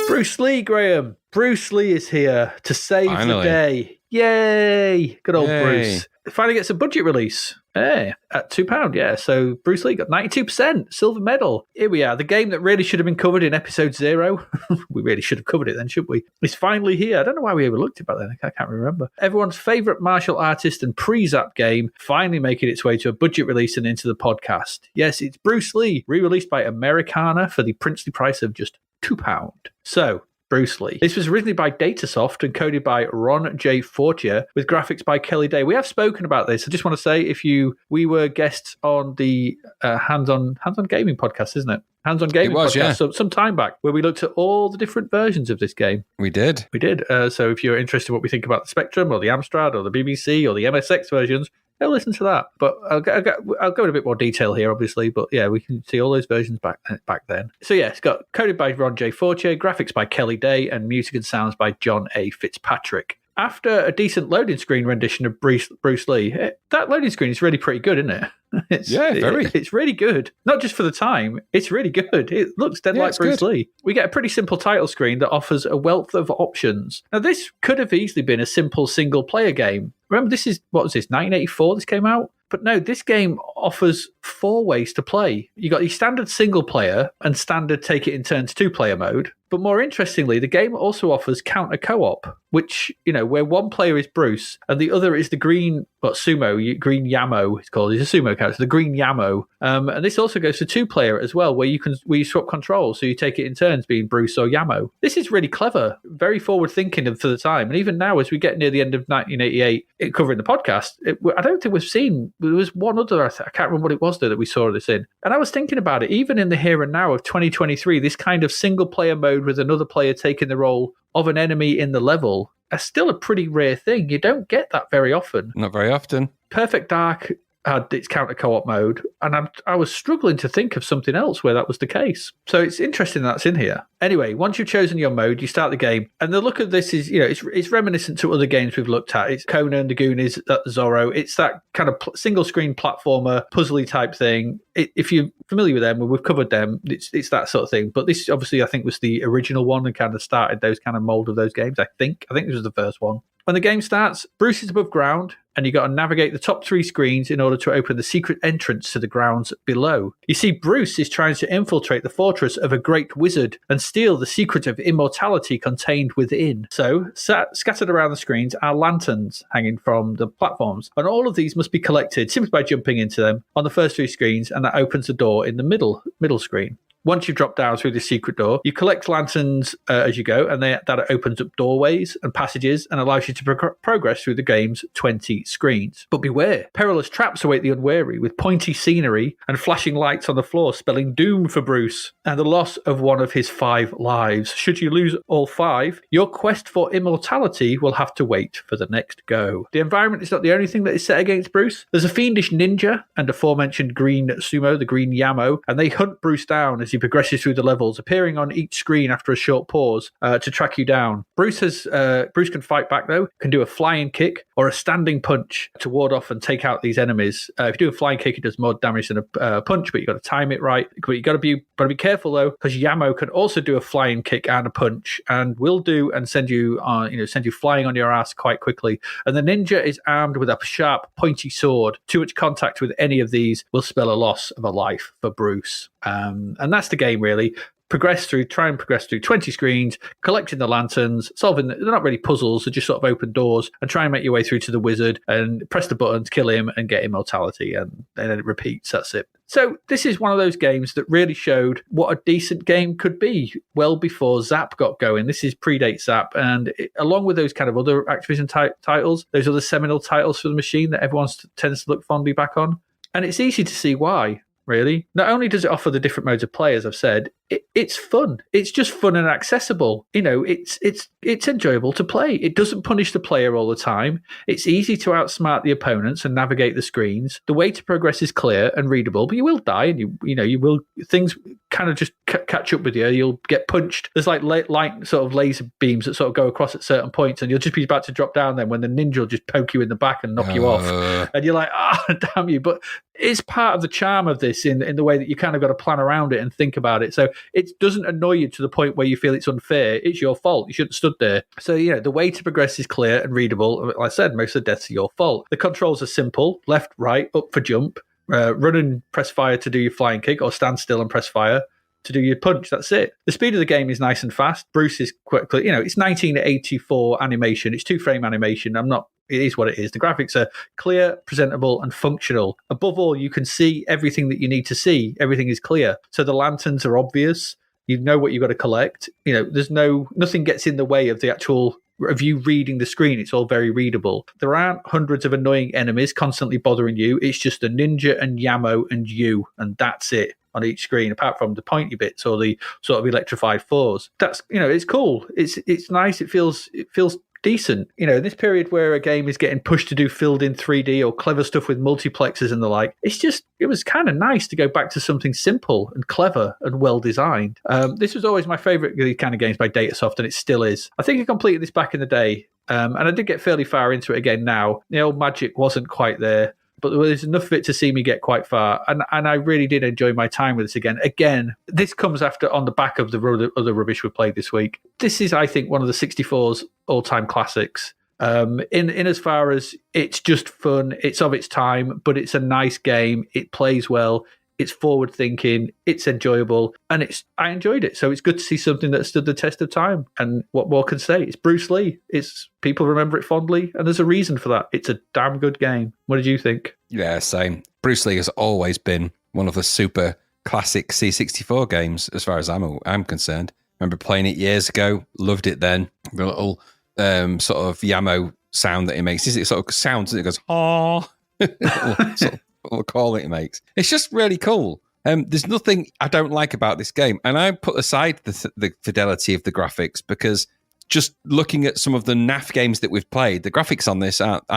Bruce Lee, Graham. Bruce Lee is here to save the day. Yay! Good old Bruce. Finally gets a budget release. Hey, at £2, yeah. So Bruce Lee got 92%, silver medal. Here we are. The game that really should have been covered in episode 0. We really should have covered it then, shouldn't we? It's finally here. I don't know why we overlooked it back then. I can't remember. Everyone's favourite martial artist and pre-Zapped game finally making its way to a budget release and into the podcast. Yes, it's Bruce Lee, re-released by Americana for the princely price of just £2. So, Bruce Lee. This was originally by Datasoft and coded by Ron J. Fortier with graphics by Kelly Day. We have spoken about this. I just want to say, we were guests on the Hands-on Gaming podcast, isn't it? Hands-on Gaming podcast, yeah. some time back, where we looked at all the different versions of this game. We did. So if you're interested in what we think about the Spectrum or the Amstrad or the BBC or the MSX versions, go listen to that. But I'll go in a bit more detail here, obviously. But yeah, we can see all those versions back then. So yeah, it's got coded by Ron J. Fortier, graphics by Kelly Day, and music and sounds by John A. Fitzpatrick. After a decent loading screen rendition of Bruce Lee, that loading screen is really pretty good, isn't it? It's really good. Not just for the time, it's really good. It looks dead like Bruce Lee. We get a pretty simple title screen that offers a wealth of options. Now, this could have easily been a simple single-player game. Remember, this is, 1984 this came out? But no, this game offers 4 ways to play. You got your standard single player and standard take it in turns 2-player mode. But more interestingly, the game also offers counter co-op, which, where one player is Bruce and the other is the green Green Yamo, it's called. He's a sumo character, the Green Yamo. And this also goes to 2-player as well, where you swap controls, so you take it in turns being Bruce or Yamo. This is really clever, very forward-thinking for the time. And even now, as we get near the end of 1988, covering the podcast, I don't think we've seen, there was one other, I can't remember what it was that we saw this in. And I was thinking about it, even in the here and now of 2023, this kind of single-player mode with another player taking the role of an enemy in the level is still a pretty rare thing. You don't get that very often. Not very often. Perfect Dark had its counter co-op mode, and I was struggling to think of something else where that was the case. So it's interesting that's in here. Anyway, once you've chosen your mode, you start the game, and the look of this is, it's reminiscent to other games we've looked at. It's Conan, the Goonies, Zorro. It's that kind of single-screen platformer, puzzly type thing. If you're familiar with them, we've covered them. It's that sort of thing. But this, obviously, I think was the original one and kind of started those kind of mold of those games. I think this was the first one. When the game starts, Bruce is above ground, and you've got to navigate the top 3 screens in order to open the secret entrance to the grounds below. You see, Bruce is trying to infiltrate the fortress of a great wizard and steal the secret of immortality contained within. So, scattered around the screens are lanterns hanging from the platforms, and all of these must be collected simply by jumping into them on the first 3 screens, and that opens a door in the middle screen. Once you drop down through the secret door, you collect lanterns as you go, and that opens up doorways and passages and allows you to progress through the game's 20 screens. But beware, perilous traps await the unwary, with pointy scenery and flashing lights on the floor spelling doom for Bruce and the loss of one of his 5 lives. Should you lose all 5, your quest for immortality will have to wait for the next go. The environment is not the only thing that is set against Bruce. There's a fiendish ninja and aforementioned green sumo, the Green Yamo, and they hunt Bruce down as he progresses through the levels, appearing on each screen after a short pause to track you down. Bruce can fight back, though, can do a flying kick or a standing punch to ward off and take out these enemies. If you do a flying kick, it does more damage than a punch, but you've got to time it right. But you've got to be careful, though, because Yamo can also do a flying kick and a punch, and will do and send you flying on your ass quite quickly. And the ninja is armed with a sharp, pointy sword. Too much contact with any of these will spell a loss of a life for Bruce. And that's the game, really. Try and progress through 20 screens, collecting the lanterns, they're not really puzzles, they're just sort of open doors, and try and make your way through to the wizard and press the buttons, kill him, and get immortality, and then it repeats. That's it. So this is one of those games that really showed what a decent game could be well before Zapped got going. This is predate Zapped, and along with those kind of other Activision titles, those other seminal titles for the machine that everyone tends to look fondly back on. And it's easy to see why. Really. Not only does it offer the different modes of play, as I've said, it's fun. It's just fun and accessible. It's enjoyable to play. It doesn't punish the player all the time. It's easy to outsmart the opponents and navigate the screens. The way to progress is clear and readable, but you will die, and you will things kind of just catch up with you. You'll get punched. There's like light sort of laser beams that sort of go across at certain points, and you'll just be about to drop down then when the ninja will just poke you in the back and knock you off. And you're like, damn you. But it's part of the charm of this in the way that you kind of got to plan around it and think about it. So it doesn't annoy you to the point where you feel it's unfair. It's your fault. You shouldn't have stood there. So, the way to progress is clear and readable. Like I said, most of the deaths are your fault. The controls are simple. Left, right, up for jump. Run and press fire to do your flying kick, or stand still and press fire to do your punch. That's it. The speed of the game is nice and fast. Bruce is quickly, it's 1984 animation. It's 2-frame animation. It is what it is. The graphics are clear, presentable, and functional. Above all, you can see everything that you need to see. Everything is clear. So the lanterns are obvious. You know what you've got to collect. There's nothing gets in the way of you reading the screen. It's all very readable. There aren't hundreds of annoying enemies constantly bothering you. It's just a ninja and Yamo and you, and that's it on each screen, apart from the pointy bits or the sort of electrified fours. That's it's cool. It's nice. It feels decent. In this period where a game is getting pushed to do filled in 3D or clever stuff with multiplexes and the like, it was kind of nice to go back to something simple and clever and well designed. This was always my favorite of these kind of games by Datasoft, and it still is. I think I completed this back in the day, and I did get fairly far into it again now. The old magic wasn't quite there, but there's enough of it to see me get quite far, and I really did enjoy my time with this again. Again, this comes on the back of the other rubbish we played this week. This is, I think, one of the 64's all-time classics. In as far as it's just fun, it's of its time, but it's a nice game. It plays well. It's forward-thinking. It's enjoyable, and I enjoyed it. So it's good to see something that stood the test of time. And what more can say? It's Bruce Lee. People remember it fondly, and there's a reason for that. It's a damn good game. What did you think? Yeah, same. Bruce Lee has always been one of the super classic C64 games, as far as I'm concerned. I remember playing it years ago. Loved it then. The little sort of Yamo sound that it makes. It sort of sounds. It goes, oh. Little call that it makes. It's just really cool. There's nothing I don't like about this game, and I put aside the fidelity of the graphics, because just looking at some of the NAF games that we've played, the graphics on this aren't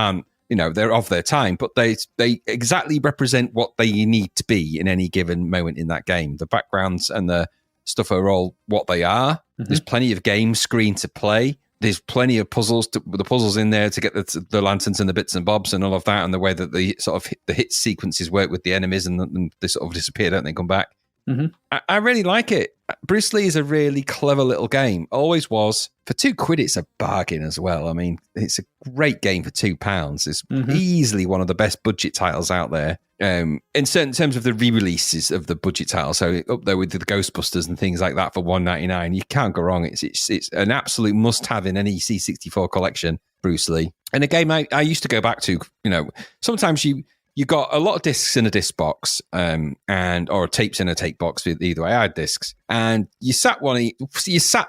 they're of their time, but they exactly represent what they need to be in any given moment in that game. The backgrounds and the stuff are all what they are. Mm-hmm. There's plenty of game screen to play. There's plenty of the puzzles in there to get the lanterns and the bits and bobs and all of that, and the way that the sort of the hit sequences work with the enemies, and they sort of disappear, don't they, come back. Mm-hmm. I really like it. Bruce Lee is a really clever little game. Always was. For £2, it's a bargain as well. I mean, it's a great game for £2. It's easily one of the best budget titles out there. In terms of the re-releases of the budget titles, so up there with the Ghostbusters and things like that for $1.99, you can't go wrong. It's an absolute must-have in any C64 collection, Bruce Lee. And a game I used to go back to. Sometimes you got a lot of discs in a disc box, or tapes in a tape box. Either way, I had discs, and you sat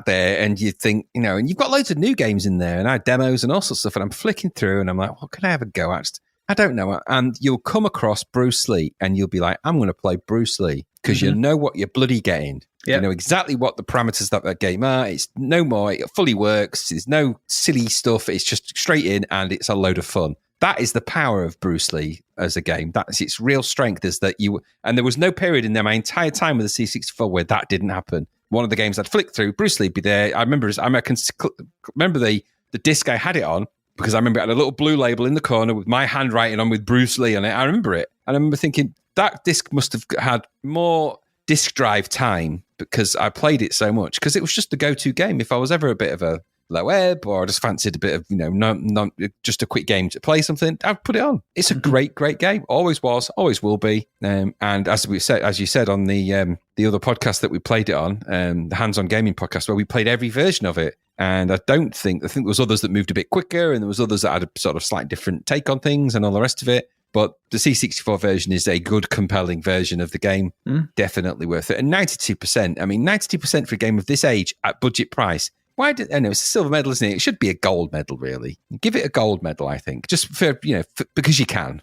there and you think, and you've got loads of new games in there, and I had demos and all sorts of stuff. And I'm flicking through, and I'm like, what can I have a go at? I don't know. And you'll come across Bruce Lee, and you'll be like, I'm going to play Bruce Lee, because you know what you're bloody getting. Yep. You know exactly what the parameters of that game are. It's no more. It fully works. There's no silly stuff. It's just straight in, and it's a load of fun. That is the power of Bruce Lee as a game. That's its real strength, is that and there was no period in there my entire time with the C64 where that didn't happen. One of the games I'd flick through, Bruce Lee would be there. I remember the disc I had it on, because I remember it had a little blue label in the corner with my handwriting on with Bruce Lee on it. I remember it. And I remember thinking that disc must have had more disk drive time, because I played it so much, because it was just the go-to game. If I was ever a bit of a low ebb, or I just fancied a bit of, not just a quick game to play something, I'd put it on. It's a great, great game. Always was, always will be. And as you said on the other podcast that we played it on, the Hands-On Gaming podcast, where we played every version of it. And I think there was others that moved a bit quicker, and there was others that had a sort of slight different take on things and all the rest of it. But the C64 version is a good, compelling version of the game. Definitely worth it. And 92%. I mean, 92% for a game of this age at budget price. I know it's a silver medal, isn't it? It should be a gold medal, really. Give it a gold medal, I think, just for because you can.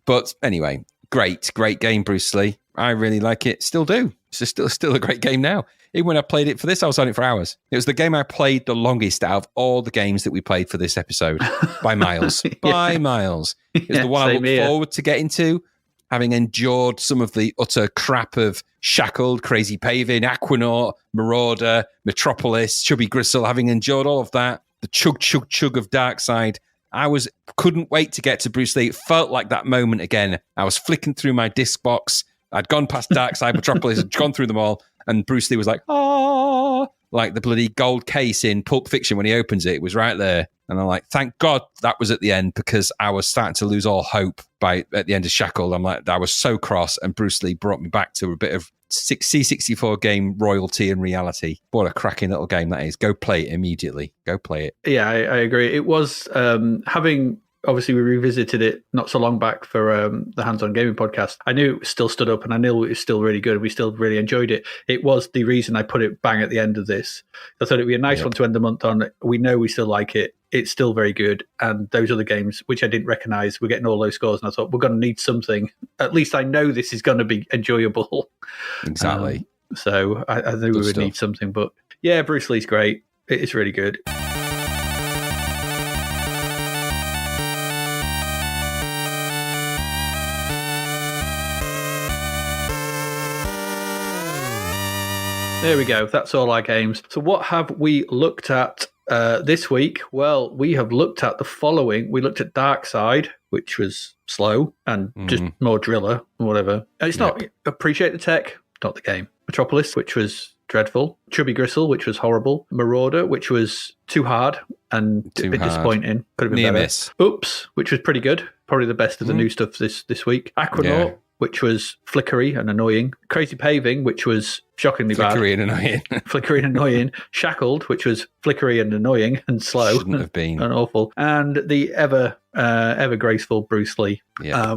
But anyway, great game, Bruce Lee. I really like it. Still do. It's still a great game now. Even when I played it for this, I was on it for hours. It was the game I played the longest out of all the games that we played for this episode, by miles. By miles. It was the one I looked forward to getting to. having endured some of the utter crap of Shackled, Crazy Paving, Aquanaut, Marauder, Metropolis, Chubby Gristle, having endured all of that, the chug of Darkside, couldn't wait to get to Bruce Lee. It felt like that moment again. I was flicking through my disc box. I'd gone past Darkside, Metropolis, had gone through them all, and Bruce Lee was like, "Ah!" Like the bloody gold case in Pulp Fiction when he opens it. It was right there. And I'm like, thank God that was at the end, because I was starting to lose all hope at the end of Shackled. I'm like, I was so cross, and Bruce Lee brought me back to a bit of C64 game royalty and reality. What a cracking little game that is. Go play it immediately. Go play it. Yeah, I agree. It was having... Obviously, we revisited it not so long back for the Hands On Gaming podcast. I knew it was still stood up, and I knew it was still really good. We still really enjoyed it. It was the reason I put it bang at the end of this. I thought it'd be a nice one to end the month on. We know we still like it. It's still very good. And those other games, which I didn't recognise, we're getting all those scores. And I thought, we're going to need something. At least I know this is going to be enjoyable. Exactly. So I knew we would need something. But yeah, Bruce Lee's great. It is really good. There we go. That's all our games. So what have we looked at this week? Well, we have looked at the following. We looked at Darkside, which was slow and just more driller or whatever. It's not Appreciate the Tech, not the game. Metropolis, which was dreadful. Chubby Gristle, which was horrible. Marauder, which was too hard and a bit disappointing. Could have been Near better. miss. Oops, which was pretty good. Probably the best of the new stuff this week. Aquanaut, which was flickery and annoying. Crazy Paving, which was shockingly flickery and annoying. Flickery and annoying. Shackled, which was flickery and annoying and slow. Shouldn't have been. And awful. And the ever graceful Bruce Lee,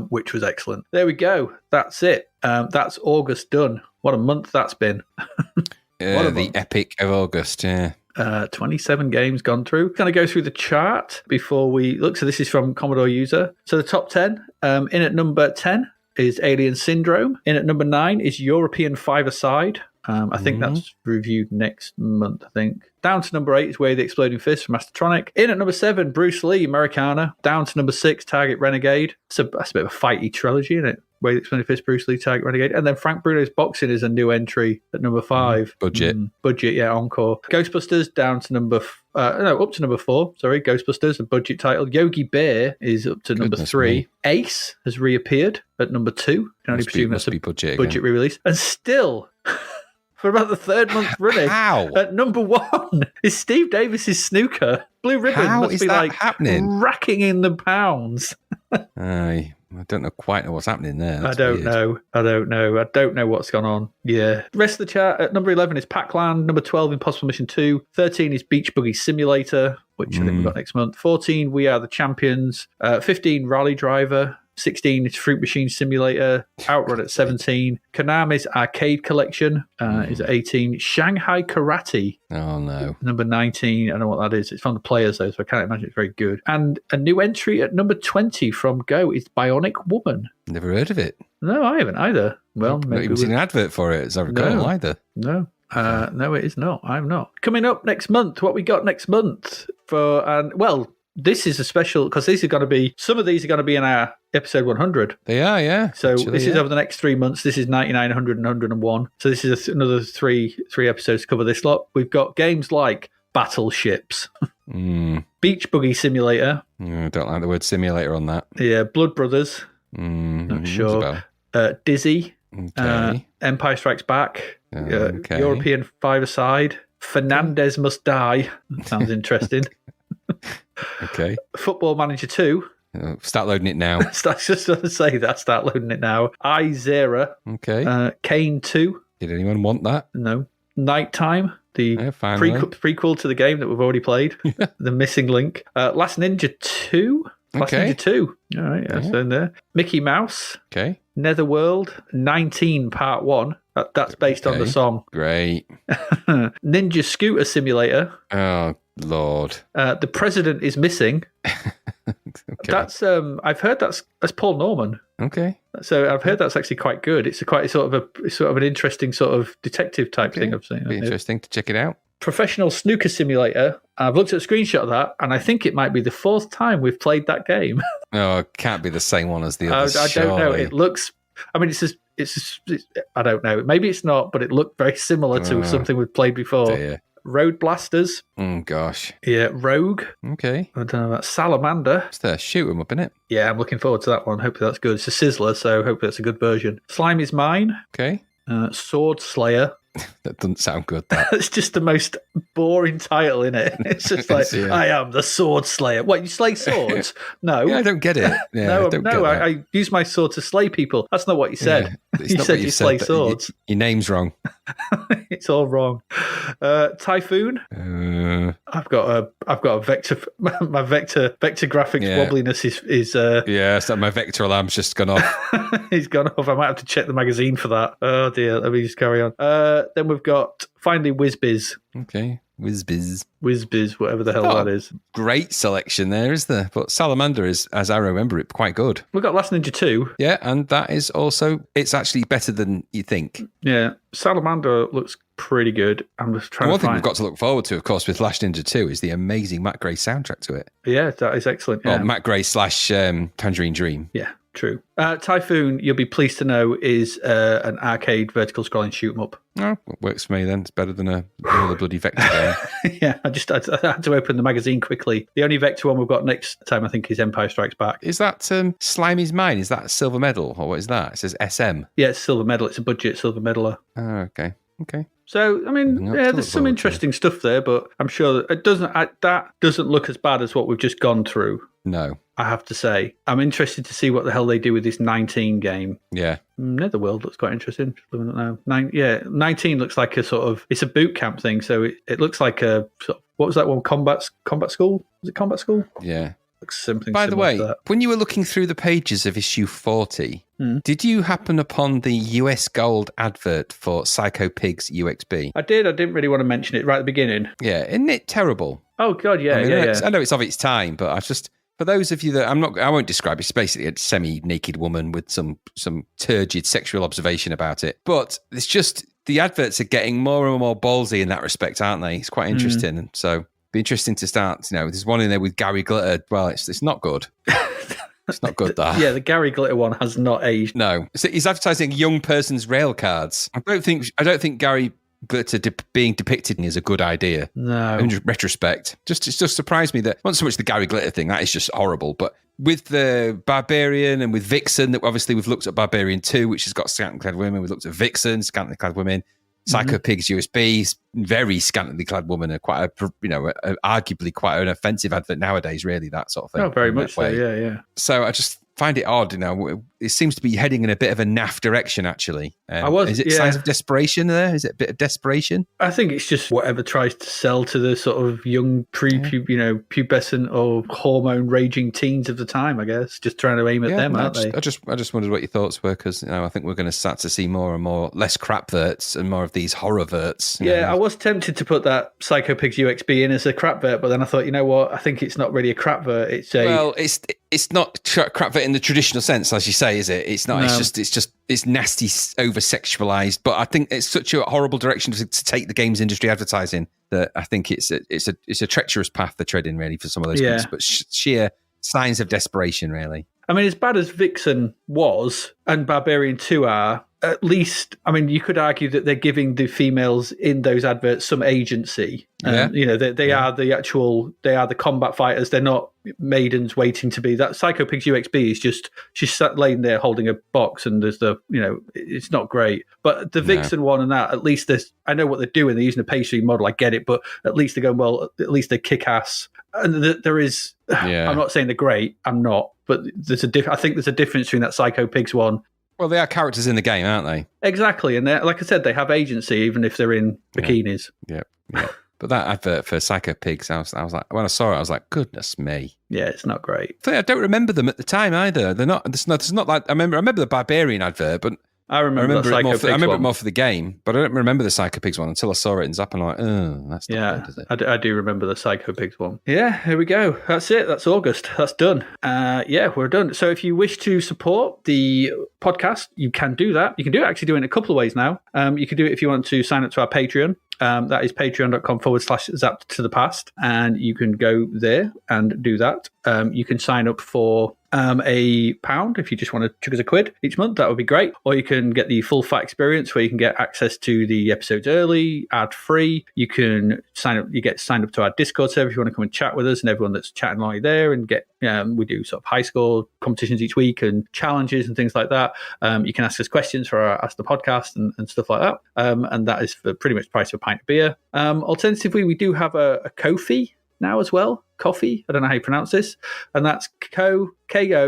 which was excellent. There we go. That's it. That's August done. What a month that's been. The epic of August, 27 games gone through. Going to go through the chart before we look. So this is from Commodore User. So the top 10, in at number 10 is Alien Syndrome. In at number 9 is European Five-A-Side. I think that's reviewed next month, I think. Down to number 8 is Way the Exploding Fist from Mastertronic. In at number 7, Bruce Lee, Americana. Down to number 6, Target Renegade. That's a bit of a fighty trilogy, isn't it? Way the Exploding Fist, Bruce Lee, Target Renegade. And then Frank Bruno's Boxing is a new entry at number 5. Budget. Budget, yeah, Encore. Ghostbusters down to up to number 4. Sorry, Ghostbusters, a budget title. Yogi Bear is up to number 3. Me. Ace has reappeared at number 2. Can only presume that's a budget re-release. And still... for about the third month running. How? At number 1 is Steve Davis's Snooker. Blue Ribbon must be like happening? Racking in the pounds. I don't quite know what's happening there. I don't know. I don't know what's gone on. Yeah. The rest of the chart at number 11 is Pac-Land. Number 12, Impossible Mission 2. 13 is Beach Buggy Simulator, which I think we've got next month. 14, We Are the Champions. 15, Rally Driver. 16 is Fruit Machine Simulator. Outrun at 17. Konami's Arcade Collection is at 18. Shanghai Karate. Oh, no. Number 19. I don't know what that is. It's from the players, though, so I can't imagine it's very good. And a new entry at number 20 from Go is Bionic Woman. Never heard of it. No, I haven't either. Well, I've maybe not even seen an advert for it, as I recall, either. No. No, it is not. I'm not. Coming up next month, what we got next month this is a special, because some of these are going to be in our episode 100. They are, yeah. So this is over the next 3 months. This is 99, 100, and 101. So this is another three episodes to cover this lot. We've got games like Battleships, Beach Buggy Simulator. I don't like the word simulator on that. Yeah, Blood Brothers. Not sure. Dizzy. Okay. Empire Strikes Back. European Five-A-Side. Fernandez Must Die. Sounds interesting. Okay. Football Manager 2. Start loading it now. I was just going to say that. Start loading it now. iZera. Okay. Kane 2. Did anyone want that? No. Nighttime. The prequel to the game that we've already played. The Missing Link. Last Ninja 2. Last Ninja 2. All right, that's in there. Mickey Mouse. Okay. Netherworld. 19 Part 1. That's based on the song. Great. Ninja Scooter Simulator. Oh, Lord. The President is Missing. That's I've heard that's Paul Norman. Okay. So I've heard that's actually quite good. It's quite sort of an interesting sort of detective type thing I've seen. Be interesting to check it out. Professional Snooker Simulator. I've looked at a screenshot of that, and I think it might be the 4th time we've played that game. Oh, it can't be the same one as the others. I don't know. It looks I mean, I don't know. Maybe it's not, but it looked very similar to something we've played before. Dear. Road Blasters. Oh, gosh. Yeah, Rogue. Okay. I don't know about Salamander. It's there. Shoot 'em up, innit? Yeah, I'm looking forward to that one. Hopefully that's good. It's a sizzler, so hopefully that's a good version. Slime is Mine. Okay. Sword Slayer. That doesn't sound good, that. It's just the most boring title, isn't it? It's just like, Yeah. I am the Sword Slayer. What, you slay swords? No. Yeah, I don't get it. Yeah, I use my sword to slay people. That's not what you said. Yeah, it's You not said what you slay that- swords. Your name's wrong. It's all wrong. Typhoon. I've got a vector. My vector graphics wobbliness is Yeah, so my vector alarm's just gone off. he's gone off. I might have to check the magazine for that. Oh dear. Let me just carry on. Then we've got finally WizBiz. Okay. WizBiz. WizBiz, whatever the hell that is. Great selection there, is there? But Salamander is, as I remember it, quite good. We've got Last Ninja 2. Yeah, and that is also, it's actually better than you think. Yeah. Salamander looks pretty good. I'm just trying One to thing find... we've got to look forward to, of course, with Last Ninja 2 is the amazing Matt Gray soundtrack to it. Yeah, that is excellent. Yeah. Well, Matt Gray / Tangerine Dream. Yeah, true. Typhoon, you'll be pleased to know, is an arcade vertical scrolling shoot 'em up. Oh, works for me then. It's better than another bloody Vector game. Yeah, I had to open the magazine quickly. The only Vector one we've got next time, I think, is Empire Strikes Back. Is that Slimey's Mine? Is that a silver medal? Or what is that? It says SM. Yeah, it's silver medal. It's a budget silver medaler. Oh, okay. Okay. So, I mean, Nothing else to yeah, look there's some forward to. interesting stuff there, but I'm sure that doesn't look as bad as what we've just gone through. No. I have to say. I'm interested to see what the hell they do with this 19 game. Yeah. Netherworld looks quite interesting. Just looking at it now. 19 looks like a sort of, it's a boot camp thing, so it looks like a sort of, what was that one? Combat School? Was it Combat School? Yeah. Looks something By the similar way, to that. when you were looking through the pages of issue 40, did you happen upon the US Gold advert for Psycho Pigs UXB? I didn't really want to mention it right at the beginning. Yeah, isn't it terrible? Oh, God, yeah, I mean, yeah. I know it's of its time, but I just, for those of you that I won't describe it. It's basically a semi-naked woman with some turgid sexual observation about it. But it's just, the adverts are getting more and more ballsy in that respect, aren't they? It's quite interesting. And so, be interesting to start, there's one in there with Gary Glitter. Well, it's not good. It's not good, that. Yeah, the Gary Glitter one has not aged. No. So he's advertising young person's rail cards. I don't think Gary Glitter being depicted is a good idea. No. In retrospect. It just surprised me that, not so much the Gary Glitter thing, that is just horrible, but with the Barbarian and with Vixen, that obviously we've looked at Barbarian 2, which has got scantily clad women. We've looked at Vixen, scantily clad women. Psycho Pigs USB, very scantily clad woman, arguably quite an offensive advert nowadays, really, that sort of thing. Oh, very in much that so, way. yeah. So I just find it odd, it seems to be heading in a bit of a naff direction, actually. Is it signs of desperation there? Is it a bit of desperation? I think it's just whatever tries to sell to the sort of young pubescent or hormone raging teens of the time, I guess. Just trying to aim at them, aren't they? I just wondered what your thoughts were, because I think we're going to start to see more and more less crap verts and more of these horror verts. I was tempted to put that Psycho Pigs UXB in as a crap vert, but then I thought, you know what? I think it's not really a crap vert. It's not crap vert in the traditional sense, as you say, is it? It's not. No. It's nasty, over sexualized. But I think it's such a horrible direction to take the games industry advertising that I think it's a treacherous path they're treading, really, for some of those games. But sheer signs of desperation, really. I mean, as bad as Vixen was and Barbarian 2 are, at least, I mean, you could argue that they're giving the females in those adverts some agency. They are they are the combat fighters. They're not maidens waiting to be. That Psycho Pigs UXB is just, she's sat laying there holding a box and there's it's not great. But the Vixen one and that, at least I know what they're doing. They're using a pastry model. I get it. But at least they're going, well, at least they kick ass. And there is, I'm not saying they're great. I'm not. But I think there's a difference between that Psycho Pigs one. Well, they are characters in the game, aren't they? Exactly. And like I said, they have agency, even if they're in bikinis. Yeah. But that advert for Psycho Pigs, I was like, when I saw it, I was like, goodness me. Yeah, it's not great. I don't remember them at the time either. They're not. It's not like I remember the Barbarian advert, but I remember it more for the game, but I don't remember the Psycho Pigs one until I saw it in Zapped. I'm like, oh, that's not good, is it? I do remember the Psycho Pigs one. Yeah, here we go. That's it. That's August. That's done. We're done. So if you wish to support the podcast, you can do that. You can do it in a couple of ways now. You can do it if you want to sign up to our Patreon. That is patreon.com/zapped to the past. And you can go there and do that. You can sign up for £1 if you just want to chuck us a quid each month. That would be great. Or you can get the full fat experience where you can get access to the episodes early, ad free. You can sign up. You get signed up to our Discord server if you want to come and chat with us, and everyone that's chatting along there, and get. We do sort of high score competitions each week and challenges and things like that. You can ask us questions for our Ask the Podcast and stuff like that. And that is for pretty much the price of a pint of beer. Alternatively, we do have a Ko-fi now as well. Coffee, I don't know how you pronounce this, and that's ko-fi.com/zap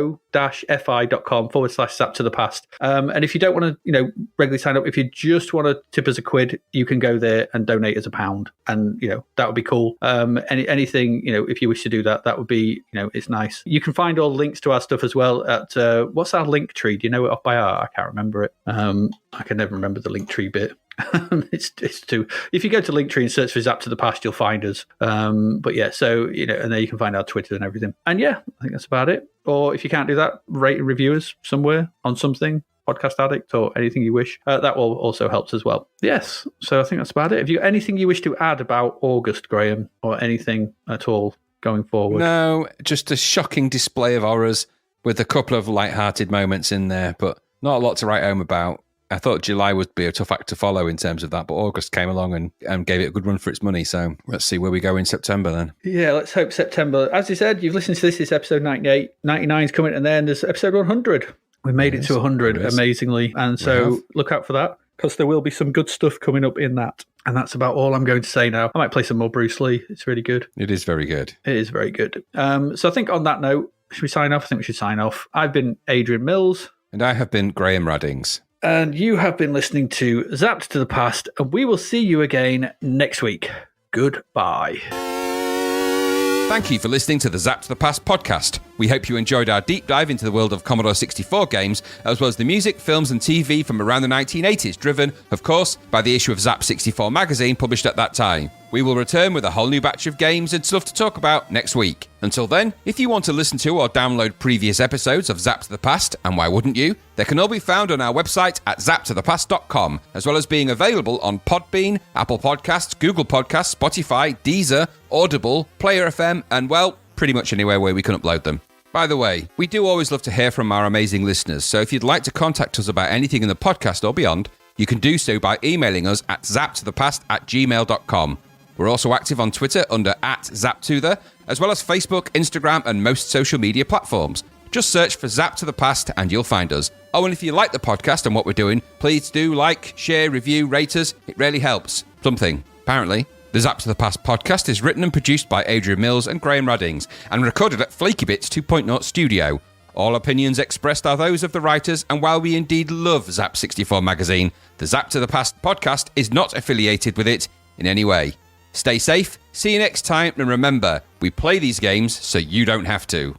to the past. And if you don't want to, regularly sign up, if you just want to tip us a quid, you can go there and donate us £1, and that would be cool. Anything, if you wish to do that, that would be, it's nice. You can find all links to our stuff as well at what's our link tree? Do you know it off by heart? I can't remember it. I can never remember the link tree bit. It's too. If you go to Linktree and search for Zap to the Past, you'll find us. But yeah, so and there you can find our Twitter and everything. And yeah, I think that's about it. Or if you can't do that, rate and review us somewhere on something, Podcast Addict or anything you wish. That will also helps as well. Yes, so I think that's about it. Have you got anything you wish to add about August, Graham, or anything at all going forward? No, just a shocking display of horrors with a couple of light-hearted moments in there, but not a lot to write home about. I thought July would be a tough act to follow in terms of that, but August came along and gave it a good run for its money. So let's see where we go in September then. Yeah, let's hope September. As you said, you've listened to this. It's episode 98. 99 is coming, and then there's episode 100. We made it to 100, amazingly. And so look out for that, because there will be some good stuff coming up in that. And that's about all I'm going to say now. I might play some more Bruce Lee. It's really good. It is very good. It is very good. So I think on that note, should we sign off? I think we should sign off. I've been Adrian Mills. And I have been Graham Raddings. And you have been listening to Zapped to the Past, and we will see you again next week. Goodbye. Thank you for listening to the Zapped to the Past podcast. We hope you enjoyed our deep dive into the world of Commodore 64 games, as well as the music, films and TV from around the 1980s, driven, of course, by the issue of Zap 64 magazine published at that time. We will return with a whole new batch of games and stuff to talk about next week. Until then, if you want to listen to or download previous episodes of Zap to the Past, and why wouldn't you, they can all be found on our website at zaptothepast.com, as well as being available on Podbean, Apple Podcasts, Google Podcasts, Spotify, Deezer, Audible, Player FM, and well, pretty much anywhere where we can upload them. By the way, we do always love to hear from our amazing listeners, so if you'd like to contact us about anything in the podcast or beyond, you can do so by emailing us at zaptothepast@gmail.com. We're also active on Twitter under @ZapTother, as well as Facebook, Instagram, and most social media platforms. Just search for Zap to the Past and you'll find us. Oh, and if you like the podcast and what we're doing, please do like, share, review, rate us. It really helps. Something, apparently. The Zap to the Past podcast is written and produced by Adrian Mills and Graham Raddings, and recorded at Flaky Bits 2.0 Studio. All opinions expressed are those of the writers, and while we indeed love Zap 64 magazine, the Zap to the Past podcast is not affiliated with it in any way. Stay safe, see you next time, and remember, we play these games so you don't have to.